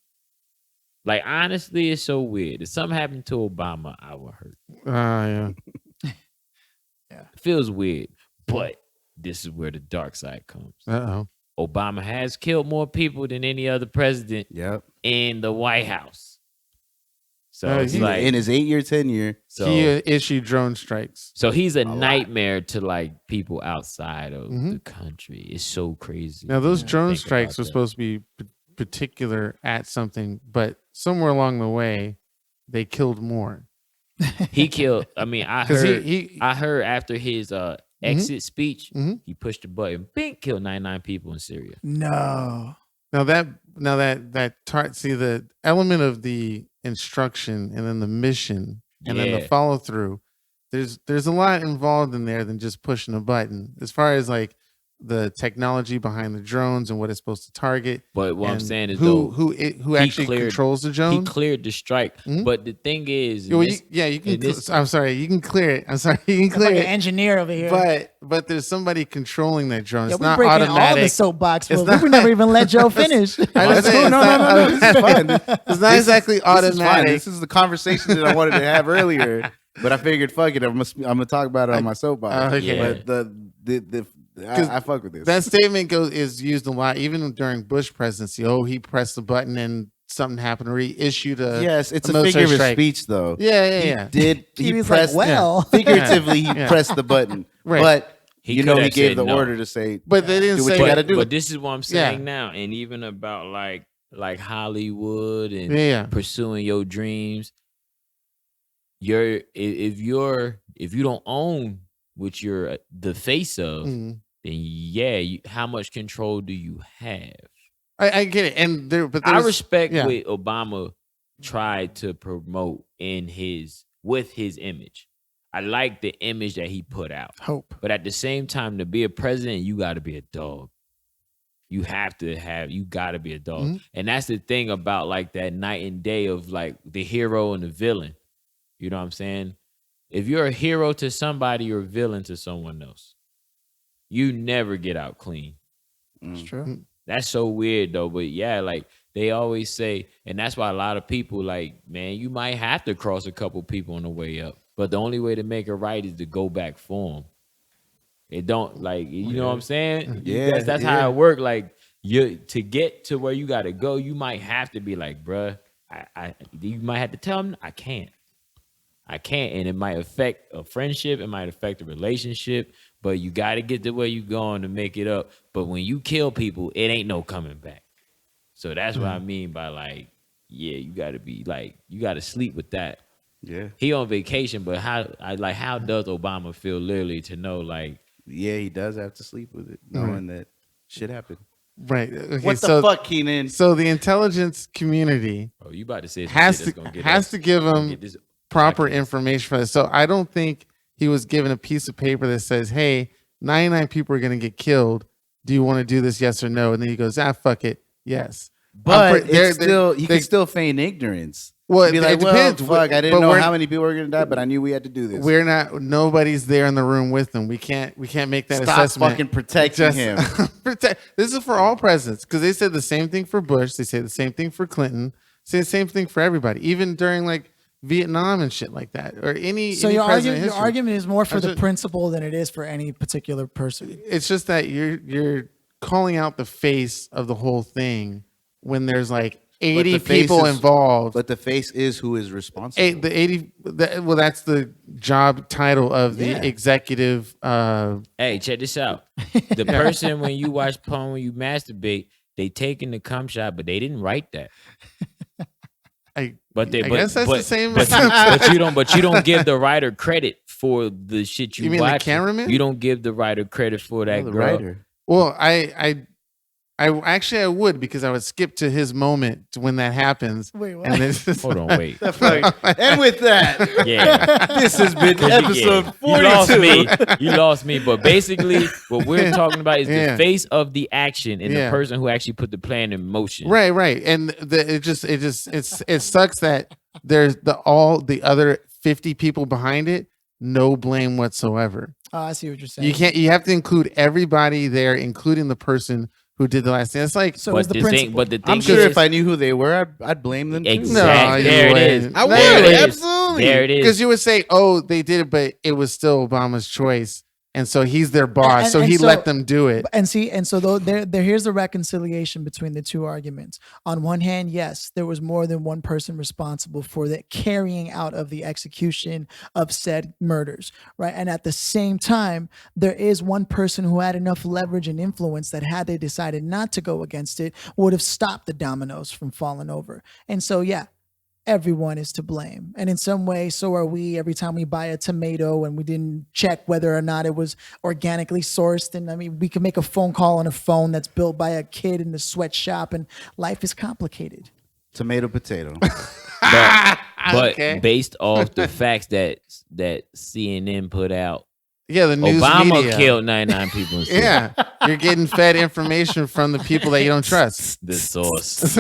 Like, honestly, it's so weird. If something happened to Obama, I would hurt. Yeah. It feels weird, but this is where the dark side comes. Uh-oh. Obama has killed more people than any other president say. Yep. in the White House. So Oh, it's he- like, In his 8-year tenure, so, He issued drone strikes. so he's a lot. nightmare to like people outside of Mhm. the country. It's so crazy. Now, those to drone think strikes about were that. supposed to be particular at something, but somewhere along the way, they killed more. He killed. I mean, I 'Cause heard. he- I heard after his exit speech, Mhm. he pushed the button. Bing, killed 99 people in Syria. No. Now that see the element of the instruction and then the mission and then Yeah. the follow through. there's a lot involved in there than just pushing a button. As far as like the technology behind the drones and what it's supposed to target. But what I'm and saying is who he actually cleared- controls the he drone. cleared the strike. Mhm. But the thing is, Well, this- you can. in this- I'm sorry, you can clear it. I'm sorry, you can It's clear like an it. engineer over here. But there's somebody controlling that drone. Yeah, It's we're not breaking all the automatic. soapbox. It's We not- never even let Joe finish. I just That's say cool. it's No, not- no, no, no. This is fine. It's not exactly This is fine. automatic. This is the conversation that I wanted to have earlier, but I figured, fuck it, I'm gonna talk about it on my soapbox. Okay. But I fuck with this. That statement is used a lot, even during Bush presidency. Oh, he pressed the button and something happened, or he issued a Yes, it's a military figure of strike. speech, though. Yeah. He was pressed like, well. figuratively he Yeah. press the button, Right. but He he could have gave said the no. order to say, But they didn't Do what say you gotta do. But this is what I'm saying Yeah. now, and even about like Hollywood and Yeah. pursuing your dreams. If you don't own what you're the face of, Mhm. then yeah, how much control do you have? I get it, and but I there's- respect yeah. what Obama tried to promote with his image. I like the image that he put out. Hope. But at the same time, to be a president, you got to be a dog. You got to be a dog. Mhm. And that's the thing about like that night and day of like the hero and the villain. You know what I'm saying? If you're a hero to somebody, you're a villain to someone else. You never get out clean. It's true. That's so weird though. But yeah, like they always say, and that's why a lot of people like, man, you might have to cross a couple people on the way up. But the only way to make it right is to go back for them. It don't like, you know what I'm saying? Yeah, That's yeah. how it work. Like to get to where you got to go, you might have to be like, bruh, you might have to tell them, I can't. And it might affect a friendship. It might affect a relationship, but you got to get to where you going to make it up. But when you kill people, it ain't no coming back. So that's what I mean by like, yeah, you got to be like, you got to sleep with that. yeah, He on vacation, but how does Obama feel literally to know like, yeah, he does have to sleep with it, knowing that shit happened. right. Okay, What the so, fuck, Keenan? So the intelligence community oh, you about to say some has shit to that's gonna get has us- to give gonna him get this proper podcast. information for this. So I don't think he was given a piece of paper that says, "Hey, 99 people are going to get killed. Do you want to do this? Yes or no?" And then he goes, fuck it, yes. But They're- it's still, they- you can still feign ignorance. Well, Be it like, well, depends. fuck, I didn't But know we're- how many people were gonna die, but I knew we had to do this. We're not. Nobody's there in the room with them. We can't make that Stop assessment. fucking protecting him. This is for all presidents because they said the same thing for Bush. They say the same thing for Clinton. Say the same thing for everybody, even during like Vietnam and shit like that, or any. So any your president in argument, history. is more for I'm the just- principle than it is for any particular person. It's just that you're calling out the face of the whole thing when there's like 80 the face people is- involved. But the face is who is responsible. Well, that's the job title of the Yeah. executive. Hey, check this out. The person when you watch porn, when you masturbate, they taking the cum shot, but they didn't write that. I But guess that's the same. but you don't give the writer credit for the shit you. You mean the watching. cameraman? You don't give the writer credit for that the girl. writer. Well, I actually I would because I would skip to his moment when that happens. Wait, what? And it's just Hold on, wait. And with that, Yeah. this has been episode You 42. lost me. You lost me. But basically, what we're talking about is Yeah. the face of the action and Yeah. the person who actually put the plan in motion. right, and it sucks that there's all the other 50 people behind it, no blame whatsoever. Oh, I see what you're saying. You have to include everybody there, including the person who did the last thing. It's like So But is the the principle. thing, but the thing I'm sure is, if I knew who they were, I'd blame them too. exactly No, there you it is. wouldn't. I There would, it is. absolutely. There it is. because you would say, "Oh, they did it, but it was still Obama's choice," and so he's their boss, And- so and he so- let them do it. And so though here's the reconciliation between the two arguments. On one hand, yes, there was more than one person responsible for the carrying out of the execution of said murders, right? And at the same time, there is one person who had enough leverage and influence that had they decided not to go against it, would have stopped the dominoes from falling over. And so, yeah, everyone is to blame. And in some way, so are we every time we buy a tomato and we didn't check whether or not it was organically sourced. And I mean, we can make a phone call on a phone that's built by a kid in the sweatshop, and life is complicated. Tomato, potato. But Okay. based off the facts that CNN put out, Yeah, the news Obama media. killed 99 people. In Syria. Yeah, you're getting fed information from the people that you don't trust. The source.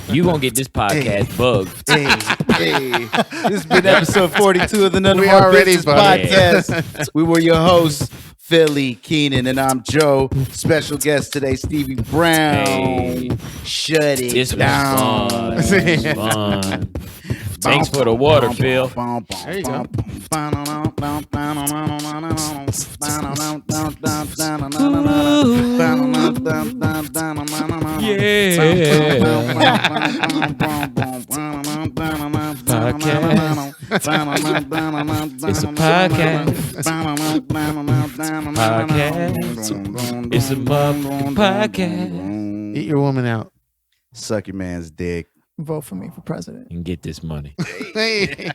You gonna get this podcast bugged. Hey, this has been episode 42 of the None of We Our already Business bugged. podcast. We were your hosts, Philly, Keenan, and I'm Joe. Special guest today, Stevie Brown. Hey. Shut it This was down. fun. This was fun. Thanks for the water, Phil. There you go. It's a podcast. It's a motherfucking podcast. Eat your woman out. Suck your man's dick. Vote for me for president. And get this money. Hey.